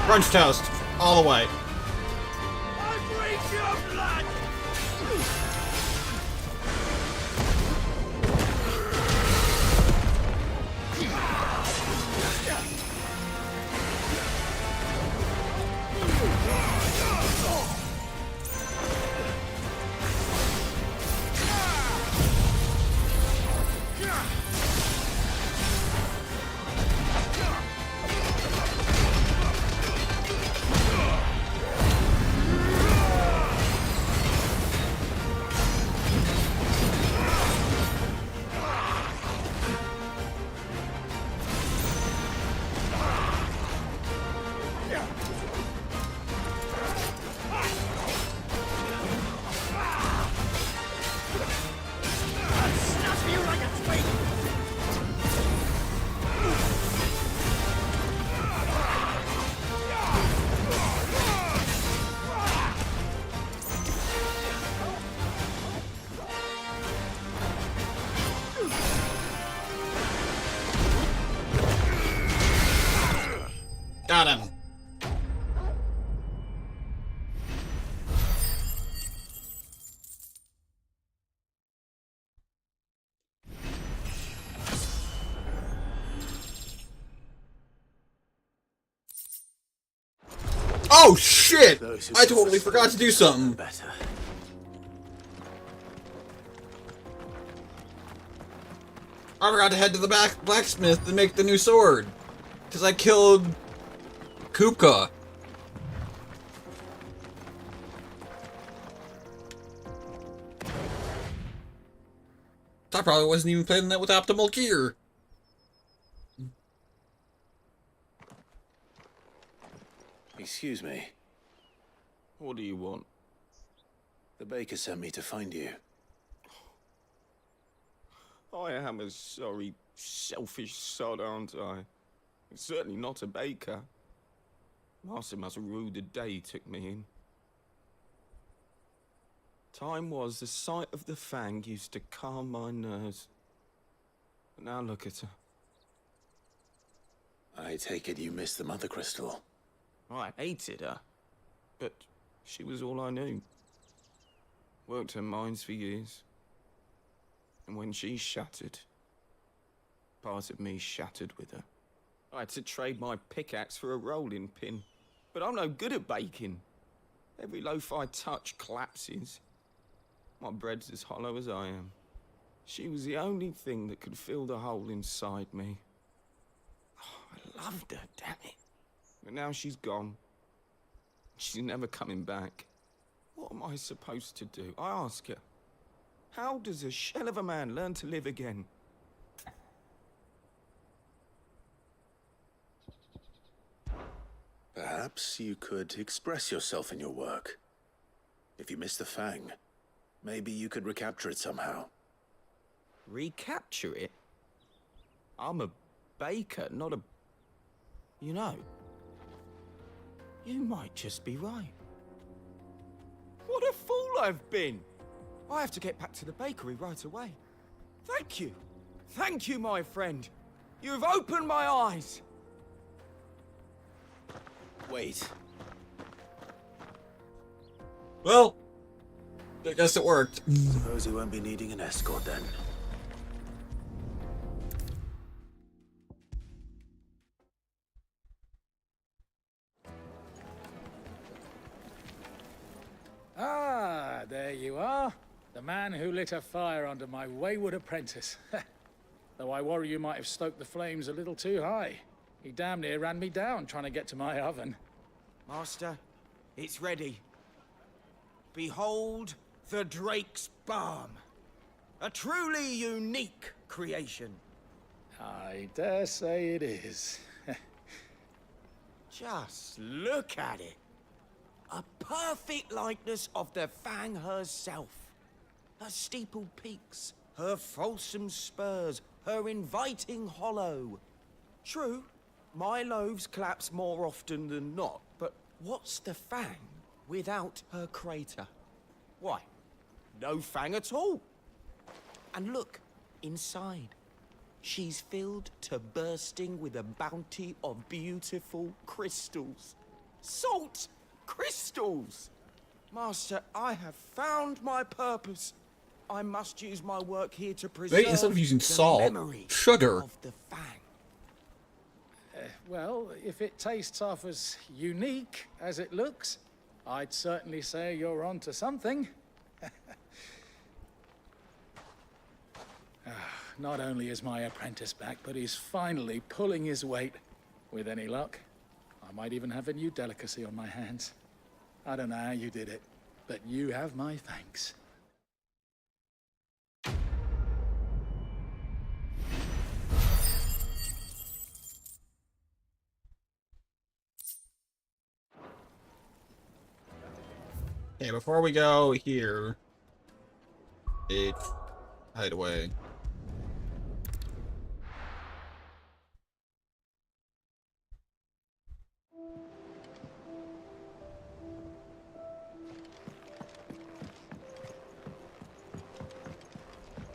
French toast, all the way. Got him. Oh shit! I totally forgot to do something. I forgot to head to the blacksmith to make the new sword. Because I killed Kupka. I probably wasn't even playing that with optimal gear.
Excuse me.
What do you want?
The baker sent me to find you.
I am a sorry, selfish sod, aren't I? Certainly not a baker. Master must have ruled the day he took me in. Time was the sight of the Fang used to calm my nerves. But now look at her.
I take it you missed the Mother Crystal.
I hated her, but she was all I knew. Worked her mines for years. And when she shattered, part of me shattered with her. I had to trade my pickaxe for a rolling pin, but I'm no good at baking. Every loaf I touch collapses. My bread's as hollow as I am. She was the only thing that could fill the hole inside me. Oh, I loved her, damn it. But now she's gone. She's never coming back. What am I supposed to do? I ask her. How does a shell of a man learn to live again?
Perhaps you could express yourself in your work. If you miss the Fang, maybe you could recapture it somehow.
Recapture it? I'm a baker, not a... You know, you might just be right. What a fool I've been! I have to get back to the bakery right away. Thank you. Thank you, my friend. You've opened my eyes.
Wait.
Well, I guess it worked.
Suppose he won't be needing an escort then.
Ah, there you are. The man who lit a fire under my wayward apprentice. Though I worry you might have stoked the flames a little too high. He damn near ran me down trying to get to my oven.
Master, it's ready. Behold the Drake's Balm. A truly unique creation.
I dare say it is.
Just look at it. A perfect likeness of the Fang herself. Her steepled peaks, her fulsome spurs, her inviting hollow. True, my loaves collapse more often than not, but what's the Fang without her crater? Why, no Fang at all. And look, inside. She's filled to bursting with a bounty of beautiful crystals. Salt crystals! Master, I have found my purpose. I must use my work here to preserve
Wait, instead of using
the
salt,
memory
sugar.
of the Fang.
Well, if it tastes half as unique as it looks, I'd certainly say you're onto something. Not only is my apprentice back, but he's finally pulling his weight. With any luck, I might even have a new delicacy on my hands. I don't know how you did it, but you have my thanks.
Okay, before we go here, hide away.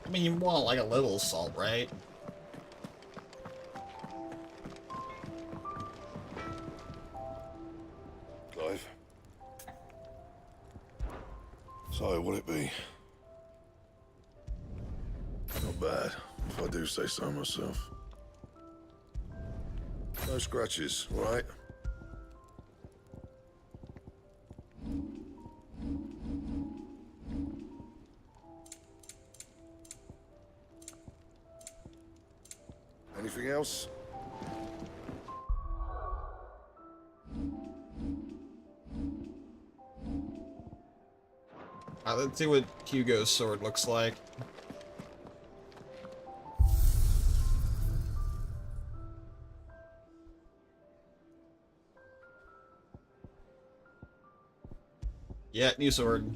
I mean, you want like a little salt, right?
So, what'll it be? Not bad, if I do say so myself. No scratches, right? Anything else?
Let's see what Hugo's sword looks like. Yeah, new sword.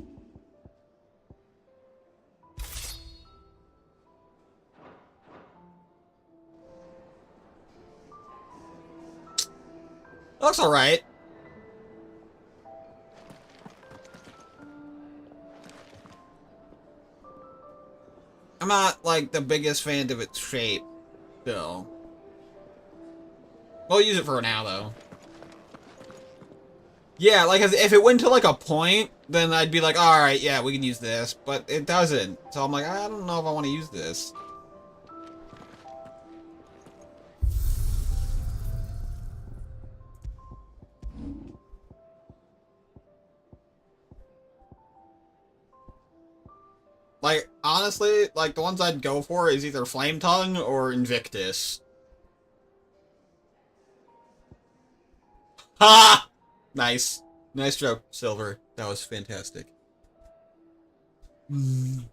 Looks alright. I'm not, like, the biggest fan of its shape, though. We'll use it for now, though. Yeah, like, if it went to, like, a point, then I'd be like, alright, yeah, we can use this. But it doesn't. So I'm like, I don't know if I want to use this. Like, honestly, like, the ones I'd go for is either Flame Tongue or Invictus. Ha! Nice. Nice joke, Silver. That was fantastic. No,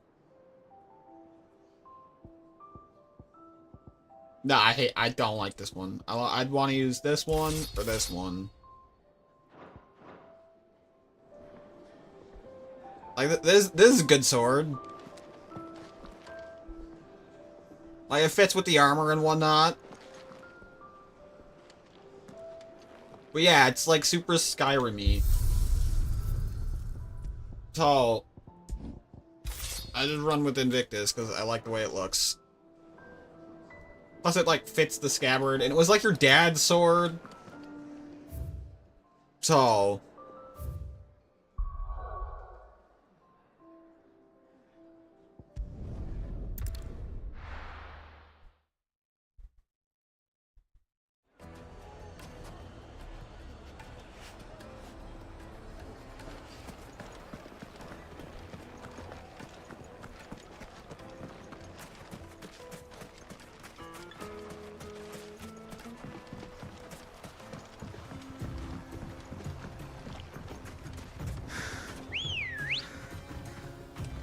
I don't like this one. I'd want to use this one or this one. Like, this is a good sword. Like, it fits with the armor and whatnot. But yeah, it's like super Skyrim-y. So, I just run with Invictus because I like the way it looks. Plus it like fits the scabbard, and it was like your dad's sword. So...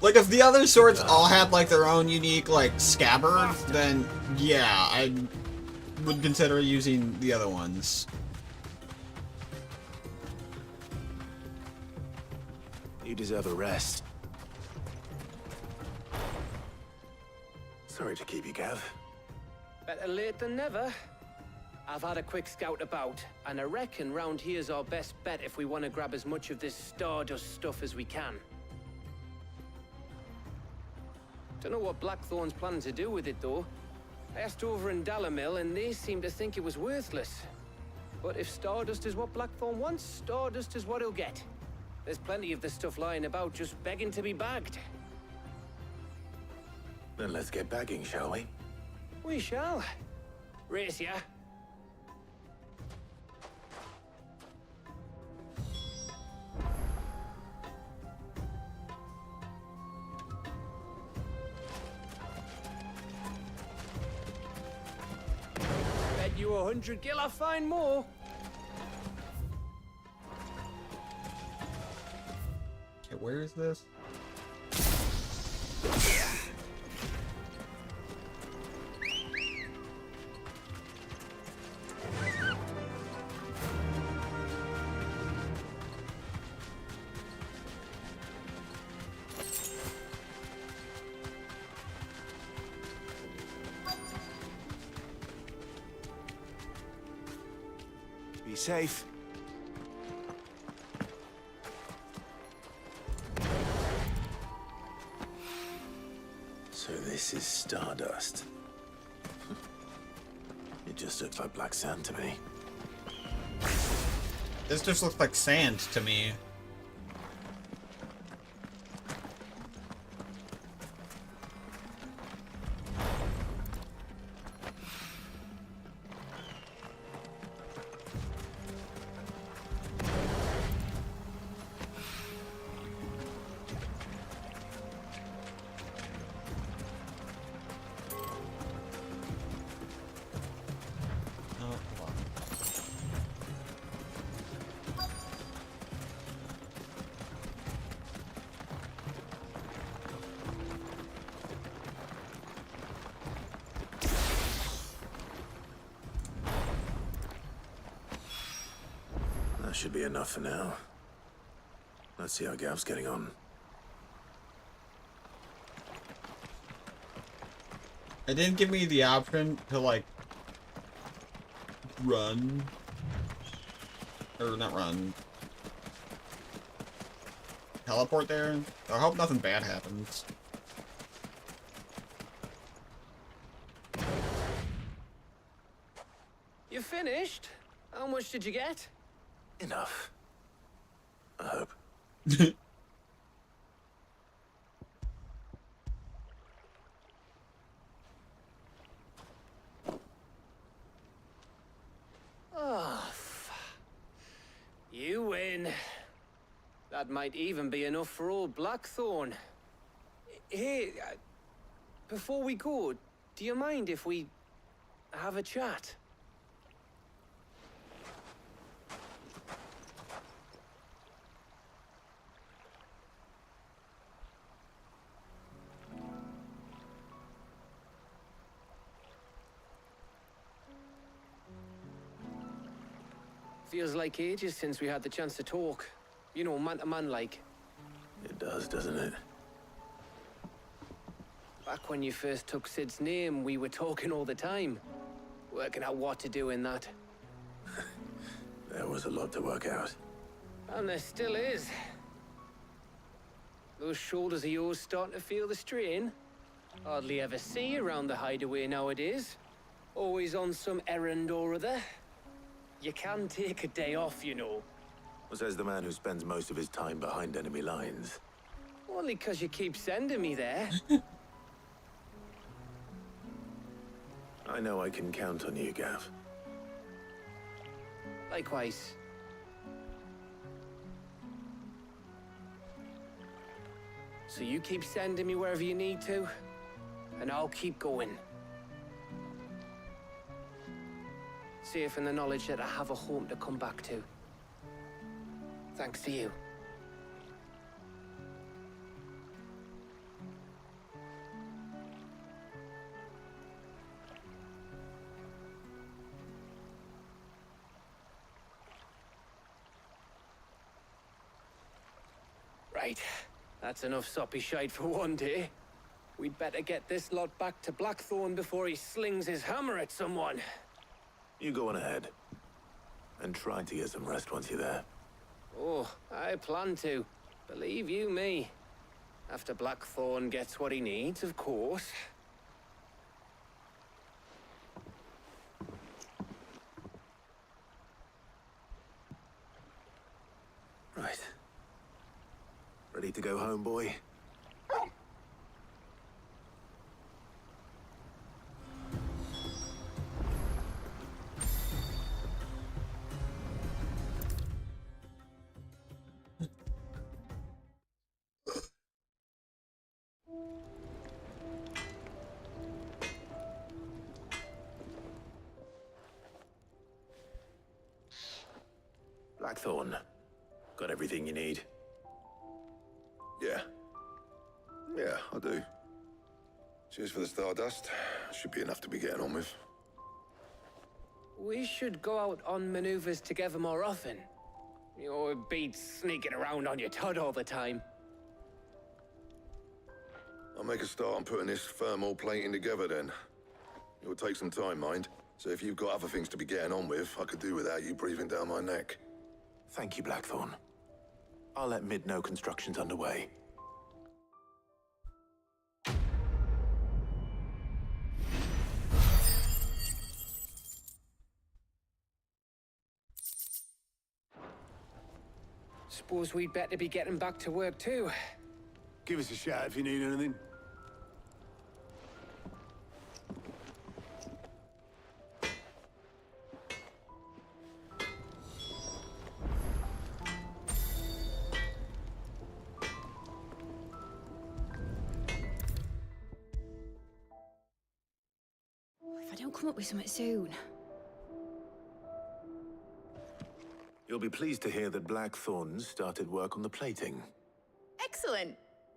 Like, if the other swords all had, like, their own unique, like, scabbard, then, yeah, I would consider using the other ones.
You deserve a rest. Sorry to keep you, Gav.
Better late than never. I've had a quick scout about, and I reckon round here's our best bet if we want to grab as much of this Stardust stuff as we can. Don't know what Blackthorn's planning to do with it, though. I asked over in Dalamil, and they seem to think it was worthless. But if Stardust is what Blackthorn wants, Stardust is what he'll get. There's plenty of this stuff lying about, just begging to be bagged.
Then let's get bagging, shall we?
We shall. Race ya. Bet you 100 gil I find more.
Okay, where is this?
Be safe.
So this is Stardust. It just looks like black sand to me.
This just looks like sand to me.
That should be enough for now. Let's see how Gav's getting on.
It didn't give me the option to, like, run. Or not run. Teleport there. I hope nothing bad happens.
You finished? How much did you get?
Enough. I hope.
Oh, you win. That might even be enough for old Blackthorn. Hey, before we go, do you mind if we have a chat? Feels like ages since we had the chance to talk. You know, man to man like.
It does, doesn't it?
Back when you first took Sid's name, we were talking all the time. Working out what to do in that.
There was a lot to work out.
And there still is. Those shoulders of yours starting to feel the strain. Hardly ever see you around the hideaway nowadays. Always on some errand or other. You can take a day off, you know.
Says the man who spends most of his time behind enemy lines.
Only 'cause you keep sending me there.
I know I can count on you, Gav.
Likewise. So you keep sending me wherever you need to, and I'll keep going. Safe in the knowledge that I have a home to come back to. Thanks to you. Right. That's enough soppy shite for one day. We'd better get this lot back to Blackthorn before he slings his hammer at someone.
You go on ahead. And try to get some rest once you're there.
Oh, I plan to. Believe you me. After Blackthorn gets what he needs, of course.
Right. Ready to go home, boy? Blackthorn, got everything you need?
Yeah. Yeah, I do. Cheers for the Stardust. Should be enough to be getting on with.
We should go out on maneuvers together more often. You know, it beats sneaking around on your Todd all the time.
I'll make a start on putting this thermal plating together then. It'll take some time, mind. So if you've got other things to be getting on with, I could do without you breathing down my neck.
Thank you, Blackthorn. I'll let Mid know construction's underway.
Suppose we'd better be getting back to work too.
Give us a shout if you need anything.
If I don't come up with something soon.
You'll be pleased to hear that Blackthorn started work on the plating.
Excellent.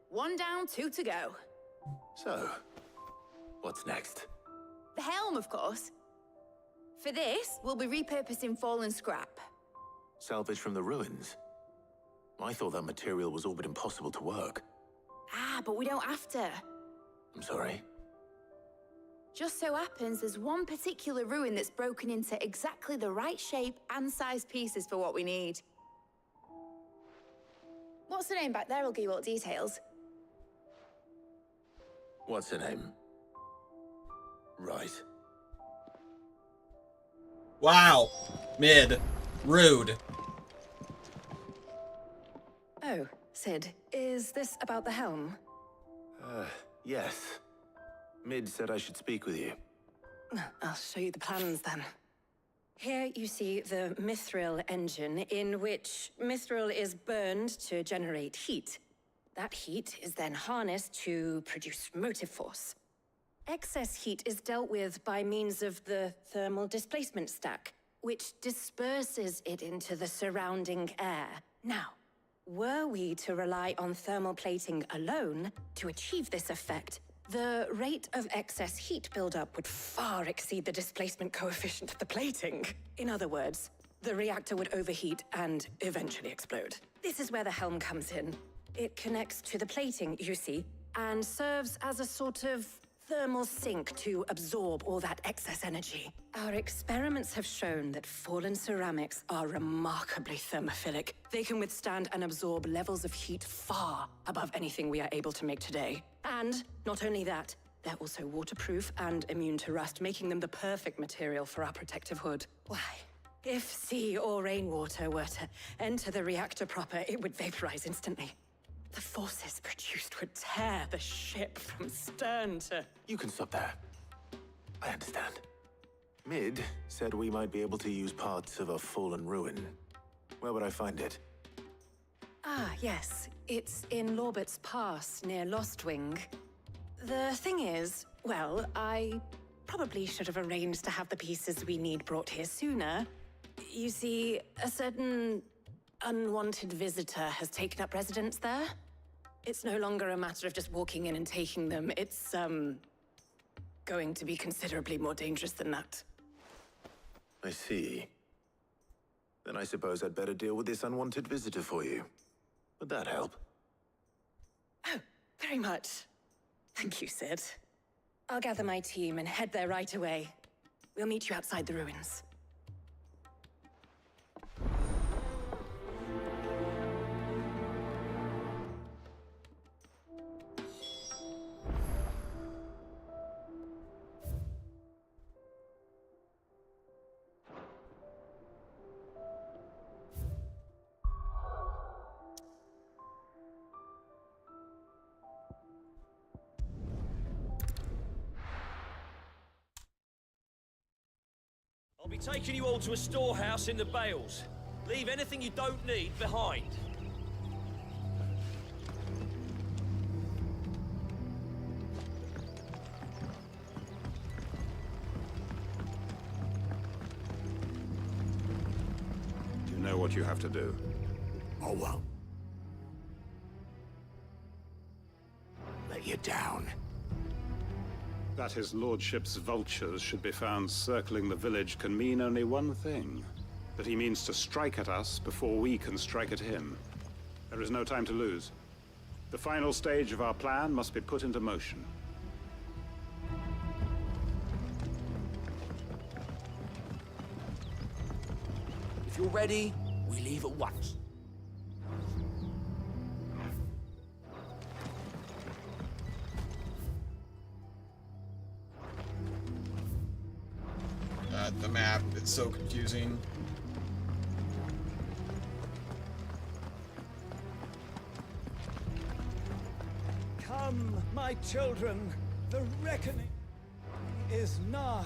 1 down, 2 to go.
So, what's next?
The helm, of course. For this, we'll be repurposing fallen scrap.
Salvage from the ruins? I thought that material was all but impossible to work.
Ah, but we don't have to.
I'm sorry.
Just so happens there's one particular ruin that's broken into exactly the right shape and size pieces for what we need. What's the name back there? I'll give you all the details.
What's her name? Right.
Wow. Mid. Rude.
Oh, Sid, is this about the helm?
Yes. Mid said I should speak with you.
I'll show you the plans then. Here you see the Mithril engine, in which Mithril is burned to generate heat. That heat is then harnessed to produce motive force. Excess heat is dealt with by means of the thermal displacement stack, which disperses it into the surrounding air. Now, were we to rely on thermal plating alone to achieve this effect, the rate of excess heat buildup would far exceed the displacement coefficient of the plating. In other words, the reactor would overheat and eventually explode. This is where the helm comes in. It connects to the plating, you see, and serves as a sort of thermal sink to absorb all that excess energy. Our experiments have shown that fallen ceramics are remarkably thermophilic. They can withstand and absorb levels of heat far above anything we are able to make today. And not only that, they're also waterproof and immune to rust, making them the perfect material for our protective hood. Why, if sea or rainwater were to enter the reactor proper, it would vaporize instantly. The forces produced would tear the ship from stern to...
You can stop there. I understand. Mid said we might be able to use parts of a fallen ruin. Where would I find it?
Ah, yes. It's in Lorbert's Pass, near Lostwing. The thing is, well, I probably should have arranged to have the pieces we need brought here sooner. You see, a certain unwanted visitor has taken up residence there. It's no longer a matter of just walking in and taking them. It's, going to be considerably more dangerous than that.
I see. Then I suppose I'd better deal with this unwanted visitor for you. Would that help?
Oh, very much. Thank you, Sid. I'll gather my team and head there right away. We'll meet you outside the ruins.
I'll be taking you all to a storehouse in the Bales. Leave anything you don't need behind.
You know what you have to do.
I won't. Let you down.
That his lordship's vultures should be found circling the village can mean only one thing. That he means to strike at us before we can strike at him. There is no time to lose. The final stage of our plan must be put into motion.
If you're ready, we leave at once.
The map, it's so confusing.
Come, my children, the reckoning is nigh.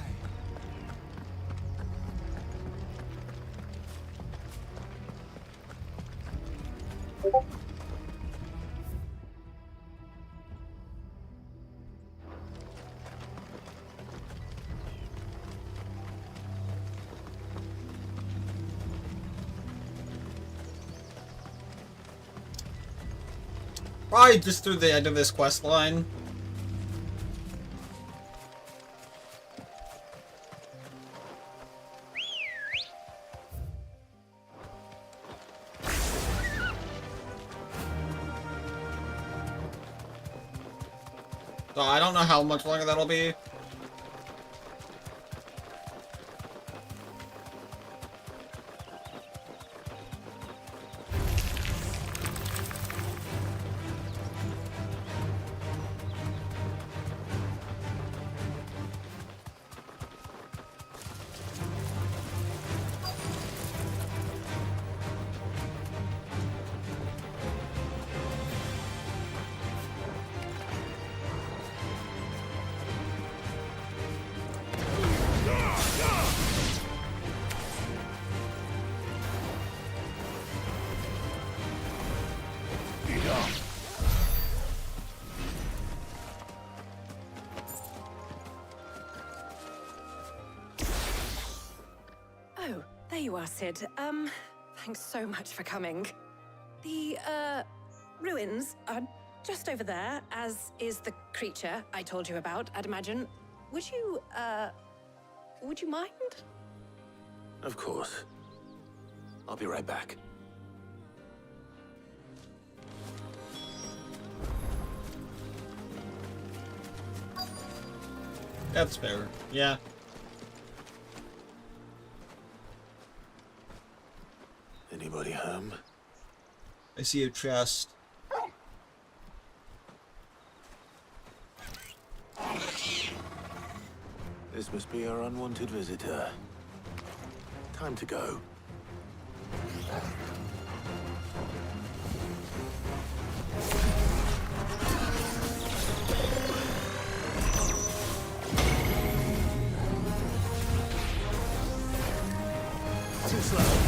Probably just through the end of this quest line. So I don't know how much longer that'll be.
Oh, there you are, Sid. Thanks so much for coming. The, ruins are just over there, as is the creature I told you about, I'd imagine. Would you mind?
Of course. I'll be right back.
That's fair. Yeah.
Anybody home?
I see a chest.
This must be our unwanted visitor. Time to go. Too slow.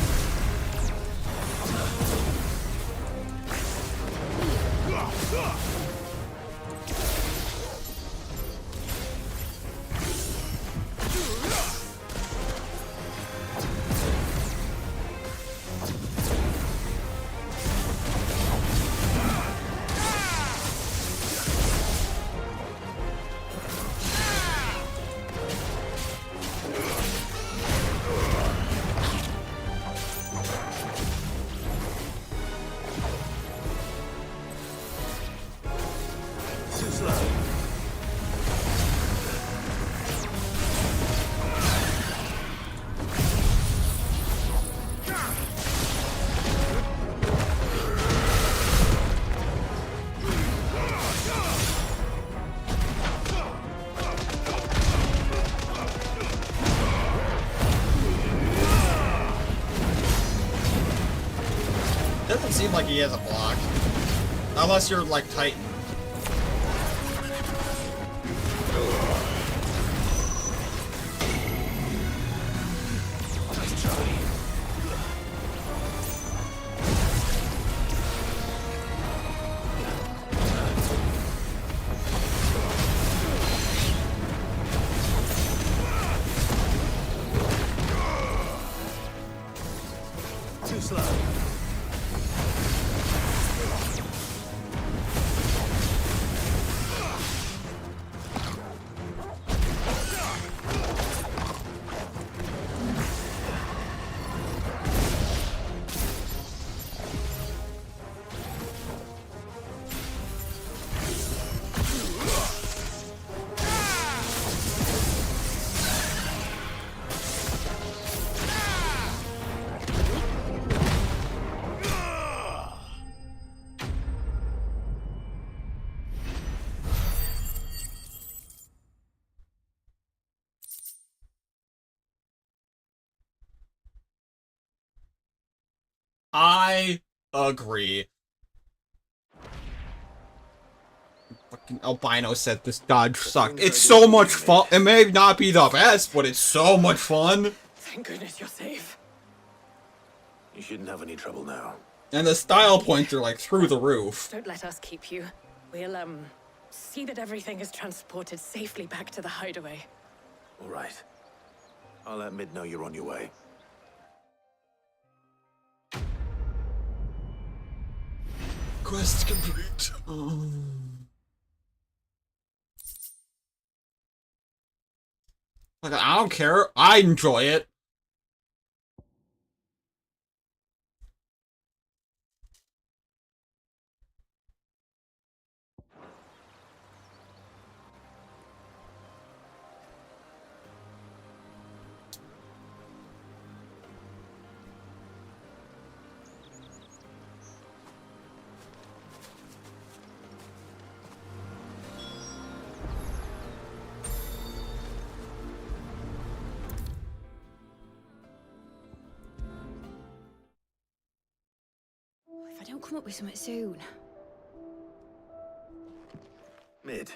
Doesn't seem like he has a block. Unless you're like Titan.
Nice try. Too slow.
I agree. Fucking albino said this dodge sucked. It's so much fun. It may not be the best, but it's so much fun.
Thank goodness you're safe.
You shouldn't have any trouble now.
And the style points are like through the roof.
Don't let us keep you. We'll, see that everything is transported safely back to the hideaway.
All right. I'll let Mid know you're on your way.
Quest complete. Like, I don't care. I enjoy it.
don't come up with something soon.
Mid.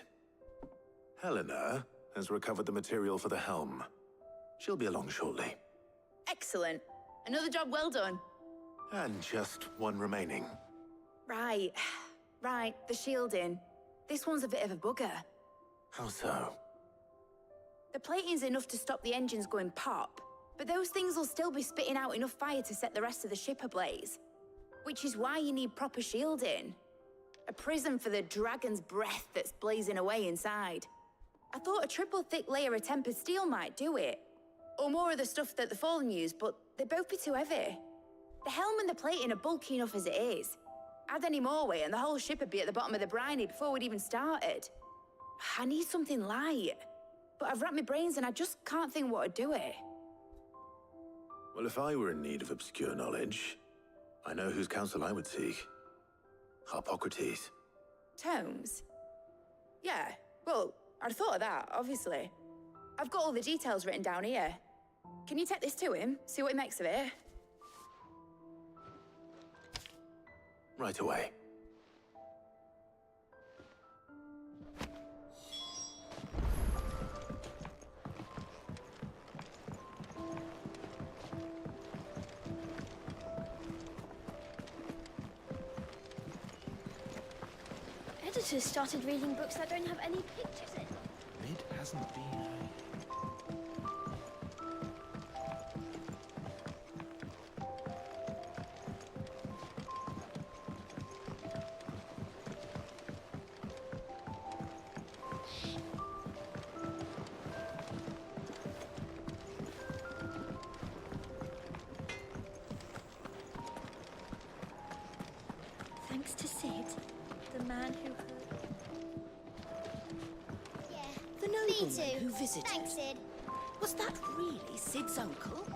Helena has recovered the material for the helm. She'll be along shortly.
Excellent. Another job well done.
And just one remaining.
Right. Right, the shielding. This one's a bit of a bugger.
How so?
The plating's enough to stop the engines going pop, but those things will still be spitting out enough fire to set the rest of the ship ablaze. Which is why you need proper shielding. A prison for the dragon's breath that's blazing away inside. I thought a triple thick layer of tempered steel might do it. Or more of the stuff that the Fallen use, but they'd both be too heavy. The helm and the plating are bulky enough as it is. Add any more weight and the whole ship would be at the bottom of the briny before we'd even started. I need something light. But I've racked my brains and I just can't think what to do it.
Well, if I were in need of obscure knowledge, I know whose counsel I would seek. Harpocrates.
Tomes? Yeah, well, I'd thought of that, obviously. I've got all the details written down here. Can you take this to him, see what he makes of it?
Right away.
Editors started reading books that don't have any pictures in.
Mid hasn't been
Thanks to Sid, the man who heard.
The nobleman
too.
who visited.
Thanks, Sid.
Was that really Sid's uncle?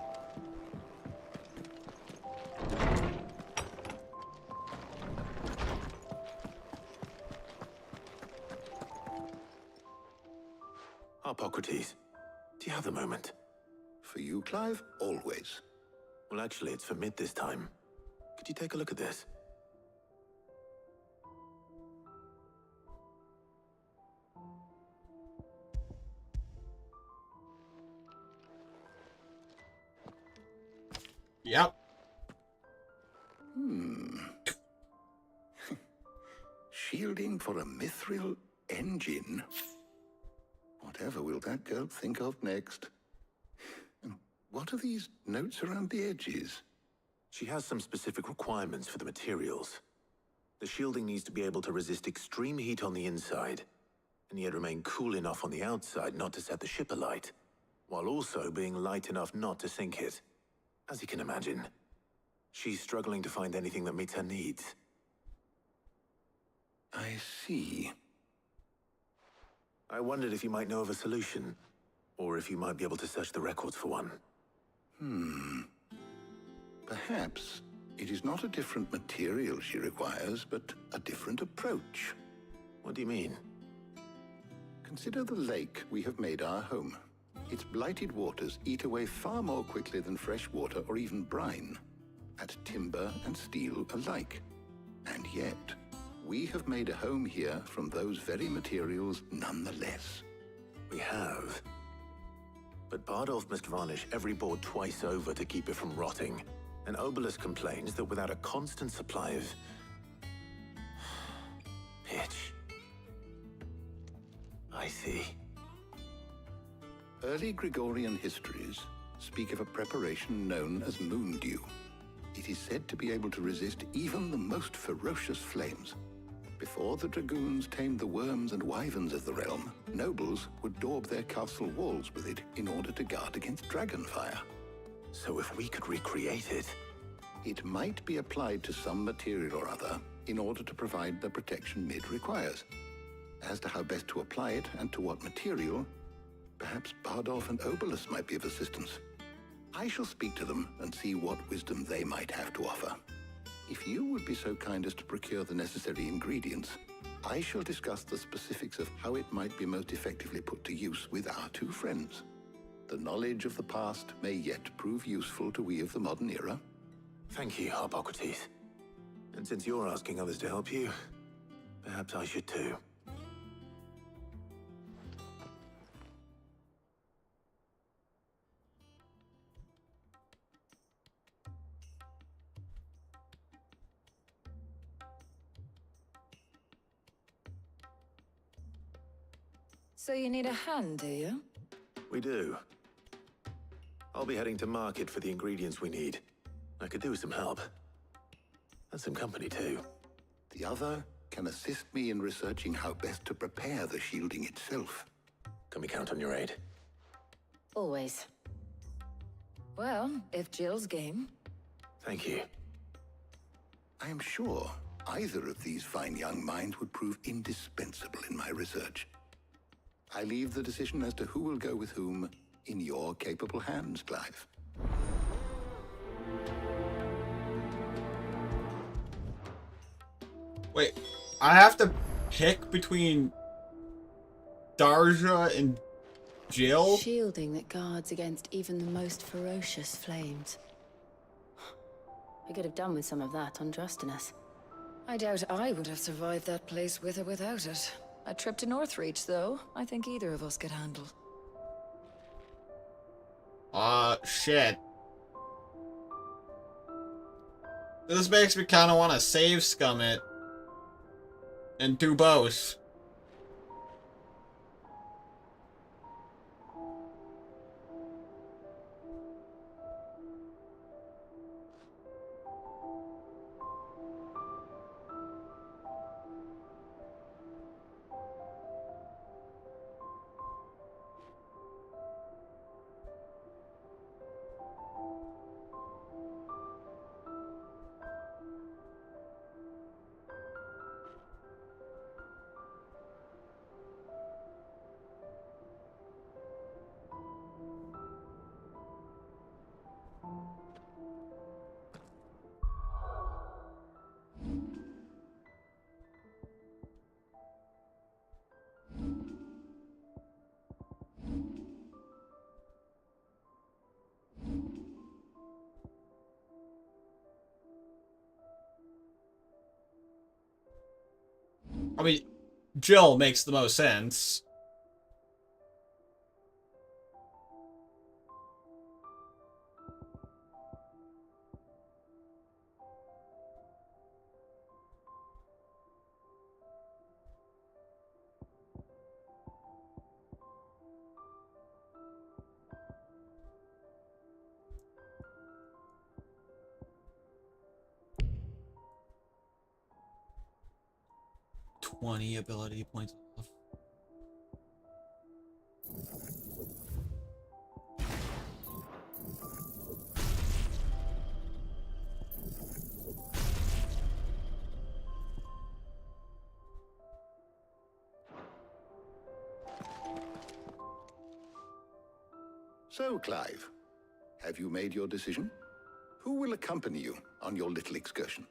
Harpocrates, do you have a moment?
For you, Clive, always.
Well, actually, it's for Mid this time. Could you take a look at this?
Yep.
Shielding for a mithril engine. Whatever will that girl think of next? And what are these notes around the edges?
She has some specific requirements for the materials. The shielding needs to be able to resist extreme heat on the inside, and yet remain cool enough on the outside not to set the ship alight, while also being light enough not to sink it. As you can imagine, she's struggling to find anything that meets her needs.
I see.
I wondered if you might know of a solution, or if you might be able to search the records for one.
Perhaps it is not a different material she requires, but a different approach.
What do you mean?
Consider the lake we have made our home. Its blighted waters eat away far more quickly than fresh water or even brine, at timber and steel alike. And yet, we have made a home here from those very materials nonetheless.
We have. But Bardolph must varnish every board twice over to keep it from rotting. And Obelus complains that without a constant supply of pitch. I see.
Early Gregorian histories speak of a preparation known as moondew. It is said to be able to resist even the most ferocious flames. Before the dragoons tamed the worms and wyverns of the realm, nobles would daub their castle walls with it in order to guard against dragon fire.
So if we could recreate it...
It might be applied to some material or other in order to provide the protection Mid requires. As to how best to apply it and to what material, perhaps Bardolph and Obelus might be of assistance. I shall speak to them and see what wisdom they might have to offer. If you would be so kind as to procure the necessary ingredients, I shall discuss the specifics of how it might be most effectively put to use with our two friends. The knowledge of the past may yet prove useful to we of the modern era.
Thank you, Harpocrates. And since you're asking others to help you, perhaps I should too.
So you need a hand, do you?
We do. I'll be heading to market for the ingredients we need. I could do with some help. And some company too.
The other can assist me in researching how best to prepare the shielding itself.
Can we count on your aid?
Always. Well, if Jill's game.
Thank you.
I am sure either of these fine young minds would prove indispensable in my research. I leave the decision as to who will go with whom in your capable hands, Clive.
Wait, I have to pick between Darja and Jill?
Shielding that guards against even the most ferocious flames. I could have done with some of that on Justinus.
I doubt I would have survived that place with or without it. A trip to Northreach, though, I think either of us could handle.
Shit. This makes me kind of want to save Scummit and do both. I mean, Jill makes the most sense. Twenty ability points off.
So, Clive, have you made your decision? Who will accompany you on your little excursion?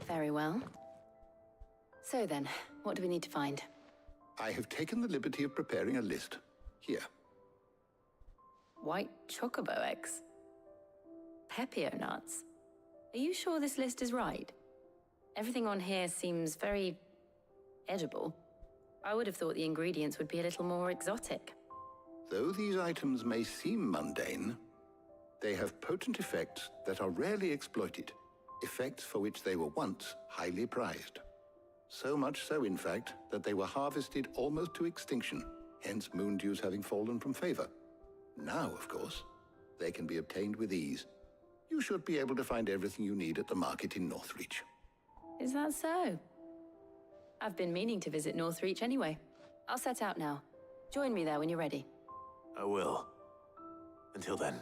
Very well. So then, what do we need to find?
I have taken the liberty of preparing a list. Here.
White chocobo eggs. Pepio nuts. Are you sure this list is right? Everything on here seems very edible. I would have thought the ingredients would be a little more exotic.
Though these items may seem mundane, they have potent effects that are rarely exploited. Effects for which they were once highly prized. So much so, in fact, that they were harvested almost to extinction, hence moon dews having fallen from favor. Now, of course, they can be obtained with ease. You should be able to find everything you need at the market in Northreach.
Is that so? I've been meaning to visit Northreach anyway. I'll set out now. Join me there when you're ready.
I will. Until then.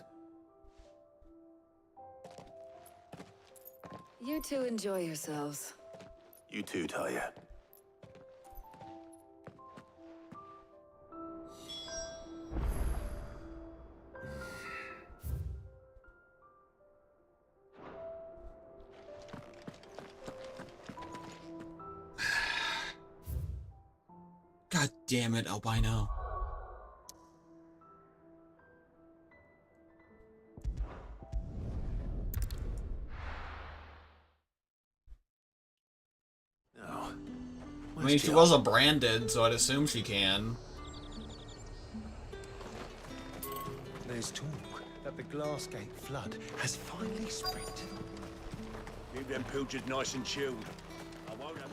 You two enjoy yourselves.
You too, Talia.
damn it, albino.
No.
I mean, she wasn't branded, so I'd assume she can.
There's talk that the Glassgate flood has finally spread to them.
Keep them pilchards nice and chilled. I won't have...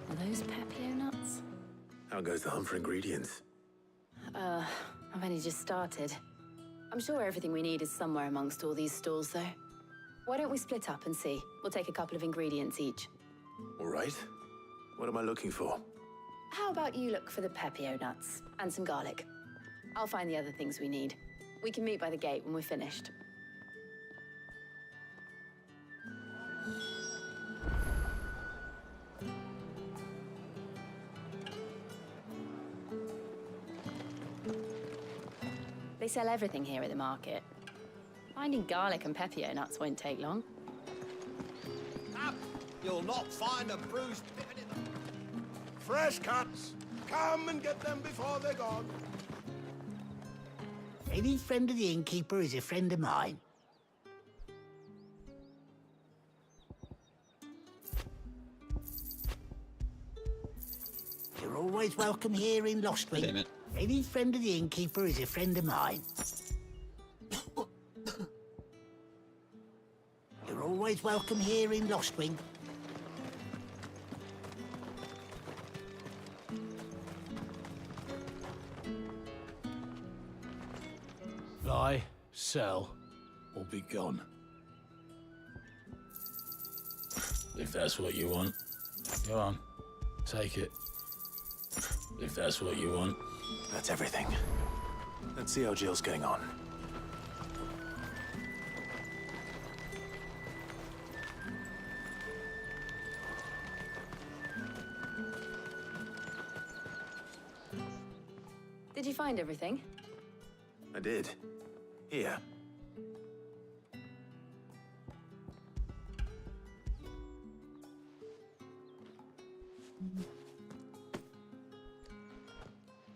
Are those Papio nuts?
How goes the hunt for ingredients?
I've only just started. I'm sure everything we need is somewhere amongst all these stalls, though. Why don't we split up and see? We'll take a couple of ingredients each.
All right. What am I looking for?
How about you look for the Papio nuts and some garlic? I'll find the other things we need. We can meet by the gate when we're finished. They sell everything here at the market. Finding garlic and Papio nuts won't take long.
Up! You'll not find a bruised bit in them. Fresh cuts! Come and get them before they're gone.
Any friend of the innkeeper is a friend of mine. You're always welcome here in Lostwing. Any friend of the innkeeper is a friend of mine. You're always welcome here in Lostwing.
Buy, sell, or be gone. If that's what you want, go on, take it. If that's what you want.
That's everything. Let's see how Jill's getting on.
Did you find everything?
I did. Here.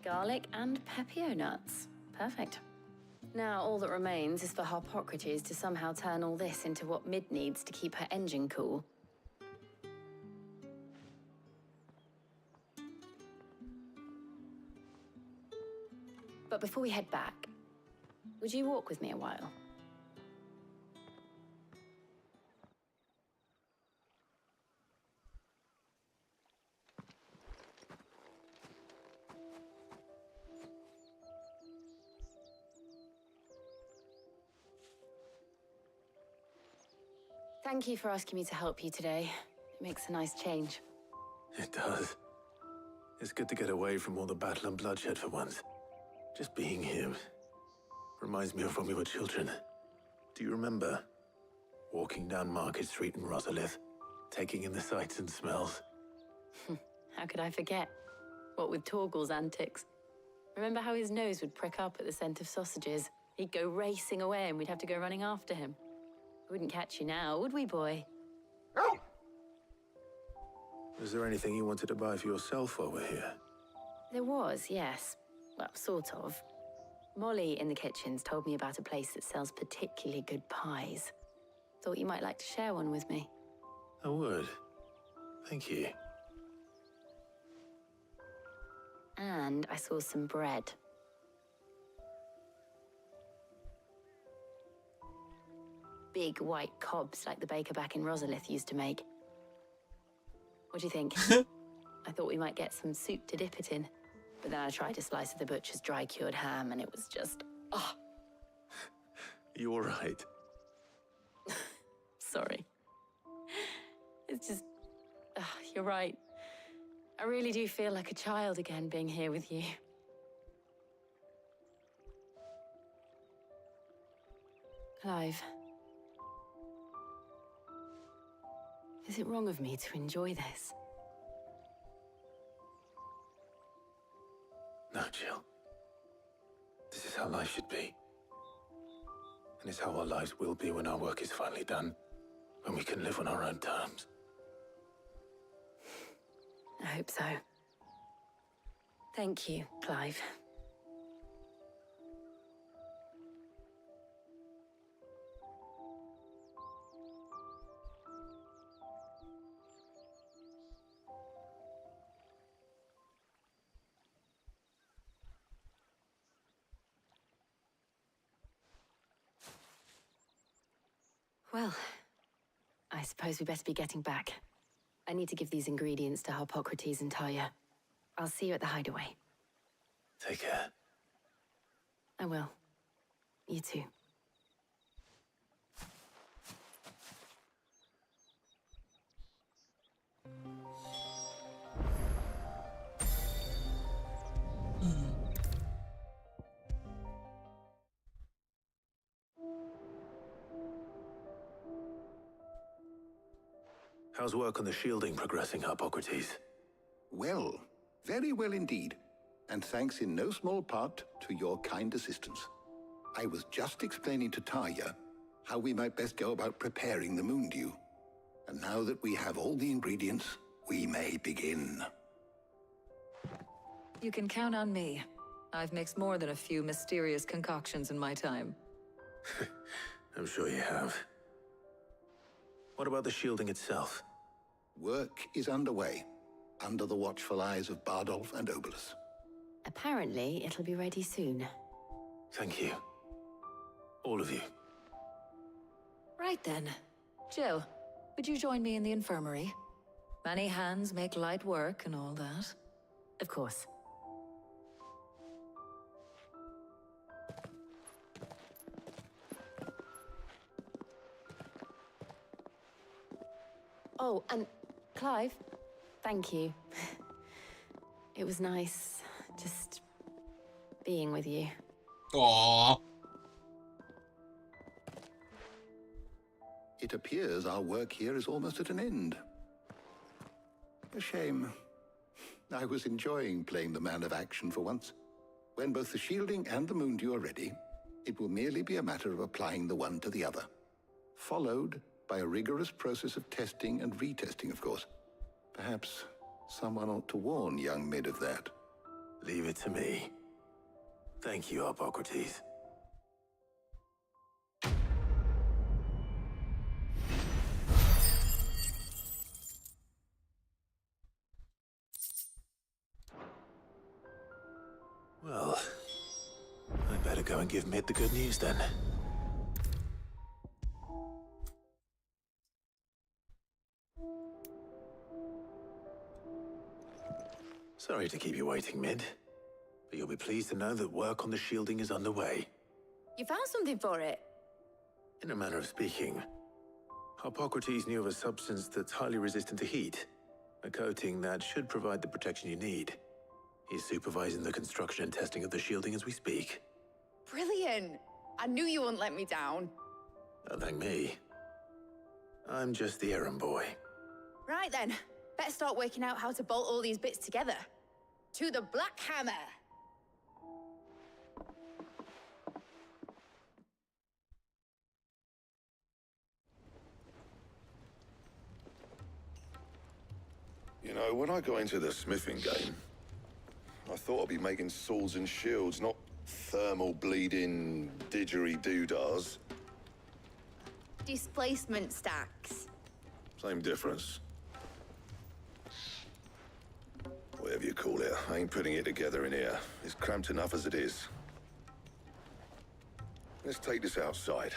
Garlic and Papio nuts. Perfect. Now all that remains is for Harpocrates to somehow turn all this into what Mid needs to keep her engine cool. But before we head back, would you walk with me a while? Thank you for asking me to help you today. It makes a nice change.
It does. It's good to get away from all the battle and bloodshed for once. Just being here reminds me of when we were children. Do you remember? Walking down Market Street in Rosalith, taking in the sights and smells.
How could I forget? What with Torgal's antics. Remember how his nose would prick up at the scent of sausages? He'd go racing away and we'd have to go running after him. We wouldn't catch you now, would we, boy?
Was there anything you wanted to buy for yourself while we're here?
There was, yes. Well, sort of. Molly in the kitchens told me about a place that sells particularly good pies. Thought you might like to share one with me.
I would. Thank you.
And I saw some bread. Big white cobs like the baker back in Rosalith used to make. What do you think? I thought we might get some soup to dip it in. But then I tried a slice of the butcher's dry-cured ham and it was just... oh.
You all right?
Sorry. It's just... you're right. I really do feel like a child again being here with you. Clive. Is it wrong of me to enjoy this?
No, Jill. This is how life should be. And it's how our lives will be when our work is finally done. When we can live on our own terms.
I hope so. Thank you, Clive. Well, I suppose we best be getting back. I need to give these ingredients to Harpocrates and Talia. I'll see you at the hideaway.
Take care.
I will. You too.
How's work on the shielding progressing, Harpocrates?
Well, very well indeed. And thanks in no small part to your kind assistance. I was just explaining to Talia how we might best go about preparing the moon dew. And now that we have all the ingredients, we may begin.
You can count on me. I've mixed more than a few mysterious concoctions in my time.
I'm sure you have. What about the shielding itself?
Work is underway, under the watchful eyes of Bardolph and Obolus.
Apparently, it'll be ready soon.
Thank you. All of you.
Right then. Jill, would you join me in the infirmary? Many hands make light work and all that.
Of course. Oh, and Clive, thank you. It was nice just being with you.
Aww.
It appears our work here is almost at an end. A shame. I was enjoying playing the man of action for once. When both the shielding and the moon dew are ready, it will merely be a matter of applying the one to the other. Followed by a rigorous process of testing and retesting, of course. Perhaps someone ought to warn young Mid of that.
Leave it to me. Thank you, Harpocrates. Well, I better go and give Mid the good news then. Sorry to keep you waiting, Mid, but you'll be pleased to know that work on the shielding is underway.
You found something for it?
In a manner of speaking, Harpocrates knew of a substance that's highly resistant to heat, a coating that should provide the protection you need. He's supervising the construction and testing of the shielding as we speak.
Brilliant! I knew you wouldn't let me down.
Don't thank me. I'm just the errand boy.
Right then, better start working out how to bolt all these bits together. To the Black Hammer!
You know, when I got into the smithing game, I thought I'd be making swords and shields, not thermal bleeding didgeridoo-dahs.
Displacement stacks.
Same difference. Whatever you call it, I ain't putting it together in here. It's cramped enough as it is. Let's take this outside.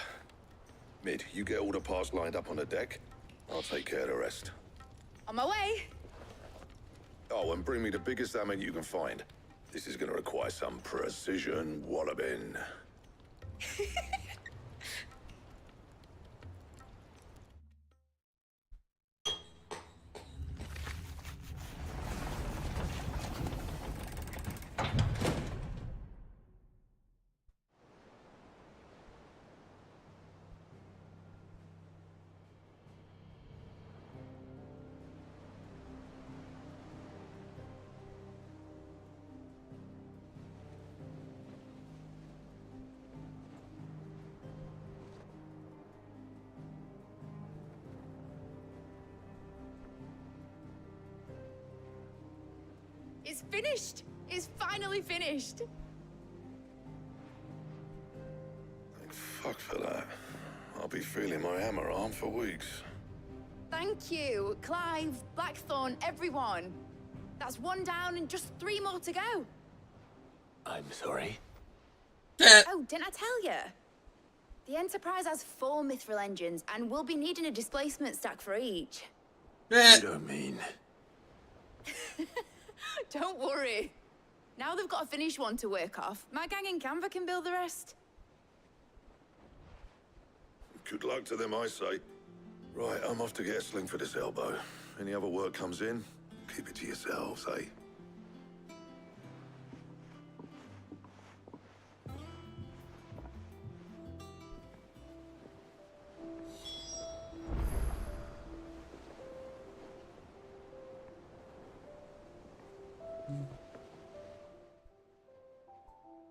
Mid, you get all the parts lined up on the deck. I'll take care of the rest.
On my way!
Oh, and bring me the biggest hammer you can find. This is gonna require some precision walloping.
It's finished! It's finally finished!
Thank fuck for that. I'll be feeling my hammer arm for weeks.
Thank you, Clive, Blackthorn, everyone. That's 1 down and just 3 more to go.
I'm sorry.
Oh, didn't I tell you? The Enterprise has 4 mithril engines, and we'll be needing a displacement stack for each.
You don't mean...
Don't worry. Now they've got a finished one to work off. My gang in Canva can build the rest.
Good luck to them, I say. Right, I'm off to get a sling for this elbow. Any other work comes in, keep it to yourselves, eh?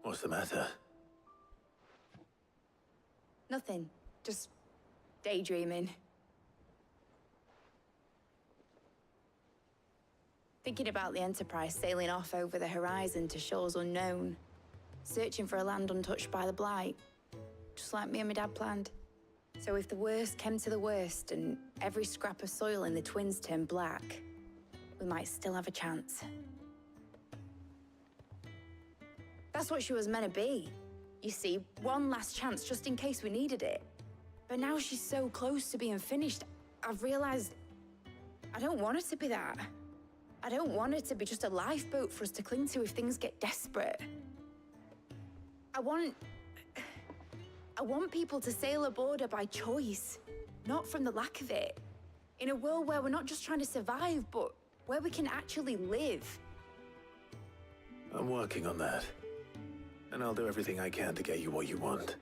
What's the matter?
Nothing. Just daydreaming. Thinking about the Enterprise sailing off over the horizon to shores unknown. Searching for a land untouched by the Blight. Just like me and my dad planned. So if the worst came to the worst and every scrap of soil in the Twins turned black, we might still have a chance. That's what she was meant to be. You see, one last chance just in case we needed it. But now she's so close to being finished, I've realized I don't want it to be that. I don't want it to be just a lifeboat for us to cling to if things get desperate. I want people to sail aboard her by choice, not from the lack of it. In a world where we're not just trying to survive, but where we can actually live.
I'm working on that. And I'll do everything I can to get you what you want.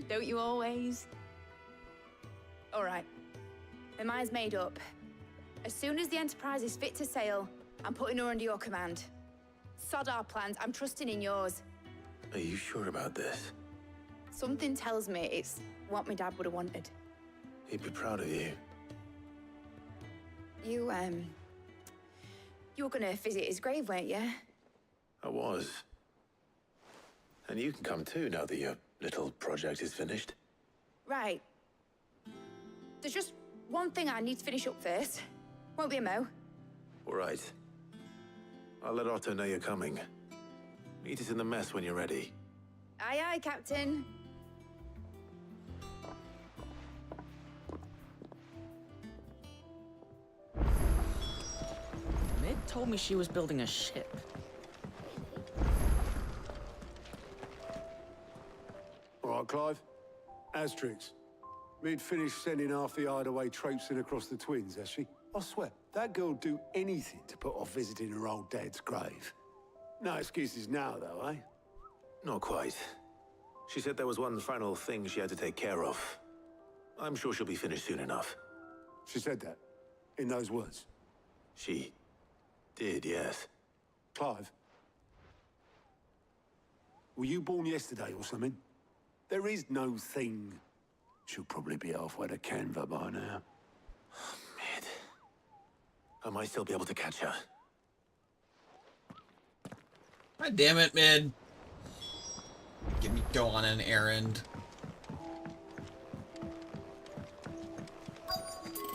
Don't you always? All right. My mind's made up. As soon as the Enterprise is fit to sail, I'm putting her under your command. Sod our plans, I'm trusting in yours.
Are you sure about this?
Something tells me it's what my dad would have wanted.
He'd be proud of you.
You were gonna visit his grave, weren't you?
I was. And you can come too now that your little project is finished.
Right. There's just one thing I need to finish up first. Won't be a mo.
All right. I'll let Otto know you're coming. Meet us in the mess when you're ready.
Aye, aye, Captain.
Mid told me she was building a ship.
All right, Clive. Asterix. Mid finished sending half the hideaway traipsing across the Twins, has she? I swear, that girl'd do anything to put off visiting her old dad's grave. No excuses now, though, eh?
Not quite. She said there was one final thing she had to take care of. I'm sure she'll be finished soon enough.
She said that? In those words?
She did, yes.
Clive? Were you born yesterday or something? There is no thing. She'll probably be halfway to Canva by now.
Mid. I might still be able to catch her.
God damn it, Mid. Get me go on an errand.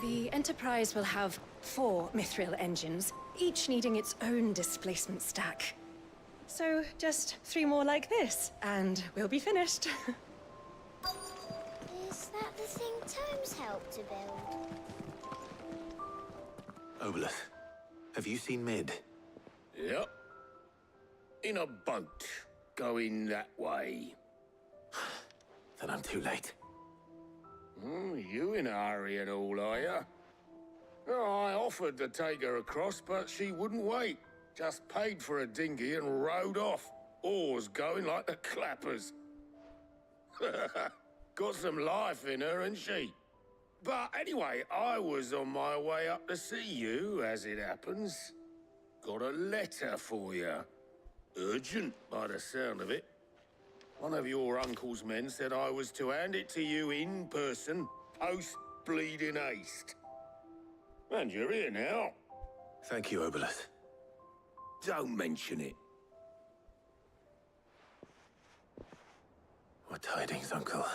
The Enterprise will have 4 mithril engines, each needing its own displacement stack. So just 3 more like this, and we'll be finished.
Is that the thing Tomes helped to build?
Obolus, have you seen Mid?
Yep. In a boat, going that way.
Then I'm too late.
You in a hurry and all, are ya? Oh, I offered to take her across, but she wouldn't wait. Just paid for a dinghy and rowed off. Oars going like the clappers. Got some life in her, ain't she? But anyway, I was on my way up to see you, as it happens. Got a letter for you. Urgent, by the sound of it. One of your uncle's men said I was to hand it to you in person, post-bleeding haste. And you're here now.
Thank you, Obolus.
Don't mention it.
What tidings, Uncle?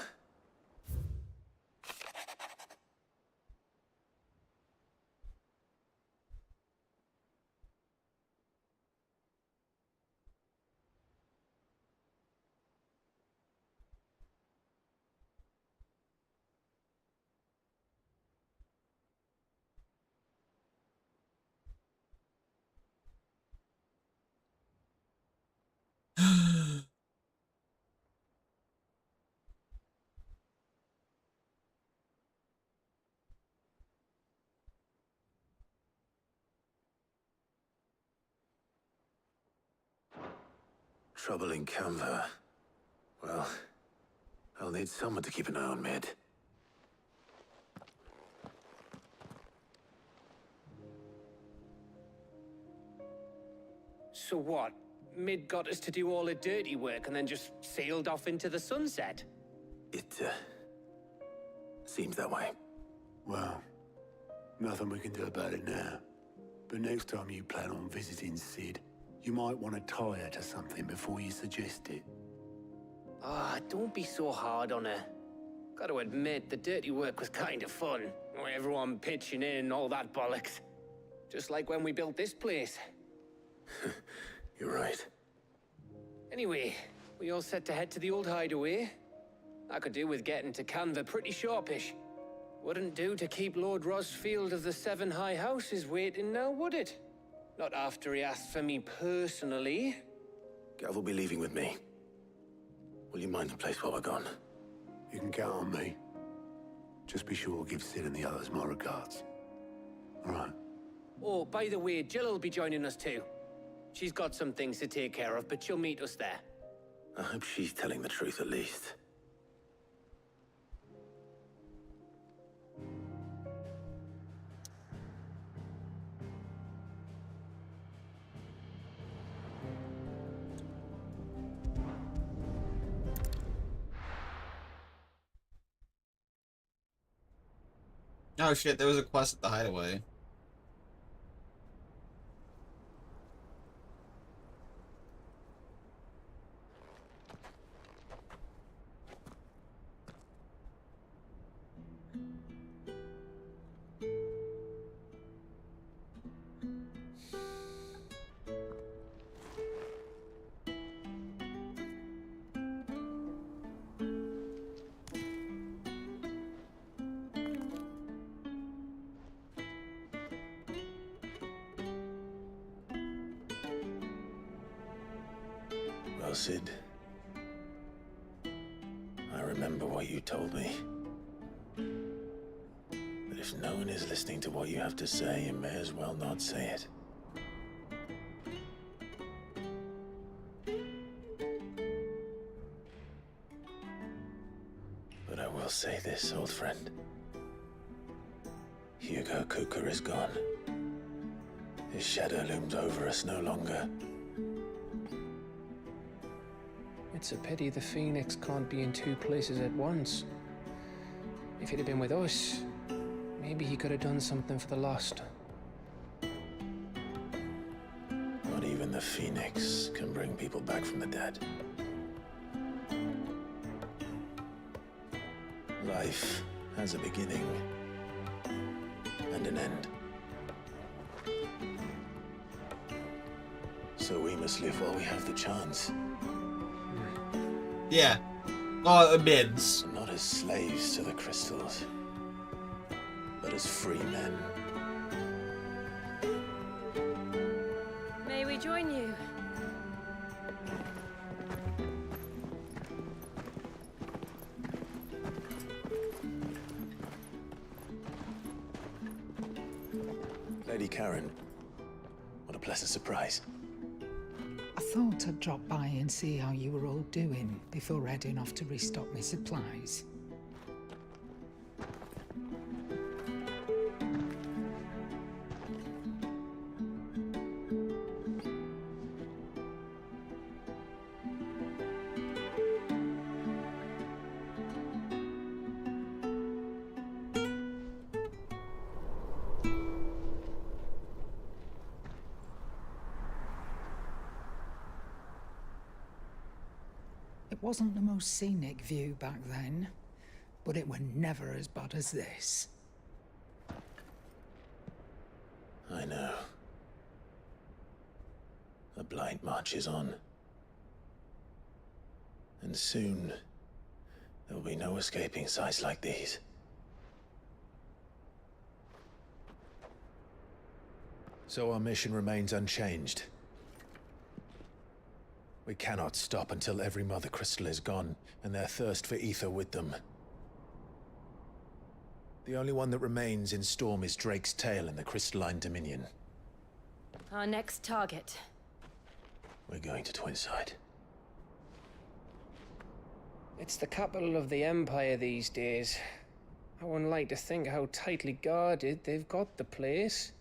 Trouble in Canva. Well, I'll need someone to keep an eye on Mid.
So what? Mid got us to do all the dirty work and then just sailed off into the sunset?
It, seems that way.
Well, nothing we can do about it now. But next time you plan on visiting Sid, you might want to tie her to something before you suggest it.
Ah, don't be so hard on her. Gotta admit, the dirty work was kind of fun. Everyone pitching in, all that bollocks. Just like when we built this place.
You're right.
Anyway, we all set to head to the old hideaway. I could do with getting to Canva pretty sharpish. Wouldn't do to keep Lord Rosfield of the Seven High Houses waiting now, would it? Not after he asked for me personally.
Gav will be leaving with me. Will you mind the place while we're gone?
You can count on me. Just be sure to give Sid and the others my regards. All right.
Oh, by the way, Jill will be joining us too. She's got some things to take care of, but she'll meet us there.
I hope she's telling the truth at least.
Oh shit, there was a quest at the hideaway.
Well, Sid, I remember what you told me. But if no one is listening to what you have to say, you may as well not say it. But I will say this, old friend. Hugo Kuka is gone. His shadow looms over us no longer.
It's a pity the Phoenix can't be in two places at once. If he'd have been with us, maybe he could have done something for the lost.
Not even the Phoenix can bring people back from the dead. Life has a beginning and an end. So we must live while we have the chance.
Yeah. Mids.
Not as slaves to the crystals, but as free men.
May we join you?
Lady Karen, what a pleasant surprise.
I thought I'd drop by and see how you were all doing before heading off to restock my supplies. wasn't the most scenic view back then, but it were never as bad as this.
I know. The Blight marches on. And soon, there will be no escaping sights like these. So our mission remains unchanged. We cannot stop until every Mother Crystal is gone, and their thirst for ether with them. The only one that remains in Storm is Drake's Tail in the Crystalline Dominion.
Our next target.
We're going to Twinside.
It's the capital of the Empire these days. I wouldn't like to think how tightly guarded they've got the place.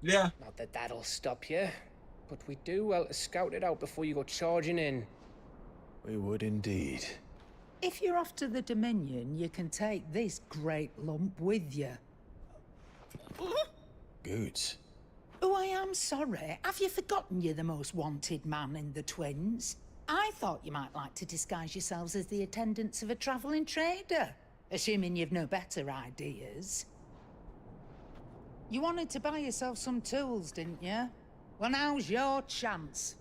Yeah.
Not that that'll stop you, but we do well to scout it out before you go charging in.
We would indeed.
If you're off to the Dominion, you can take this great lump with you.
Goods.
Oh, I am sorry. Have you forgotten you're the most wanted man in the Twins? I thought you might like to disguise yourselves as the attendants of a travelling trader, assuming you've no better ideas. You wanted to buy yourself some tools, didn't you? Well, now's your chance.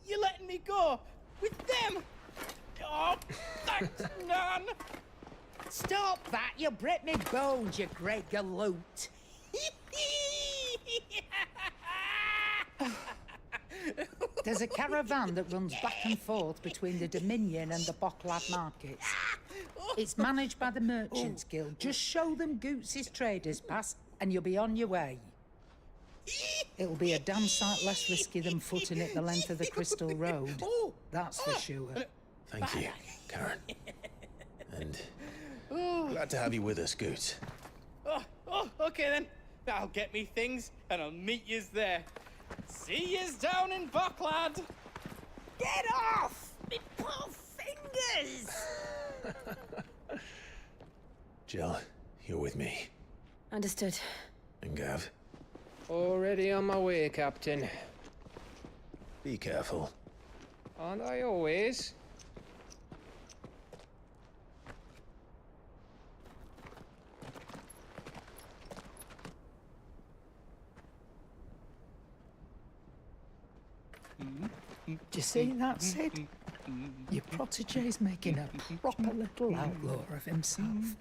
You're letting me go with them? Oh, thanks, Nan.
Stop that! You'll break me bones, you great galoot. There's a caravan that runs back and forth between the Dominion and the Bocklad markets. It's managed by the Merchants Guild. Just show them Goots' traders pass and you'll be on your way. It'll be a damn sight less risky than footing it the length of the Crystal Road. That's for sure.
Thank you, Karen. And glad to have you with us, Goots.
Okay then. I'll get me things and I'll meet yous there. See yous down in Bocklad.
Get off! Me poor fingers!
Jill, you're with me.
Understood.
And Gav,
Already on my way, Captain.
be careful.
Aren't I always?
Do you see that, Sid? Your protege's making a proper little outlaw of himself.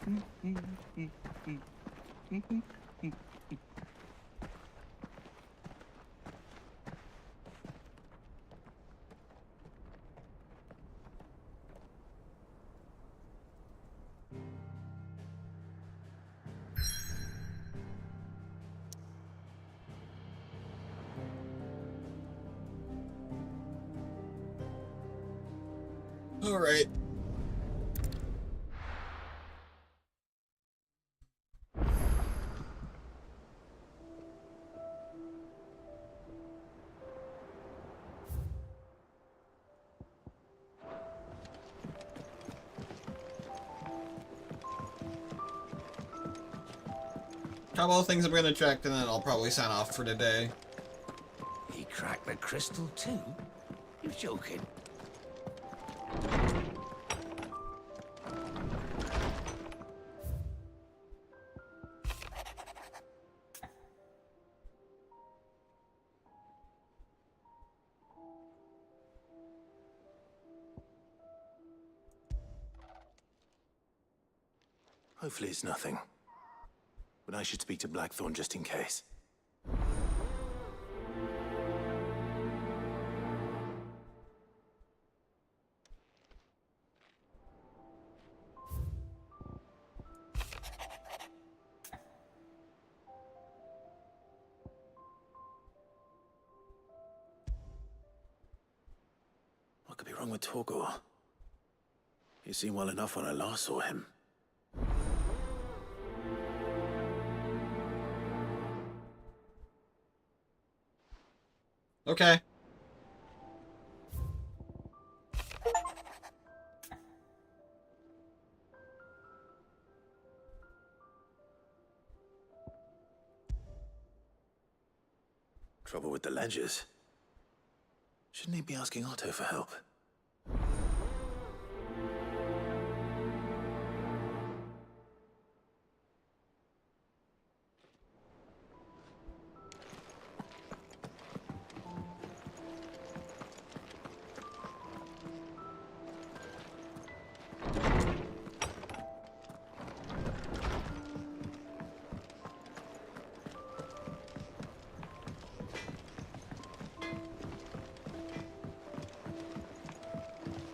All right. Couple of things I'm gonna check, and then I'll probably sign off for today.
He cracked the crystal too? You're joking.
Hopefully it's nothing. But I should speak to Blackthorn just in case. What could be wrong with Torgor? He seemed well enough when I last saw him.
Okay.
Trouble
with the ledgers. Shouldn't he be asking Otto for help?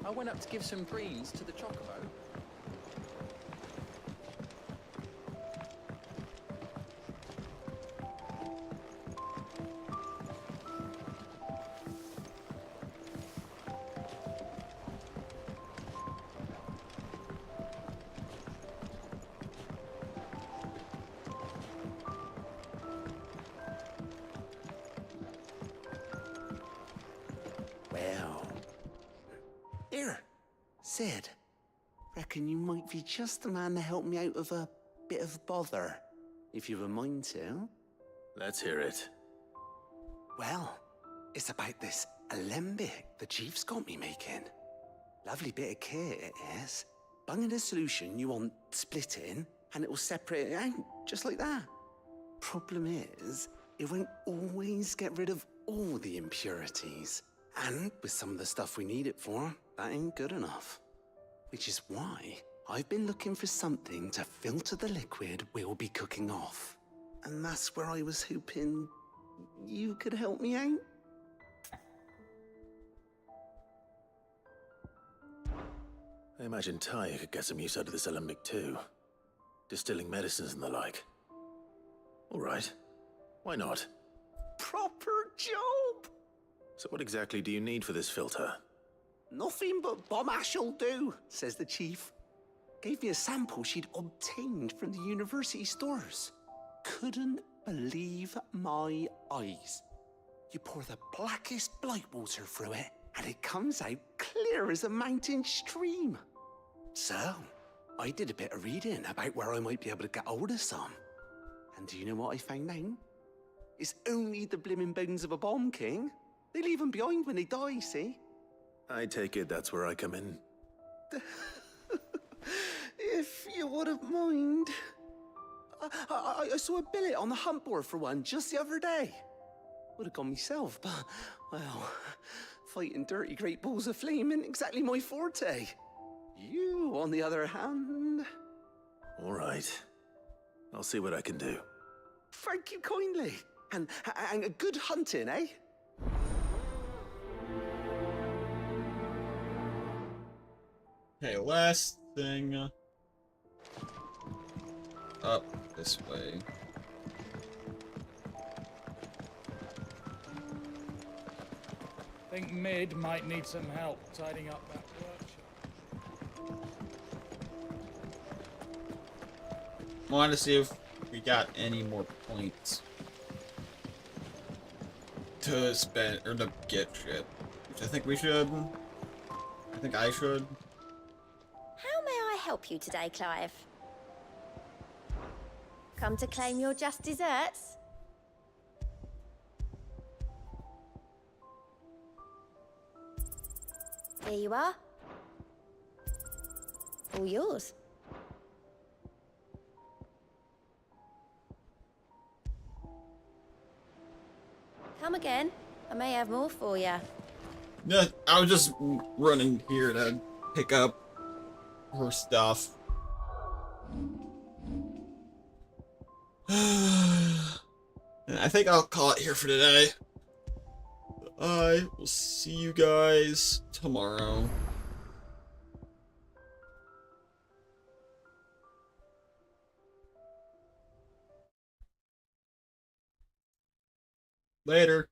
I went up to give some greens to the chocobo.
Well. Here, Sid. Reckon you might be just the man to help me out of a bit of bother, if you've a mind to.
Let's hear it.
Well, it's about this alembic the chief's got me making. Lovely bit of kit it is. Bung in a solution you want splitting, and it'll separate it out, just like that. Problem is, it won't always get rid of all the impurities. And with some of the stuff we need it for, that ain't good enough. Which is why I've been looking for something to filter the liquid we'll be cooking off. And that's where I was hoping you could help me out.
I imagine Ty could get some use out of this alembic too. Distilling medicines and the like. All right. Why not?
Proper job!
So what exactly do you need for this filter?
Nothing but bomb ash'll do, says the chief. Gave me a sample she'd obtained from the university stores. Couldn't believe my eyes. You pour the blackest blight water through it, and it comes out clear as a mountain stream. So, I did a bit of reading about where I might be able to get hold of some. And do you know what I found out? It's only the blimmin' bones of a bomb king. They leave them behind when they die, see?
I take it that's where I come in.
If you wouldn't mind. I saw a billet on the hunt board for one just the other day. Would have gone myself, but, well, fighting dirty great balls of flame ain't exactly my forte. You, on the other hand...
All right. I'll see what I can do.
Thank you kindly. And a good hunting, eh?
Okay, last thing. Up this way.
Think Mid might need some help tidying up that workshop.
Wanted to see if we got any more points to spend or to get shit. Which I think we should. I think I should.
How may I help you today, Clive? Come to claim your just desserts? Here you are. All yours. Come again. I may have more for you.
Yeah, I was just running here to pick up her stuff. I think I'll call it here for today. I will see you guys tomorrow. Later.